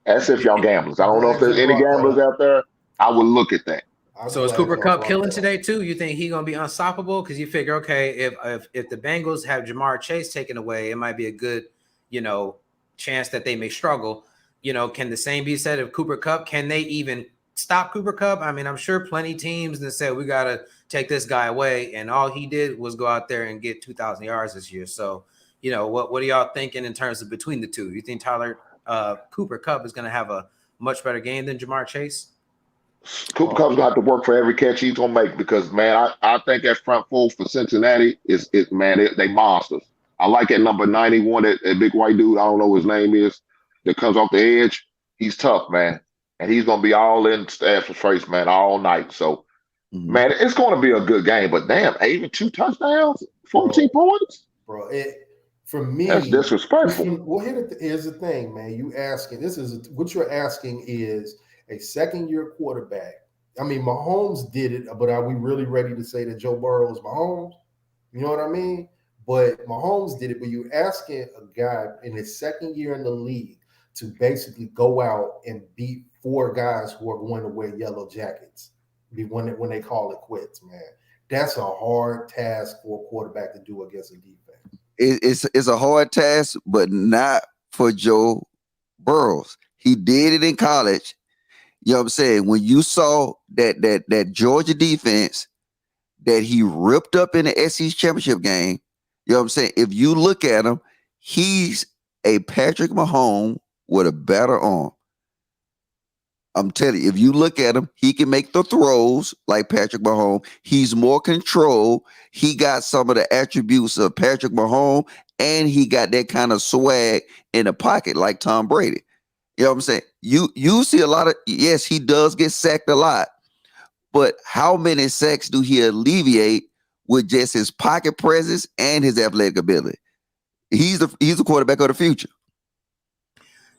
That's if y'all gamblers. I don't know if there's any gamblers out there. I would look at that. So is Cooper Kupp killing today too? You think he's gonna be unstoppable? Because you figure, okay, if the Bengals have Jamar Chase taken away, it might be a good, chance that they may struggle. Can the same be said of Cooper Kupp? Can they even stop Cooper Kupp? I mean, I'm sure plenty teams that said we gotta take this guy away, and all he did was go out there and get 2,000 yards this year. So, what are y'all thinking in terms of between the two? You think Cooper Kupp is gonna have a much better game than Jamar Chase? Cooper Kupp's gonna have to work for every catch he's gonna make because, man, I think that front four for Cincinnati is they monsters. I like that number 91, that big white dude. I don't know what his name is that comes off the edge. He's tough, man, and he's gonna be all in Stafford's face, man, all night. So, man, it's gonna be a good game. But damn, even 2 touchdowns, 14 points, bro. For me, that's disrespectful. Well, here's the thing, man. What you're asking is a second-year quarterback. I mean, Mahomes did it, but are we really ready to say that Joe Burrow is Mahomes? You know what I mean? But Mahomes did it, but you're asking a guy in his second year in the league to basically go out and beat 4 guys who are going to wear yellow jackets when they call it quits, man. That's a hard task for a quarterback to do against a defense. It's a hard task, but not for Joe Burrow. He did it in college. You know what I'm saying? When you saw that Georgia defense that he ripped up in the SEC championship game, you know what I'm saying? If you look at him, he's a Patrick Mahomes with a better arm. I'm telling you, if you look at him, he can make the throws like Patrick Mahomes. He's more control. He got some of the attributes of Patrick Mahomes, and he got that kind of swag in the pocket like Tom Brady. You know what I'm saying? You see a lot of, yes, he does get sacked a lot, but how many sacks do he alleviate with just his pocket presence and his athletic ability? He's the quarterback of the future.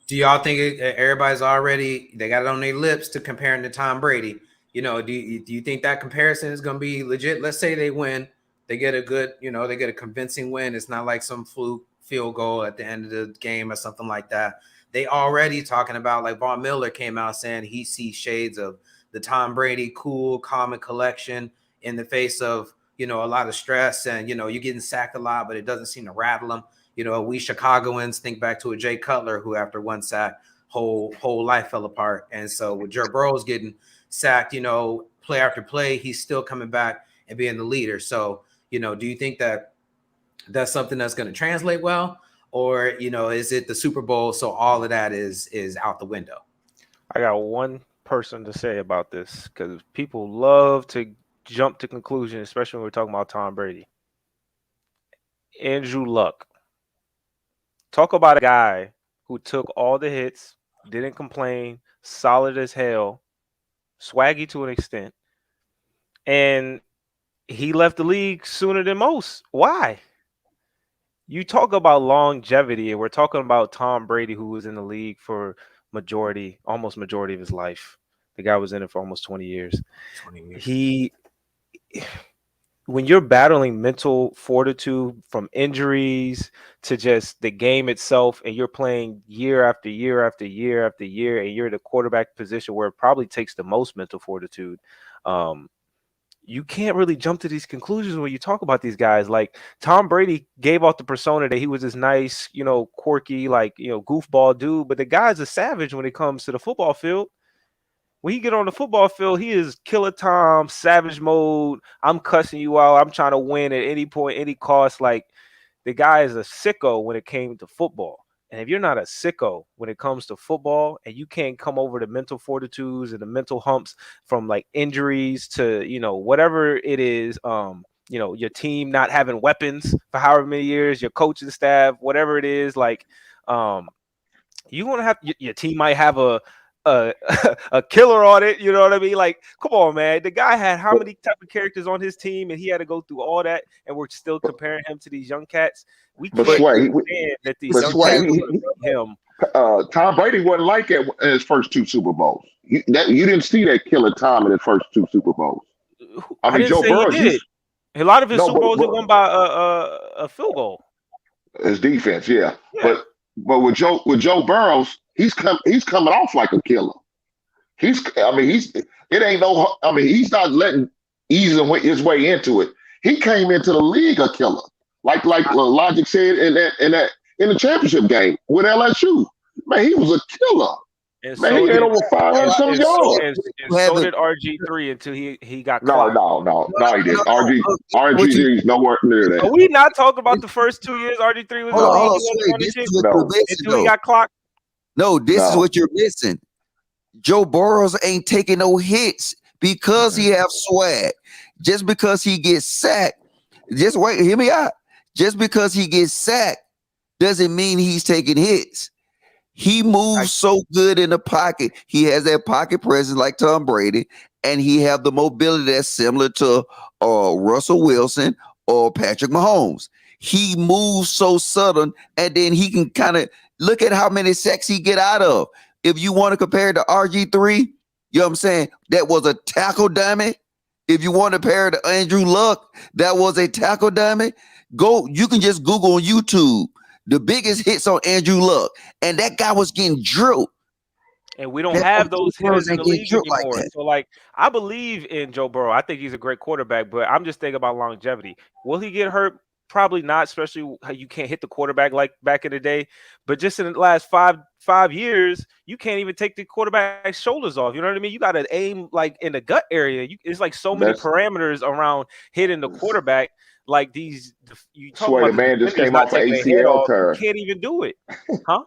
Do y'all think everybody's already, they got it on their lips to comparing to Tom Brady? You know, do you think that comparison is going to be legit? Let's say they win, they get a good, they get a convincing win. It's not like some fluke field goal at the end of the game or something like that. They already talking about, like Von Miller came out saying he sees shades of the Tom Brady cool, calm, and collection in the face of, a lot of stress, and, you're getting sacked a lot, but it doesn't seem to rattle him. We Chicagoans think back to a Jay Cutler who, after one sack, whole life fell apart. And so with Joe Burrow's getting sacked, play after play, he's still coming back and being the leader. So, do you think that that's something that's going to translate well, or is it the Super Bowl, so all of that is out the window? I got one person to say about this, because people love to jump to conclusions, especially when we're talking about Tom Brady. Andrew Luck. Talk about a guy who took all the hits, didn't complain, solid as hell, swaggy to an extent, and he left the league sooner than most. Why? You talk about longevity, and we're talking about Tom Brady, who was in the league for almost majority of his life. The guy was in it for almost 20 years. 20 years. When you're battling mental fortitude from injuries to just the game itself, and you're playing year after year after year after year, and you're in the quarterback position where it probably takes the most mental fortitude, you can't really jump to these conclusions when you talk about these guys. Like Tom Brady gave off the persona that he was this nice, quirky, goofball dude, but the guy's a savage when it comes to the football field. When he get on the football field, he is killer Tom, savage mode. I'm cussing you out. I'm trying to win at any point, any cost. Like, the guy is a sicko when it came to football. And if you're not a sicko when it comes to football, and you can't come over the mental fortitudes and the mental humps from like injuries to, whatever it is, your team not having weapons for however many years, your coaching staff, whatever it is, like, you want to have your team might have a killer on it, you know what I mean? Like, come on, man. The guy had how many type of characters on his team, and he had to go through all that, and we're still comparing him to these young cats. We can't understand that these young cats him. Tom Brady wasn't like that in his first two Super Bowls. You didn't see that killer Tom in his first two Super Bowls. I mean, Joe Burrow did. A lot of his Super Bowls he won by a field goal. His defense, yeah. But with Joe Burrows, he's coming off like a killer. He's not letting easing his way into it. He came into the league a killer, like Logic said in the championship game with LSU. Man, he was a killer. And man, he had over 500 some yards. And so did RG3 until he got caught. No, he didn't. RG3 is nowhere near that. Are we not talking about the first 2 years RG3 was until he got clocked? No, this is what you're missing. Joe Burrows ain't taking no hits because he have swag. Just because he gets sacked, just wait, hear me out. Just because he gets sacked doesn't mean he's taking hits. He moves so good in the pocket. He has that pocket presence like Tom Brady, and he have the mobility that's similar to Russell Wilson or Patrick Mahomes. He moves so sudden, and then he can kind of look at how many sacks he get out of. If you want to compare it to RG3, you know what I'm saying? That was a tackle dummy. If you want to compare it to Andrew Luck, that was a tackle dummy. You can just Google on YouTube the biggest hits on Andrew Luck, and that guy was getting drilled. And we don't have those hitters in the league anymore. So, like, I believe in Joe Burrow. I think he's a great quarterback, but I'm just thinking about longevity. Will he get hurt? Probably not, especially how you can't hit the quarterback like back in the day. But just in the last five years, you can't even take the quarterback's shoulders off. You know what I mean? You got to aim like in the gut area. It's like so many parameters around hitting the quarterback. Like these, you talk about the man just came off an ACL tear. You can't even do it, huh?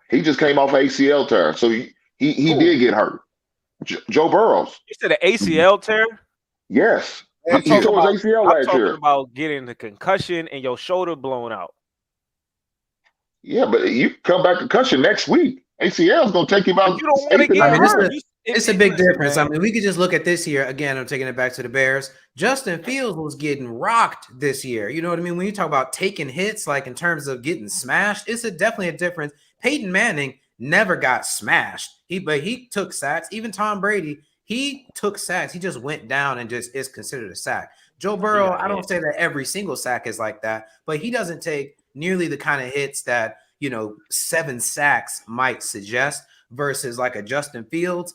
He just came off ACL tear, so he did get hurt. Joe Burrows. You said an ACL tear? Yes. I'm He tore his ACL last talking year. about getting the concussion and your shoulder blown out. Yeah, but you come back concussion next week. ACL is going to take you about you don't want to get hurt. It's a big difference. I mean, we could just look at this year. Again, I'm taking it back to the Bears. Justin Fields was getting rocked this year. You know what I mean? When you talk about taking hits, like in terms of getting smashed, it's definitely a difference. Peyton Manning never got smashed. But he took sacks. Even Tom Brady, he took sacks. He just went down and just is considered a sack. Joe Burrow, I don't say that every single sack is like that, but he doesn't take nearly the kind of hits that, 7 sacks might suggest versus like a Justin Fields.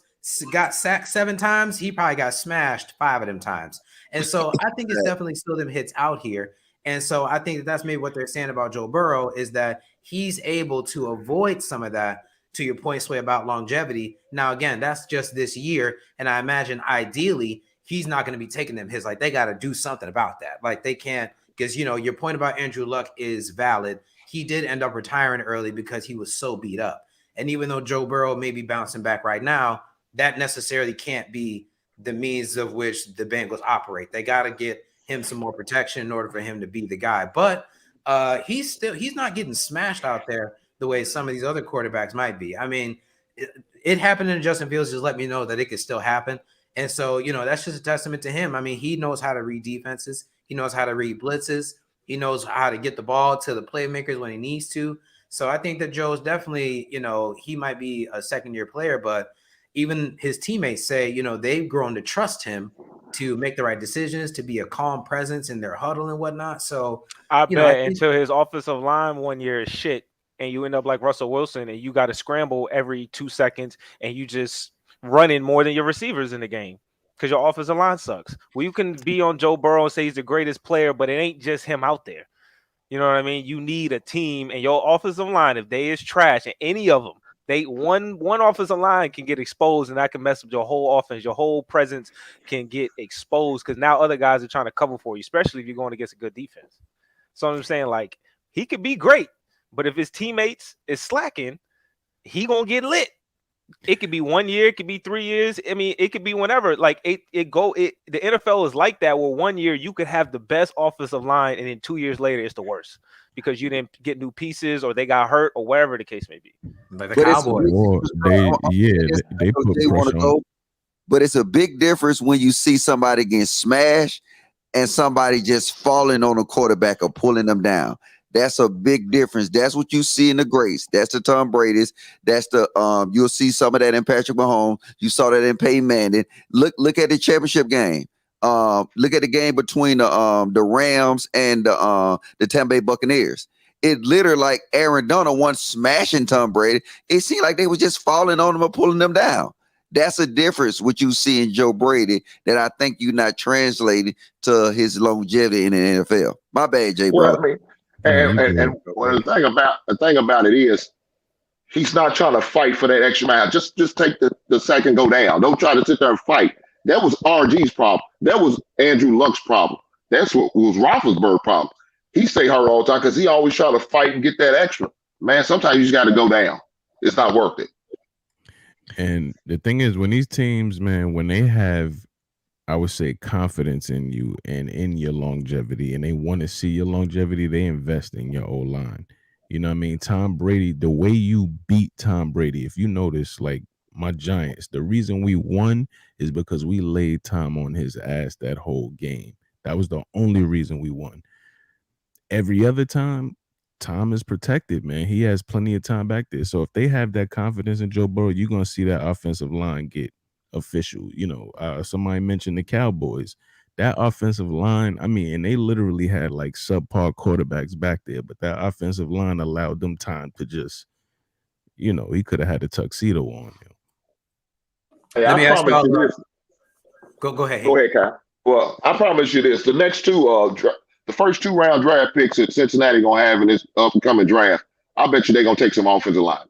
Got sacked 7 times, he probably got smashed 5 of them times. And so I think it's definitely still them hits out here. And so I think that's maybe what they're saying about Joe Burrow is that he's able to avoid some of that, to your point, Sway, about longevity. Now, again, that's just this year. And I imagine ideally he's not going to be taking them hits. Like they got to do something about that. Like they can't, because, your point about Andrew Luck is valid. He did end up retiring early because he was so beat up. And even though Joe Burrow may be bouncing back right now, that necessarily can't be the means of which the Bengals operate. They got to get him some more protection in order for him to be the guy. But he's not getting smashed out there the way some of these other quarterbacks might be. I mean, it happened in Justin Fields. Just let me know that it could still happen. And so, that's just a testament to him. I mean, he knows how to read defenses. He knows how to read blitzes. He knows how to get the ball to the playmakers when he needs to. So I think that Joe's definitely, he might be a second-year player, but even his teammates say, they've grown to trust him to make the right decisions, to be a calm presence in their huddle and whatnot. So I bet until his offensive line one year is shit and you end up like Russell Wilson and you got to scramble every 2 seconds and you just running more than your receivers in the game because your offensive line sucks. Well, you can be on Joe Burrow and say he's the greatest player, but it ain't just him out there. You know what I mean? You need a team, and your offensive line, if they is trash, and any of them, one offensive line can get exposed, and that can mess up your whole offense. Your whole presence can get exposed because now other guys are trying to cover for you, especially if you're going against a good defense. So I'm saying, like, he could be great, but if his teammates is slacking, he gonna get lit. It could be 1 year, it could be 3 years. I mean, it could be whenever. Like the NFL is like that, where 1 year you could have the best offensive line, and then 2 years later it's the worst because you didn't get new pieces or they got hurt or wherever the case may be. Like the Cowboys, they put pressure on. But it's a big difference when you see somebody getting smashed and somebody just falling on a quarterback or pulling them down. That's a big difference. That's what you see in the greats. That's the Tom Brady's. That's the you'll see some of that in Patrick Mahomes. You saw that in Peyton Manning. Look at the championship game. Look at the game between the Rams and the Tampa Bay Buccaneers. It literally like Aaron Donald once smashing Tom Brady. It seemed like they were just falling on him or pulling them down. That's a difference what you see in Joe Brady that I think you're not translating to his longevity in the NFL. My bad, Jay, well, bro. And well, the thing about it is he's not trying to fight for that extra mile. Just take the second go down. Don't try to sit there and fight. That was RG's problem. That was Andrew Luck's problem. That's what was Roethlisberger's problem. He stay hurt all the time because he always try to fight and get that extra. Man, sometimes you just got to go down. It's not worth it. And the thing is, when these teams, man, when they have, I would say, confidence in you and in your longevity, and they want to see your longevity, they invest in your O-line. You know what I mean? Tom Brady, the way you beat Tom Brady, if you notice, like my Giants, the reason we won is because we laid Tom on his ass that whole game. That was the only reason we won. Every other time, Tom is protected, man. He has plenty of time back there. So if they have that confidence in Joe Burrow, you're going to see that offensive line get official. You know, somebody mentioned the Cowboys. That offensive line, I mean, and they literally had like subpar quarterbacks back there, but that offensive line allowed them time to just, you know, he could have had a tuxedo on. Hey, I promise you this. Go ahead. Go ahead, Kyle. Well, I promise you this. The next two, the first 2 round draft picks that Cincinnati going to have in this upcoming draft, I bet you they're going to take some offensive line.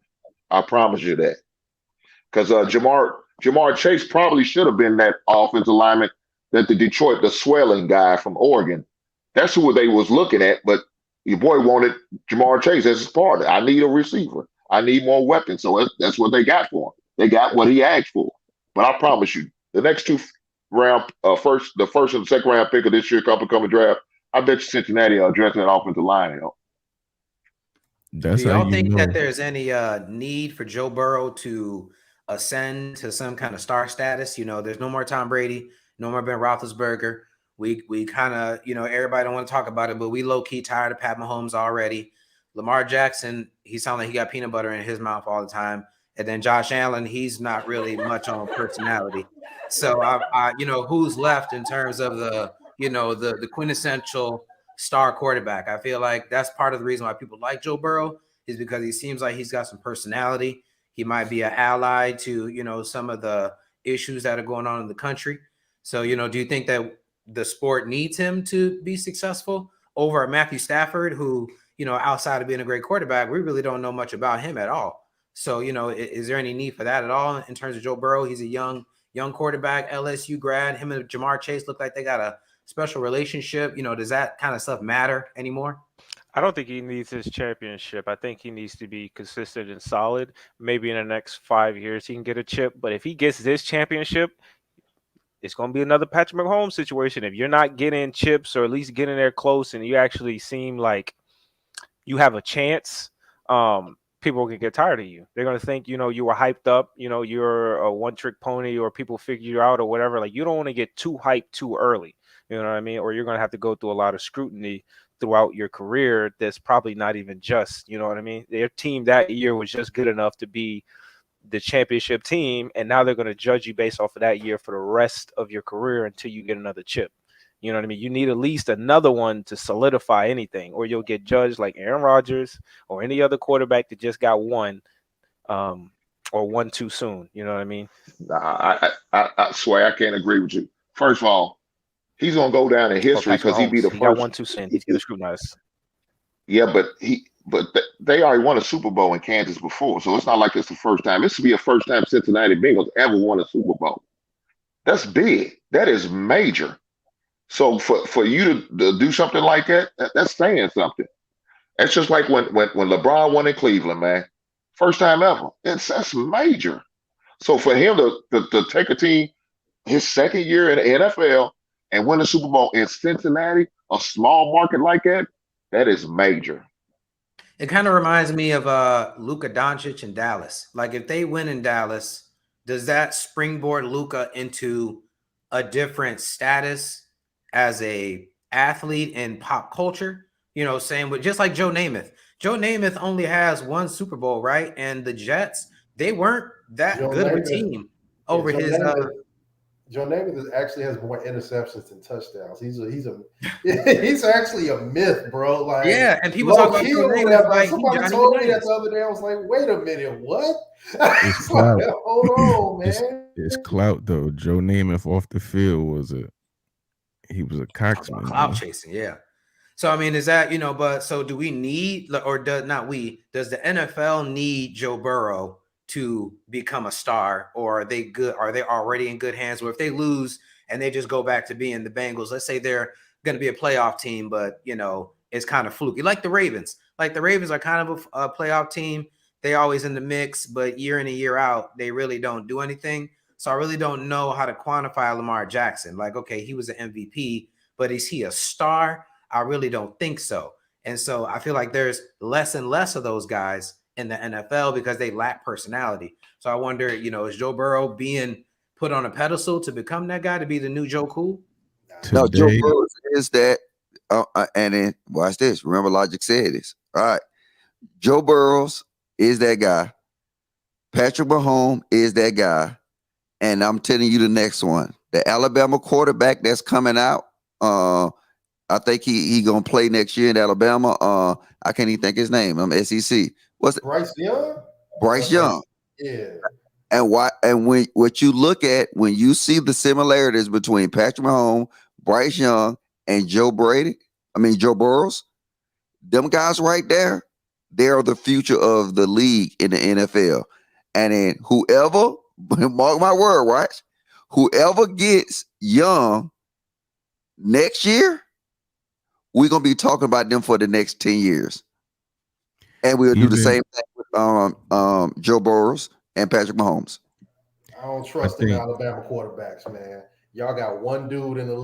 I promise you that. Because Jamar Chase probably should have been that offensive lineman that the swelling guy from Oregon. That's who they was looking at, but your boy wanted Jamar Chase as his partner. I need a receiver. I need more weapons. So that's what they got for him. They got what he asked for. But I promise you, the next two round, the first and the second round pick of this year, upcoming draft, I bet you Cincinnati are addressing that offensive line. That's Do how y'all you think know. that there's any need for Joe Burrow to ascend to some kind of star status? There's no more Tom Brady, no more Ben Roethlisberger. We kind of, everybody don't want to talk about it, but we low key tired of Pat Mahomes already. Lamar Jackson, he sounds like he got peanut butter in his mouth all the time. And then Josh Allen, he's not really much on personality. So who's left in terms of the quintessential star quarterback? I feel like that's part of the reason why people like Joe Burrow is because he seems like he's got some personality. He might be an ally to, some of the issues that are going on in the country. So, do you think that the sport needs him to be successful over Matthew Stafford, who, outside of being a great quarterback, we really don't know much about him at all. So, is there any need for that at all in terms of Joe Burrow? He's a young quarterback, LSU grad. Him and Jamar Chase look like they got a special relationship. Does that kind of stuff matter anymore? I don't think he needs his championship. I think he needs to be consistent and solid. Maybe in the next 5 years he can get a chip. But if he gets this championship, it's going to be another Patrick Mahomes situation. If you're not getting chips or at least getting there close and you actually seem like you have a chance, people can get tired of you. They're going to think, you were hyped up, you're a one-trick pony or people figure you out or whatever. Like, you don't want to get too hyped too early. You know what I mean? Or you're going to have to go through a lot of scrutiny throughout your career that's probably not even just, you know what I mean? Their team that year was just good enough to be the championship team, and now they're going to judge you based off of that year for the rest of your career until you get another chip. You know what I mean? You need at least another one to solidify anything, or you'll get judged like Aaron Rodgers or any other quarterback that just got one, or one too soon. You know what I mean? I swear I can't agree with you. First of all, he's gonna go down in history because he be the first. Got one too soon. He's getting scrutinized. Yeah, but they already won a Super Bowl in Kansas before, so it's not like it's the first time. This would be a first time Cincinnati Bengals ever won a Super Bowl. That's big. That is major. So for you to do something like that, that's saying something. That's just like when LeBron won in Cleveland, man. First time ever. That's major. So for him to take a team his second year in the NFL and win a Super Bowl in Cincinnati, a small market like that, that is major. It kind of reminds me of Luka Doncic in Dallas. Like, if they win in Dallas, does that springboard Luka into a different status as a athlete in pop culture? Saying with just like Joe Namath. Joe Namath only has one Super Bowl, right? And the Jets, they weren't that good of a team over his. Joe Namath actually has more interceptions than touchdowns. He's actually a myth, bro. Like, yeah, and people talk about Joe Namath like somebody told me that the other day. I was like, wait a minute, what? It's clout. Like, hold on, man. It's clout though. Joe Namath off the field was a coxman. Clout chasing, yeah. So I mean, is that But so do we need, or does the NFL need Joe Burrow to become a star, or are they good? Are they already in good hands? Or if they lose and they just go back to being the Bengals, let's say they're going to be a playoff team, but it's kind of fluky, like the Ravens. Like the Ravens are kind of a playoff team. They always in the mix, but year in and year out, they really don't do anything. So I really don't know how to quantify Lamar Jackson. Like, okay, he was an MVP, but is he a star? I really don't think so. And so I feel like there's less and less of those guys in the NFL because they lack personality. So I wonder, is Joe Burrow being put on a pedestal to become that guy, to be the new Joe Cool? No, Joe Burrow is that. And then watch this. Remember, Logic said this. All right. Joe Burrows is that guy. Patrick Mahomes is that guy. And I'm telling you the next one. The Alabama quarterback that's coming out. I think he gonna play next year in Alabama. I can't even think his name. I'm SEC. What's it? Bryce Young? Bryce Young. Yeah. And what you look at when you see the similarities between Patrick Mahomes, Bryce Young, and Joe Burrows, them guys right there, they are the future of the league in the NFL. And then whoever, mark my word, right? Whoever gets Young next year, we're gonna be talking about them for the next 10 years. And we'll do the same thing with Joe Burrows and Patrick Mahomes. don't trust them Alabama quarterbacks, man. Y'all got one dude in the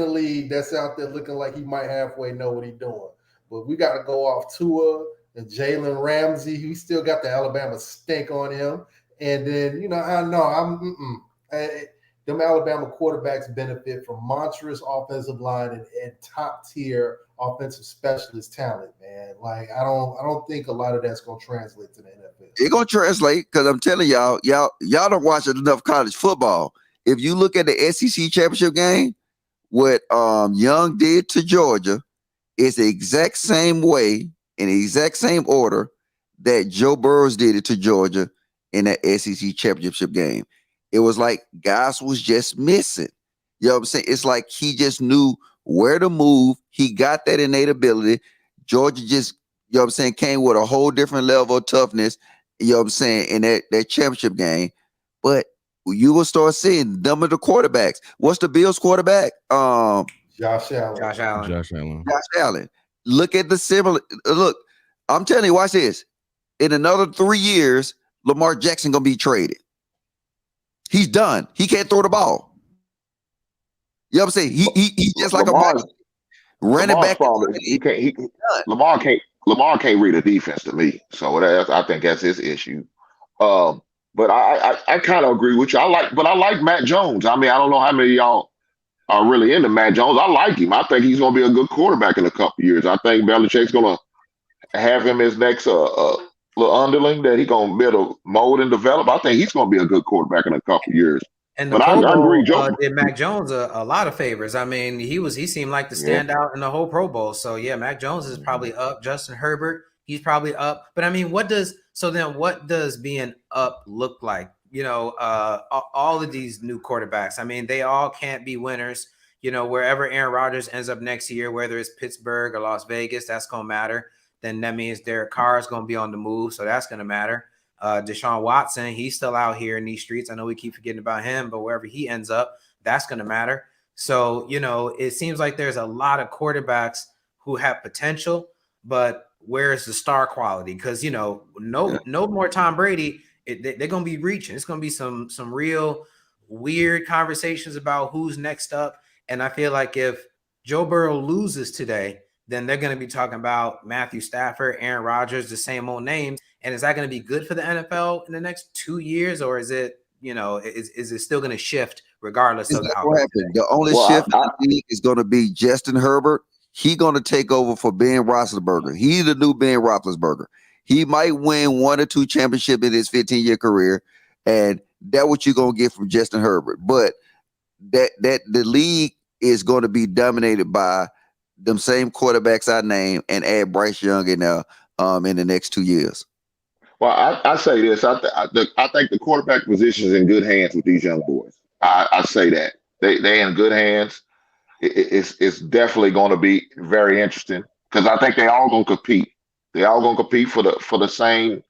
league that's out there looking like he might halfway know what he's doing. But we got to go off Tua and Jalen Ramsey. He still got the Alabama stink on him. And then, them Alabama quarterbacks benefit from monstrous offensive line and top tier offensive specialist talent, man. Like I don't think a lot of that's gonna translate to the NFL. It's gonna translate because I'm telling y'all don't watch enough college football. If you look at the SEC championship game, what Young did to Georgia is the exact same way in the exact same order that Joe Burrow did it to Georgia in that SEC championship game. It was like guys was just missing. You know what I'm saying? It's like he just knew where to move. He got that innate ability. Georgia just, you know what I'm saying, came with a whole different level of toughness, you know what I'm saying, in that championship game. But you will start seeing them of the quarterbacks. What's the Bills quarterback? Josh Allen. Look at the similar. Look, I'm telling you, watch this. In another 3 years, Lamar Jackson gonna be traded. He's done. He can't throw the ball. You know what I'm saying? He just like a running back. Lamar can't read a defense to me. So I think that's his issue. But I kind of agree with you. I like Matt Jones. I mean, I don't know how many of y'all are really into Matt Jones. I like him. I think he's going to be a good quarterback in a couple of years. I think Belichick's going to have him his next little underling that he's going to be able to mold and develop. I think he's going to be a good quarterback in a couple of years. And the Pro Bowl did Mac Jones a lot of favors. I mean, he seemed like the standout in the whole Pro Bowl. So yeah, Mac Jones is probably up. Justin Herbert, he's probably up. But I mean, what does being up look like? You know, all of these new quarterbacks. I mean, they all can't be winners. You know, wherever Aaron Rodgers ends up next year, whether it's Pittsburgh or Las Vegas, that's gonna matter. Then that means Derek Carr is gonna be on the move, so that's gonna matter. Deshaun Watson, he's still out here in these streets. I know we keep forgetting about him, but wherever he ends up, that's going to matter. So, you know, it seems like there's a lot of quarterbacks who have potential, but where's the star quality? Because, you know, no more Tom Brady. They're going to be reaching. It's going to be some real weird conversations about who's next up. And I feel like if Joe Burrow loses today, then they're going to be talking about Matthew Stafford, Aaron Rodgers, the same old names. And is that going to be good for the NFL in the next 2 years, or is it, you know, is it still going to shift regardless of how it happens? The only shift in the league is going to be Justin Herbert. He's going to take over for Ben Roethlisberger. He's the new Ben Roethlisberger. He might win 1 or 2 championships in his 15-year career, and that's what you're going to get from Justin Herbert. But that the league is going to be dominated by them same quarterbacks I named, and add Bryce Young in there in the next 2 years. Well, I say this. I think the quarterback position is in good hands with these young boys. I say that they're in good hands. It's definitely going to be very interesting because I think they all going to compete. They all going to compete for the same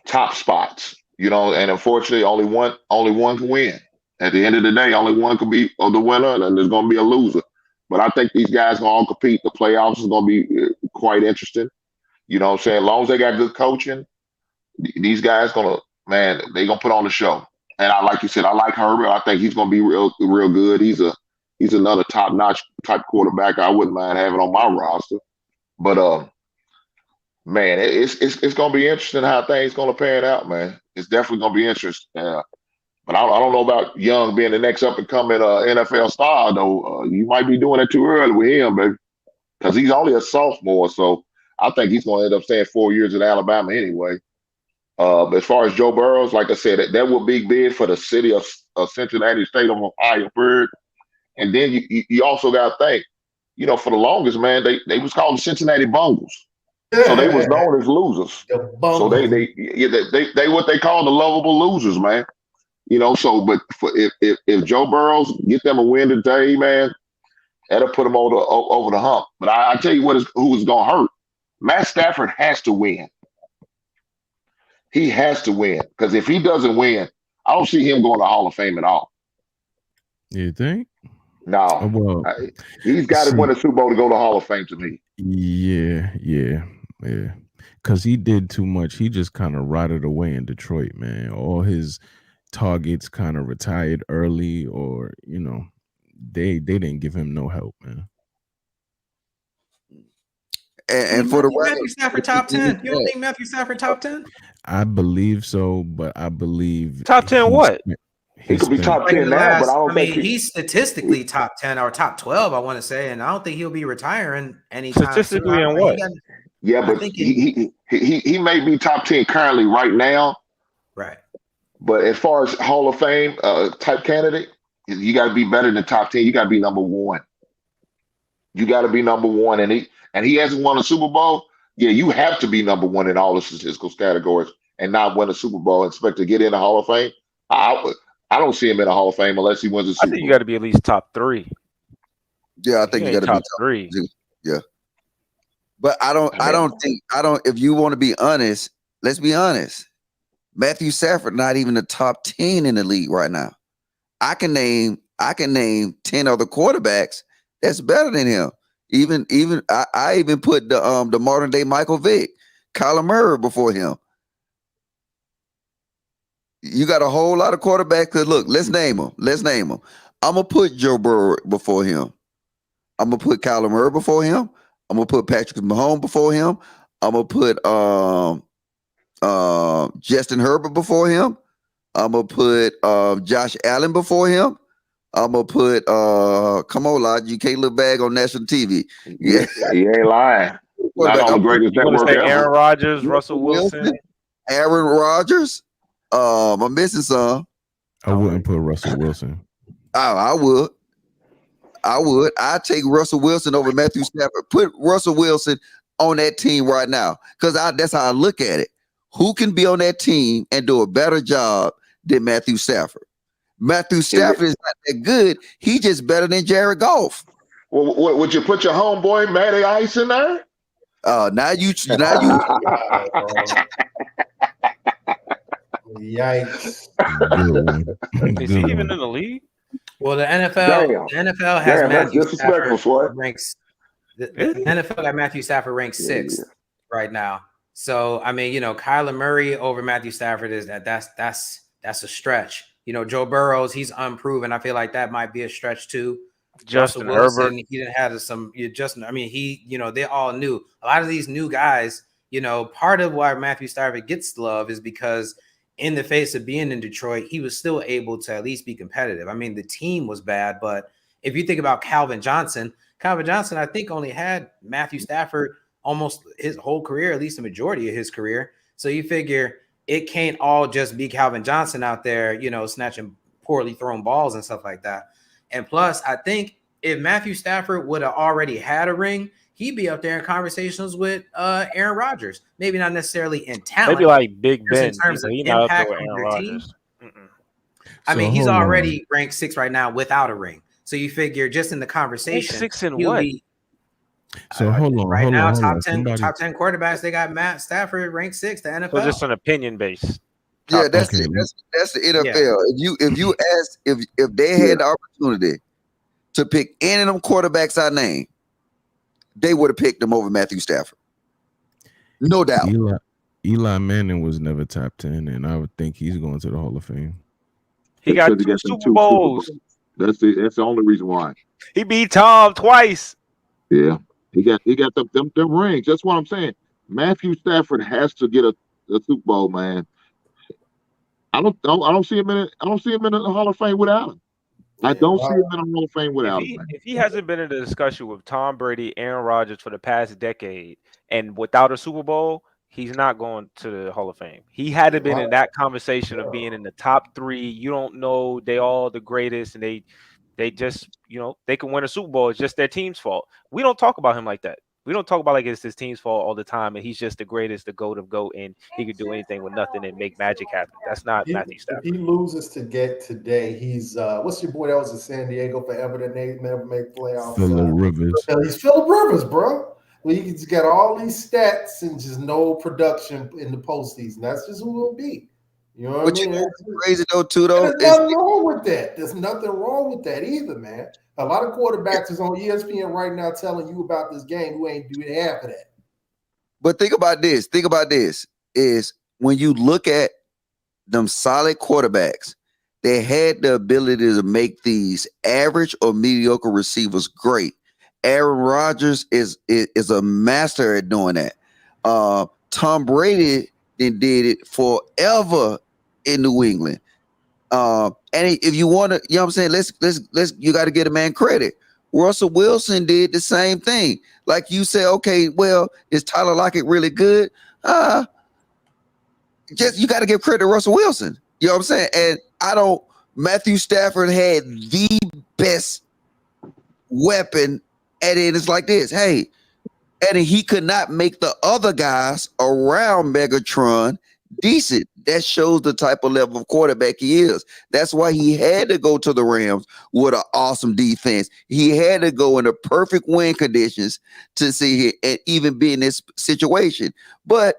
top spots, you know. And unfortunately, only one can win. At the end of the day, only one can be the winner, and there's going to be a loser. But I think these guys going to all compete. The playoffs is going to be quite interesting. You know what I'm saying? As long as they got good coaching, these guys they gonna put on the show. And like you said, I like Herbert. I think he's gonna be real good. He's another top-notch type quarterback I wouldn't mind having on my roster. But man, it's gonna be interesting how things gonna pan out, man. It's definitely gonna be interesting. But I don't know about Young being the next up and coming NFL star though. You might be doing it too early with him, baby, because he's only a sophomore. So I think he's gonna end up staying 4 years at Alabama anyway. But as far as Joe Burrows, like I said, that would be big for the city of Cincinnati, state of Ohio, bird. And then you also got to think, you know, for the longest, man, they was called the Cincinnati Bungles, so they was known as losers. So they what they call the lovable losers, man. You know, so but if Joe Burrows get them a win today, man, that'll put them over the hump. But I tell you who is gonna hurt. Matt Stafford has to win. He has to win because if he doesn't win, I don't see him going to the Hall of Fame at all. You think? No. Well, he's got to win a Super Bowl to go to the Hall of Fame to me. Yeah. Because he did too much. He just kind of rotted away in Detroit, man. All his targets kind of retired early, or they didn't give him no help, man. And for the Matthew Stafford top 10. You don't think Matthew Stafford top 10? I believe so, but I believe top 10 what? He could be top 10 now, but I don't think he's statistically top 10 or top 12, I want to say, and I don't think he'll be retiring anytime statistically soon. In what? Yeah, but he may be top 10 currently right now. Right. But as far as Hall of Fame type candidate, you got to be better than top 10. You got to be number one. You got to be number one, and he hasn't won a Super Bowl. Yeah, you have to be number one in all the statistical categories and not win a Super Bowl and expect to get in the Hall of Fame. I don't see him in the Hall of Fame unless he wins a Super Bowl. I think you got to be at least top 3. Yeah, I think you got to be top 3. Yeah, but I don't think if you want to be honest, let's be honest. Matthew Stafford not even the top 10 in the league right now. I can name 10 other quarterbacks that's better than him. I even put the modern day Michael Vick, Kyler Murray before him. You got a whole lot of quarterbacks. Look, let's name them. I'm gonna put Joe Burrow before him. I'm gonna put Kyler Murray before him. I'm gonna put Patrick Mahomes before him. I'm gonna put Justin Herbert before him. I'm gonna put Josh Allen before him. I'm gonna put come on, lad, you can't look bad on national TV. Yeah, he ain't lying. Not on the greatest network ever. Aaron Rodgers, Russell Wilson, Aaron Rodgers. I'm missing some. I wouldn't put Russell Wilson. Oh, I would. I'd take Russell Wilson over Matthew Stafford. Put Russell Wilson on that team right now, because that's how I look at it. Who can be on that team and do a better job than Matthew Stafford? Matthew Stafford is not that good. He's just better than Jared Goff. Well, would you put your homeboy Matty Ice in there? Now you. Yikes! Is he even in the league? Well, the NFL has Matthew Stafford ranks. The NFL got Matthew Stafford ranked 6th right now. So I mean, Kyler Murray over Matthew Stafford that's a stretch. Joe Burrows, he's unproven. I feel like that might be a stretch too. Justin Wilson, Herbert, he didn't have some. I mean, they all knew. A lot of these new guys, part of why Matthew Stafford gets love is because in the face of being in Detroit, he was still able to at least be competitive. I mean, the team was bad, but if you think about Calvin Johnson, I think only had Matthew Stafford almost his whole career, at least the majority of his career. So you figure it can't all just be Calvin Johnson out there, snatching poorly thrown balls and stuff like that. And plus, I think if Matthew Stafford would have already had a ring, he'd be up there in conversations with Aaron Rodgers. Maybe not necessarily in talent. Maybe like Big Ben. In terms of impact on their team. I mean, he's already ranked 6 right now without a ring. So you figure just in the conversation, 6 in what? So hold on. Right now, top 10 quarterbacks, they got Matt Stafford ranked 6th, the NFL. So just an opinion base. Yeah, that's the NFL. Yeah. If they had the opportunity to pick any of them quarterbacks I named, they would have picked them over Matthew Stafford. No doubt. Eli Manning was never top 10, and I would think he's going to the Hall of Fame. He got 2 Super Bowls. That's the only reason why. He beat Tom twice. Yeah. He got them rings. That's what I'm saying. Matthew Stafford has to get a Super Bowl, man. I don't see him in the Hall of Fame without him. I don't see him in the Hall of Fame without him. If he hasn't been in the discussion with Tom Brady, Aaron Rodgers for the past decade, and without a Super Bowl, he's not going to the Hall of Fame. He had to been in that conversation of being in the top 3. You don't know they all the greatest, and they just they can win a Super Bowl. It's just their team's fault. We don't talk about him like that. We don't talk about like it's his team's fault all the time, and he's just the greatest, the GOAT of GOAT, and he could do anything with nothing and make magic happen. That's not Matthew Stafford. If he loses to get today, he's what's your boy that was in San Diego forever that never made playoffs? Phillip Rivers. He's Phillip Rivers, bro. Well, he's got all these stats and just no production in the postseason. That's just who he'll be. You know what I mean? Crazy though, too. Though, there's nothing wrong with that. There's nothing wrong with that either, man. A lot of quarterbacks is on ESPN right now telling you about this game who ain't doing half of that. But think about this. Is when you look at them solid quarterbacks They had the ability to make these average or mediocre receivers great. Aaron Rodgers is a master at doing that. Tom Brady then did it forever in New England. And if you want to, you know what I'm saying, let's you got to get a man credit. Russell Wilson did the same thing. Like you say, okay, well, is Tyler Lockett really good? Just you got to give credit to Russell Wilson. You know what I'm saying? And Matthew Stafford had the best weapon, and then it's like this. Hey, and he could not make the other guys around Megatron decent. That shows the type of level of quarterback he is. That's why he had to go to the Rams with an awesome defense. He had to go in the perfect win conditions to see it and even be in this situation. But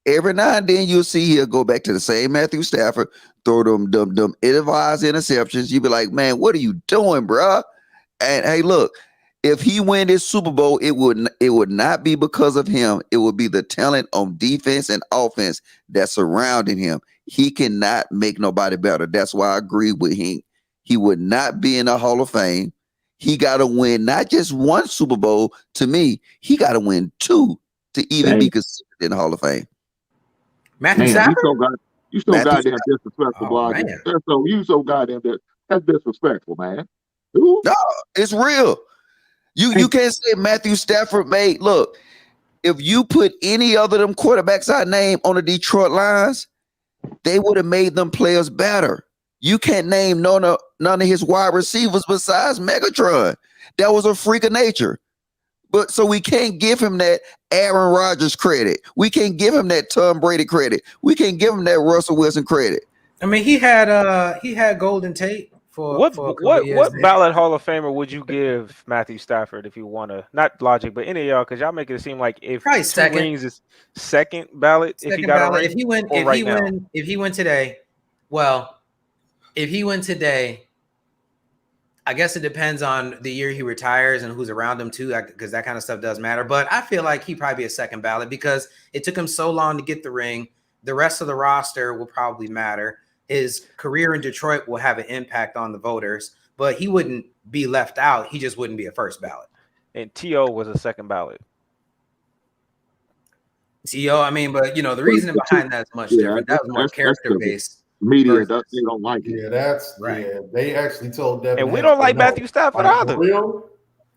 every now and then you'll see he'll go back to the same Matthew Stafford, throw them ill-advised interceptions. You'll be like, man, what are you doing, bruh? And hey, look, if he win this Super Bowl, it would not be because of him. It would be the talent on defense and offense that's surrounding him. He cannot make nobody better. That's why I agree with him. He would not be in the Hall of Fame. He got to win not just one Super Bowl. To me, he got to win 2 to even be considered in the Hall of Fame. Matthew Stafford? You so goddamn disrespectful, boy. You so goddamn that's disrespectful, man. Ooh. No, it's real. You can't say Matthew Stafford made. Look, if you put any other of them quarterbacks I named on the Detroit Lions, they would have made them players better. You can't name none of his wide receivers besides Megatron. That was a freak of nature. But so we can't give him that Aaron Rodgers credit. We can't give him that Tom Brady credit. We can't give him that Russell Wilson credit. I mean, he had Golden Tate. What ballot Hall of Famer would you give Matthew Stafford if you want to? Not Logic, but any of y'all, because y'all make it seem like if probably 2 second. rings is second ballot. Second if he got ballot. a ring, If he went today, well, if he went today, I guess it depends on the year he retires and who's around him too, because that kind of stuff does matter. But I feel like he'd probably be a second ballot because it took him so long to get the ring. The rest of the roster will probably matter. His career in Detroit will have an impact on the voters, but he wouldn't be left out. He just wouldn't be a first ballot. And T.O. was a second ballot. T.O., I mean, but, the reasoning behind that is much different. That was more character-based. Media, they don't like it. Yeah, that's right. Yeah, they actually told Devin. And we don't like Matthew Stafford either.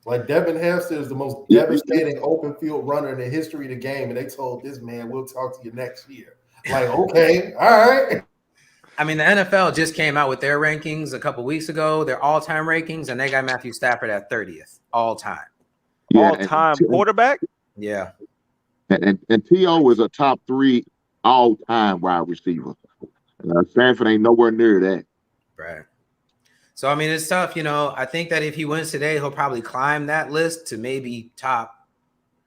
Like Devin Hester is the most devastating open field runner in the history of the game, and they told this man, "We'll talk to you next year." Like, okay, all right. I mean, the NFL just came out with their rankings a couple weeks ago, their all-time rankings, and they got Matthew Stafford at 30th all-time. All-time quarterback? Yeah. And T.O. is a top 3 all-time wide receiver. Stafford ain't nowhere near that. Right. So, I mean, it's tough. I think that if he wins today, he'll probably climb that list to maybe top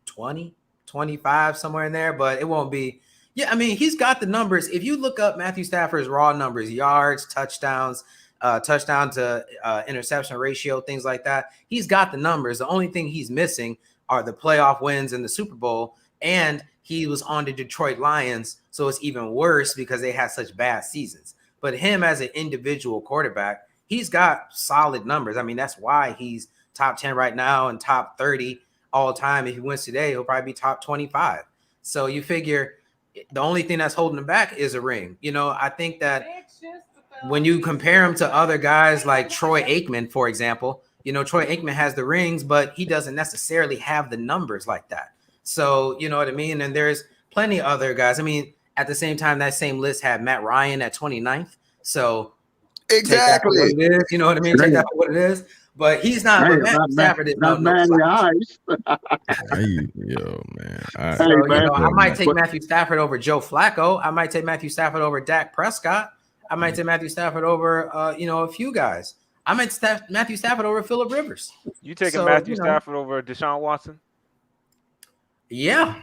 20, 25, somewhere in there, but it won't be. Yeah, I mean, he's got the numbers. If you look up Matthew Stafford's raw numbers, yards, touchdowns, touchdown to interception ratio, things like that, he's got the numbers. The only thing he's missing are the playoff wins in the Super Bowl, and he was on the Detroit Lions, so it's even worse because they had such bad seasons. But him as an individual quarterback, he's got solid numbers. I mean, that's why he's top 10 right now and top 30 all time. If he wins today, he'll probably be top 25. So you figure the only thing that's holding him back is a ring. I think that when you compare him to other guys like Troy Aikman, for example, Troy Aikman has the rings, but he doesn't necessarily have the numbers like that. So, you know what I mean? And there's plenty of other guys. I mean, at the same time, that same list had Matt Ryan at 29th. So exactly, take that for what it is. You know what I mean? Take that for what it is. But he's not. Matt Stafford is no eyes. Yo, man. I might take Matthew Stafford over Joe Flacco. I might take Matthew Stafford over Dak Prescott. I might take Matthew Stafford over, a few guys. I might Matthew Stafford over Phillip Rivers. You taking Matthew Stafford over Deshaun Watson? Yeah.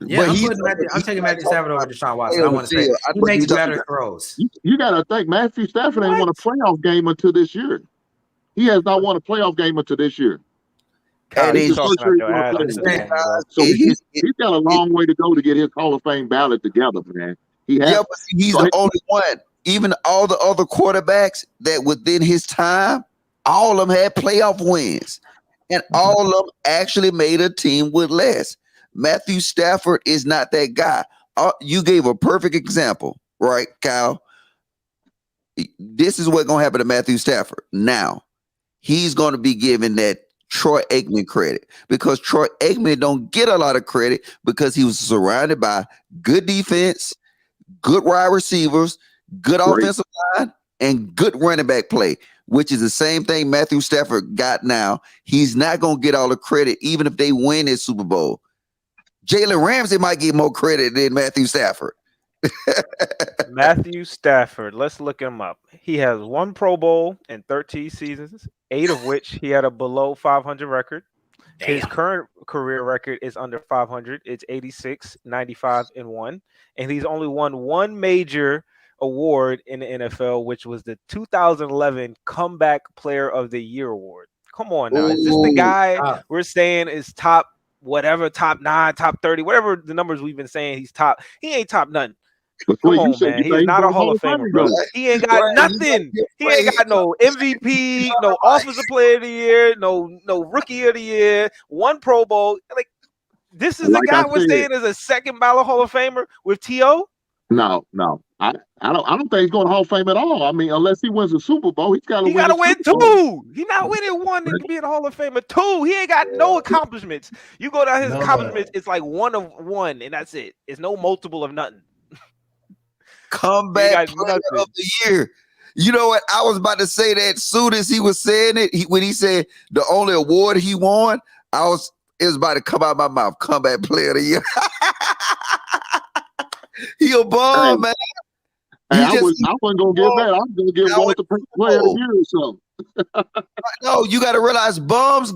Yeah, I'm taking Matthew Stafford over Deshaun Watson. I want to say he makes better throws. You got to think Matthew Stafford ain't won a playoff game until this year. He has not won a playoff game until this year. So he's got a long way to go to get his Hall of Fame ballot together, man. But he's the only one. even all the other quarterbacks that within his time, all of them had playoff wins. And all of them actually made a team with less. Matthew Stafford is not that guy. You gave a perfect example, right, Kyle? This is what's going to happen to Matthew Stafford. Now, he's going to be given that Troy Aikman credit because Troy Aikman don't get a lot of credit because he was surrounded by good defense, good wide receivers, good offensive line, and good running back play, which is the same thing Matthew Stafford got now. He's not going to get all the credit, even if they win this Super Bowl. Jalen Ramsey might get more credit than Matthew Stafford. Matthew Stafford, let's look him up. He has 1 Pro Bowl in 13 seasons, 8 of which he had a below 500 record. Damn. His current career record is under 500. It's 86, 95, and 1. And he's only won 1 major award in the NFL, which was the 2011 Comeback Player of the Year award. Come on now. Is this the guy we're saying is top whatever, top 9, top 30, whatever the numbers we've been saying he's top? He ain't top nothing. Come on, man. He's not a Hall of Famer, bro. He ain't got nothing. He ain't got no MVP, no Offensive Player of the Year, no Rookie of the Year, 1 Pro Bowl. Like, this is the guy we're saying is a second ballot Hall of Famer with T.O.? No. I don't think he's going to Hall of Fame at all. I mean, unless he wins a Super Bowl, he's got to win. He got to win 2. He's not winning 1 and be in the Hall of Famer 2. He ain't got no accomplishments. You go down his accomplishments, it's like 1 of 1, and that's it. It's no multiple of nothing. Comeback Player of the Year. You know what? I was about to say that soon as he was saying it, when he said the only award he won, it was about to come out of my mouth. Comeback Player of the Year. He a bum, man. Hey, I wasn't gonna give that. I was gonna give Walter Player of the Year or something. No, you got to realize bums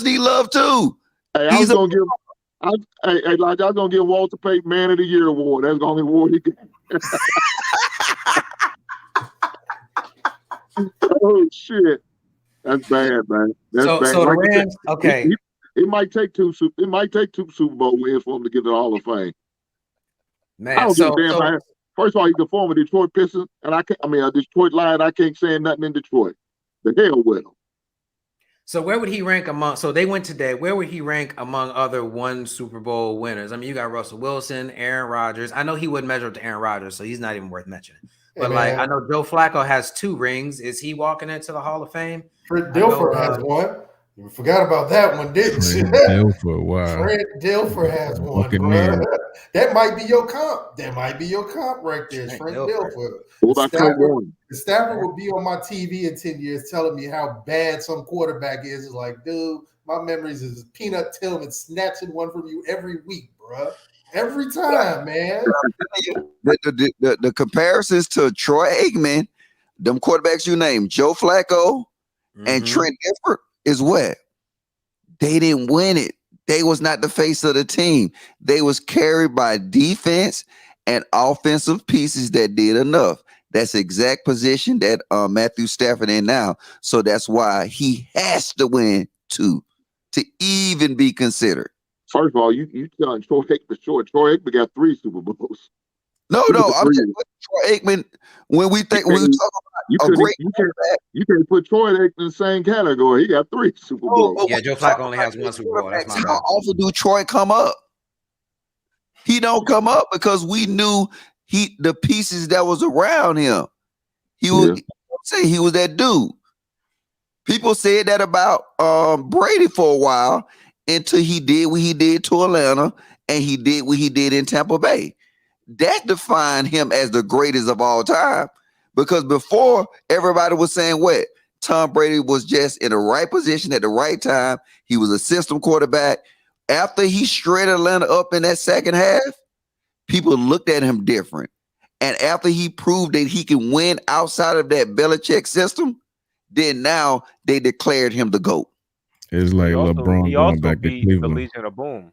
need love too. Hey, I was gonna give Walter Payton Man of the Year award. That's the only award he got. Oh shit, that's bad, man. That's bad. So the Rams, okay. It might take two Super Bowl wins for him to get to the Hall of Fame. Man, I don't give a damn. First of all, he's the former Detroit Pistons, and a Detroit Lion. I can't say nothing in Detroit. The hell with him. So where would he rank among? So they went today. Where would he rank among other 1 Super Bowl winners? I mean, you got Russell Wilson, Aaron Rodgers. I know he wouldn't measure up to Aaron Rodgers, so he's not even worth mentioning. But I know Joe Flacco has 2 rings. Is he walking into the Hall of Fame? Fred Dilfer has 1. You forgot about that one, didn't you? Dilfer, wow. Fred Dilfer has 1. That might be your comp. Right there. Fred Dilfer. Stafford will be on my TV in 10 years telling me how bad some quarterback is. It's like, dude, my memories is Peanut Tillman snatching one from you every week, bro. Every time, man. The comparisons to Troy Aikman, them quarterbacks you named, Joe Flacco and Trent Dilfer, is what? They didn't win it. They was not the face of the team. They was carried by defense and offensive pieces that did enough. That's the exact position that Matthew Stafford in now. So that's why he has to win 2 to even be considered. First of all, you telling Troy Aikman short. Troy Aikman got 3 Super Bowls. No, I'm just Troy Aikman. When we talk about a great quarterback, you can't put Troy Aikman in the same category. He got 3 Super Bowls. Yeah, Joe Flacco only has 1 Super Bowl. That's my bad. How often do Troy come up? He don't come up because we knew the pieces that was around him. He was that dude. People said that about Brady for a while until he did what he did to Atlanta and he did what he did in Tampa Bay. That defined him as the greatest of all time because before everybody was saying what? Tom Brady was just in the right position at the right time. He was a system quarterback. After he shredded Atlanta up in that second half, people looked at him different. And after he proved that he can win outside of that Belichick system, then now they declared him the GOAT. It's like LeBron going back to Cleveland. The Legion of Boom.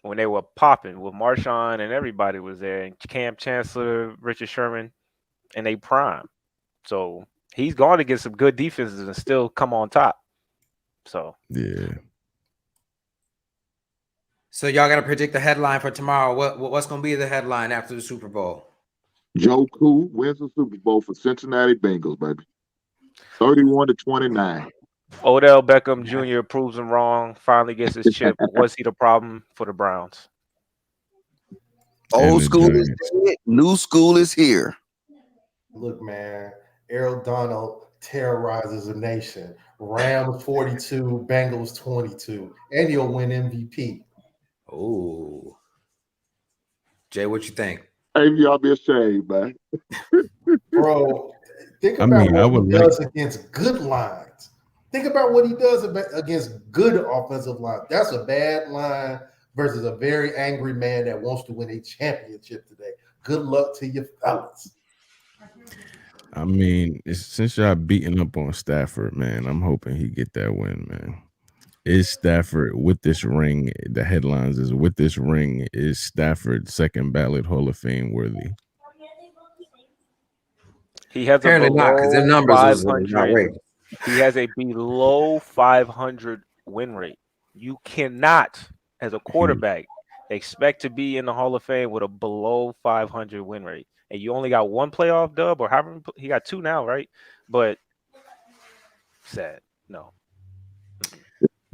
When they were popping with Marshawn and everybody was there, and Cam Chancellor, Richard Sherman, and they prime. So he's going to get some good defenses and still come on top. So yeah. So y'all got to predict the headline for tomorrow. What's going to be the headline after the Super Bowl? Joe Cool wins the Super Bowl for Cincinnati Bengals, baby. 31-29. Odell Beckham Jr. proves him wrong, finally gets his chip. Was he the problem for the Browns? Old school is dead, new school is here. Look, man, Errol Donald terrorizes a nation. Rams 42, Bengals 22, and he'll win MVP. Oh, Jay, what you think? Hey, y'all be ashamed, man. Bro, think about what he does against good lines. Think about what he does against good offensive lines. That's a bad line versus a very angry man that wants to win a championship today. Good luck to you fellas. I mean, since y'all beating up on Stafford, man, I'm hoping he get that win, man. Is Stafford with this ring? The headlines is with this ring. Is Stafford second ballot Hall of Fame worthy? He has apparently not, because their numbers was not right. He has a below 500 win rate. You cannot, as a quarterback, expect to be in the Hall of Fame with a below 500 win rate. And you only got one playoff dub, or however he got two now, right? But sad, no.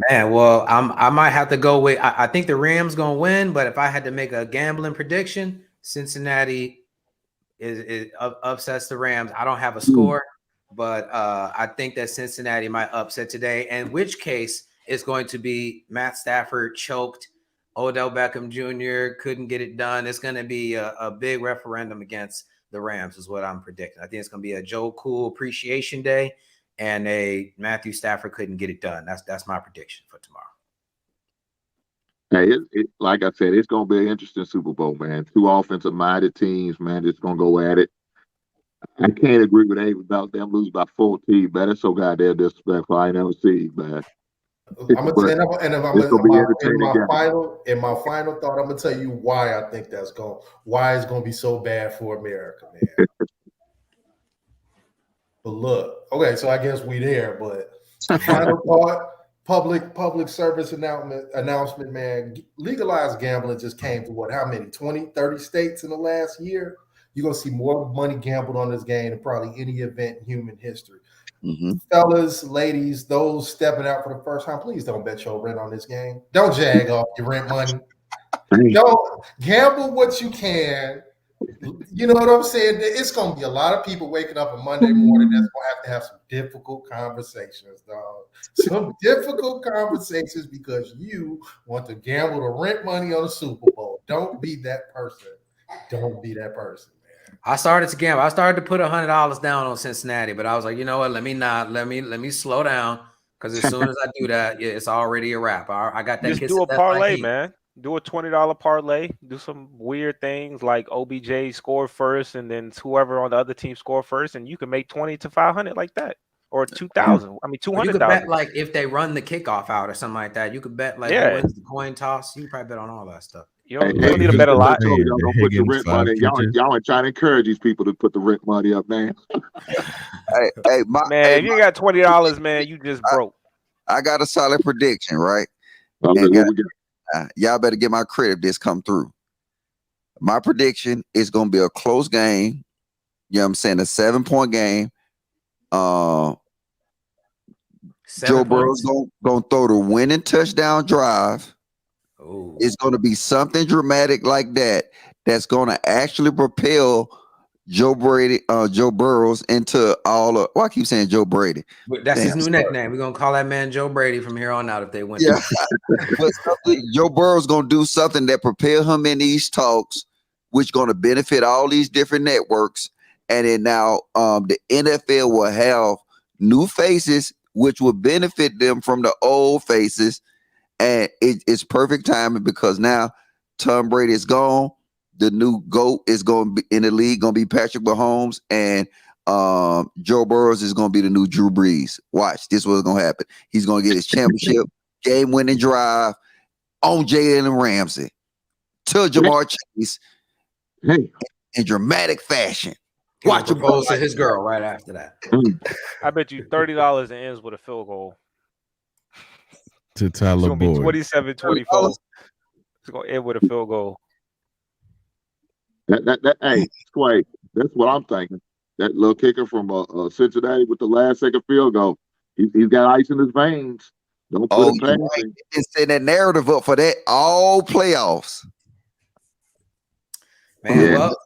Man, well, I might have to go with. I think the Rams gonna win, but if I had to make a gambling prediction, Cincinnati is upsets the Rams. I don't have a score, but I think that Cincinnati might upset today. In which case, it's going to be Matt Stafford choked. Odell Beckham Jr. couldn't get it done. It's going to be a big referendum against the Rams, is what I'm predicting. I think it's going to be a Joe Cool appreciation day, and a Matthew Stafford couldn't get it done. That's my prediction for tomorrow. Hey, like I said, it's going to be an interesting Super Bowl, man. Two offensive-minded teams, man, just going to go at it. I can't agree with Abe about them losing by 14, man. That's so goddamn disrespectful. I ain't never seen, man. In my final thought, I'm gonna tell you why I think why it's gonna be so bad for America, man. But look, okay, so I guess we there. But final thought, public service announcement, man. Legalized gambling just came to what? How many? 20, 30 states in the last year. You're gonna see more money gambled on this game than probably any event in human history. Mm-hmm. Fellas, ladies, those stepping out for the first time, please don't bet your rent on this game. Don't jag off your rent money. Don't gamble what you can. You know what I'm saying? It's going to be a lot of people waking up on Monday morning that's going to have some difficult conversations, dog. Some difficult conversations because you want to gamble the rent money on the Super Bowl. Don't be that person. Don't be that person. I started to gamble. I started to put $100 down on Cincinnati, but I was like, you know what? Let me slow down, because as soon as I do that, it's already a wrap. I got that. Just do a parlay, man. Do a $20 parlay. Do some weird things like OBJ score first, and then whoever on the other team score first, and you can make 20 to 500 like that, or 2,000. I mean, 200. You could bet like if they run the kickoff out or something like that. You could bet like who wins the coin toss. You can probably bet on all that stuff. You don't need to bet a lot. Y'all don't put your rent money. Y'all are trying to encourage these people to put the rent money up, man. If you got $20, man, you just broke. I got a solid prediction, right? Y'all better get my credit if this come through. My prediction is going to be a close game. You know what I'm saying? A 7-point game. Joe Burrow's going to throw the winning touchdown drive. Oh. It's going to be something dramatic like that that's going to actually propel Joe Burrows into all of. Well, I keep saying Joe Brady. That's his new nickname. We're going to call that man Joe Brady from here on out if they win. Yeah. But Joe Burrow's going to do something that propel him in these talks, which going to benefit all these different networks. And then now the NFL will have new faces, which will benefit them from the old faces. And it's perfect timing because now Tom Brady is gone. The new GOAT is going to be in the league, going to be Patrick Mahomes, and Joe Burrows is going to be the new Drew Brees. Watch, this is what's going to happen. He's going to get his championship game-winning drive on Jalen Ramsey to Jamar Chase in dramatic fashion. Watch him propose to his girl right after that. I bet you $30 and ends with a field goal. To Tyler Boyd. 27-24. It's going to end with a field goal. Hey, Sway, That's what I'm thinking. That little kicker from Cincinnati with the last second field goal. He's got ice in his veins. Don't put him past right. him. Been setting that narrative up for that all playoffs. Man, Yeah. well,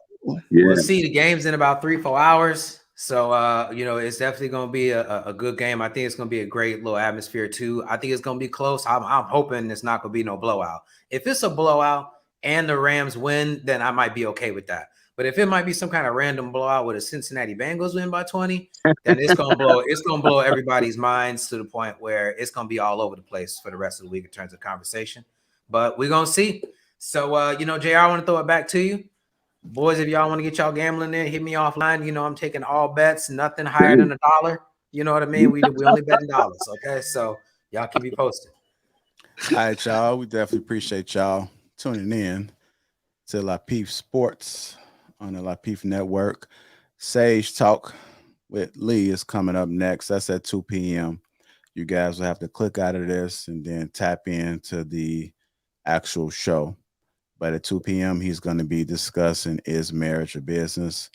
Yeah. we'll see. The game's in about 3-4 hours. So, it's definitely going to be a good game. I think it's going to be a great little atmosphere, too. I think it's going to be close. I'm hoping it's not going to be no blowout. If it's a blowout and the Rams win, then I might be okay with that. But if it might be some kind of random blowout with a Cincinnati Bengals win by 20, then it's going to blow everybody's minds to the point where it's going to be all over the place for the rest of the week in terms of conversation. But we're going to see. So, JR, I want to throw it back to you. Boys, if y'all want to get y'all gambling in, hit me offline. I'm taking all bets, nothing higher than $1. You know what I mean? We only bet in dollars, okay? So y'all keep me posted. All right, y'all. We definitely appreciate y'all tuning in to Lapeef Sports on the Lapeef Network. Sage Talk with Lee is coming up next. That's at 2 p.m. You guys will have to click out of this and then tap into the actual show. But at 2 p.m., he's going to be discussing is marriage a business.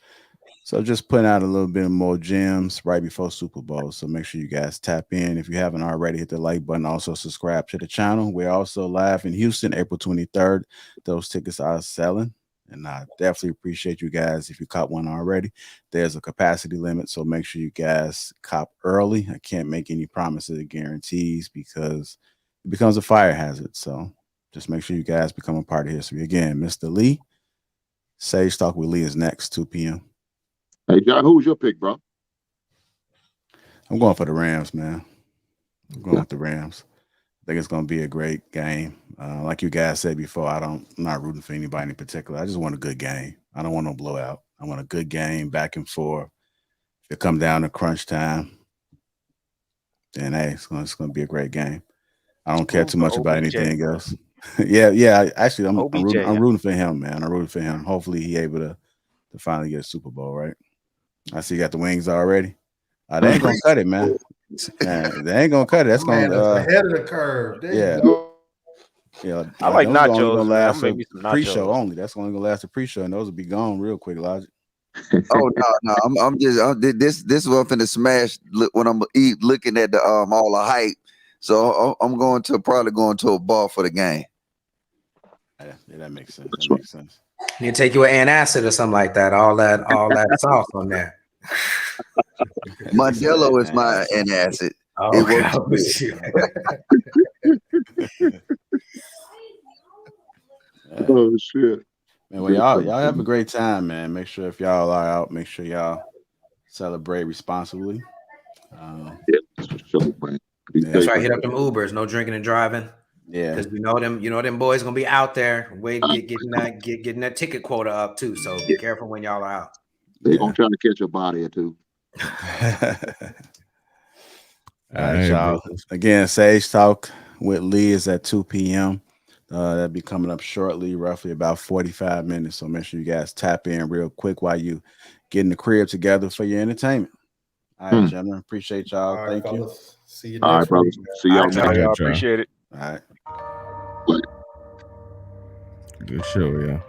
So just putting out a little bit more gems right before Super Bowl. So make sure you guys tap in. If you haven't already, hit the like button. Also subscribe to the channel. We're also live in Houston, April 23rd. Those tickets are selling. And I definitely appreciate you guys. If you caught one already, there's a capacity limit. So make sure you guys cop early. I can't make any promises or guarantees because it becomes a fire hazard. So just make sure you guys become a part of history. Again, Mr. Lee, Sage Talk with Lee is next, 2 p.m. Hey, John, who's your pick, bro? I'm going for the Rams, man. I'm going with the Rams. I think it's going to be a great game. Like you guys said before, I'm not rooting for anybody in particular. I just want a good game. I don't want no blowout. I want a good game, back and forth. If it comes down to crunch time, then, hey, it's going to be a great game. I don't care too much about anything else. yeah. Actually, I'm rooting for him, man. I'm rooting for him. Hopefully, he able to finally get a Super Bowl, right? I see you got the wings already. They ain't gonna cut it, man. They ain't gonna cut it. That's gonna ahead of the curve. There you go. Yeah, I like nachos. Gonna last maybe some nachos. Pre-show only. That's only gonna last a pre-show, and those will be gone real quick. Logic. Oh no! This is what I'm finna smash when I'm looking at the all the hype. So I'm probably going to a bar for the game. Yeah, that makes sense. That makes sense. You take you an antacid or something like that. All that sauce on there. Modelo is my antacid. Oh, Oh shit! Man, well, y'all have a great time, man. Make sure if y'all are out, make sure y'all celebrate responsibly. That's right. Hit up them Ubers. No drinking and driving. Yeah, because them boys gonna be out there waiting, getting that ticket quota up too. So be careful when y'all are out. They're gonna try to catch a body or two. All right, y'all. Again, Sage Talk with Lee is at 2 p.m. That'll be coming up shortly, roughly about 45 minutes. So make sure you guys tap in real quick while you getting the crib together for your entertainment. All right, gentlemen. Appreciate y'all. All Thank right, you. fellas. See you next All right, brothers. See y'all next week. Y'all appreciate it. All right. Good show, yeah.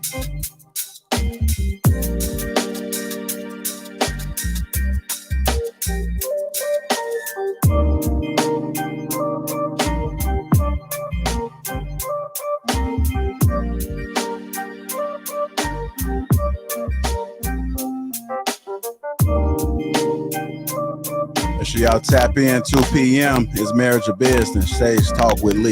Make sure y'all tap in 2 p.m. It's Marriage or Business. Stage Talk with Lee.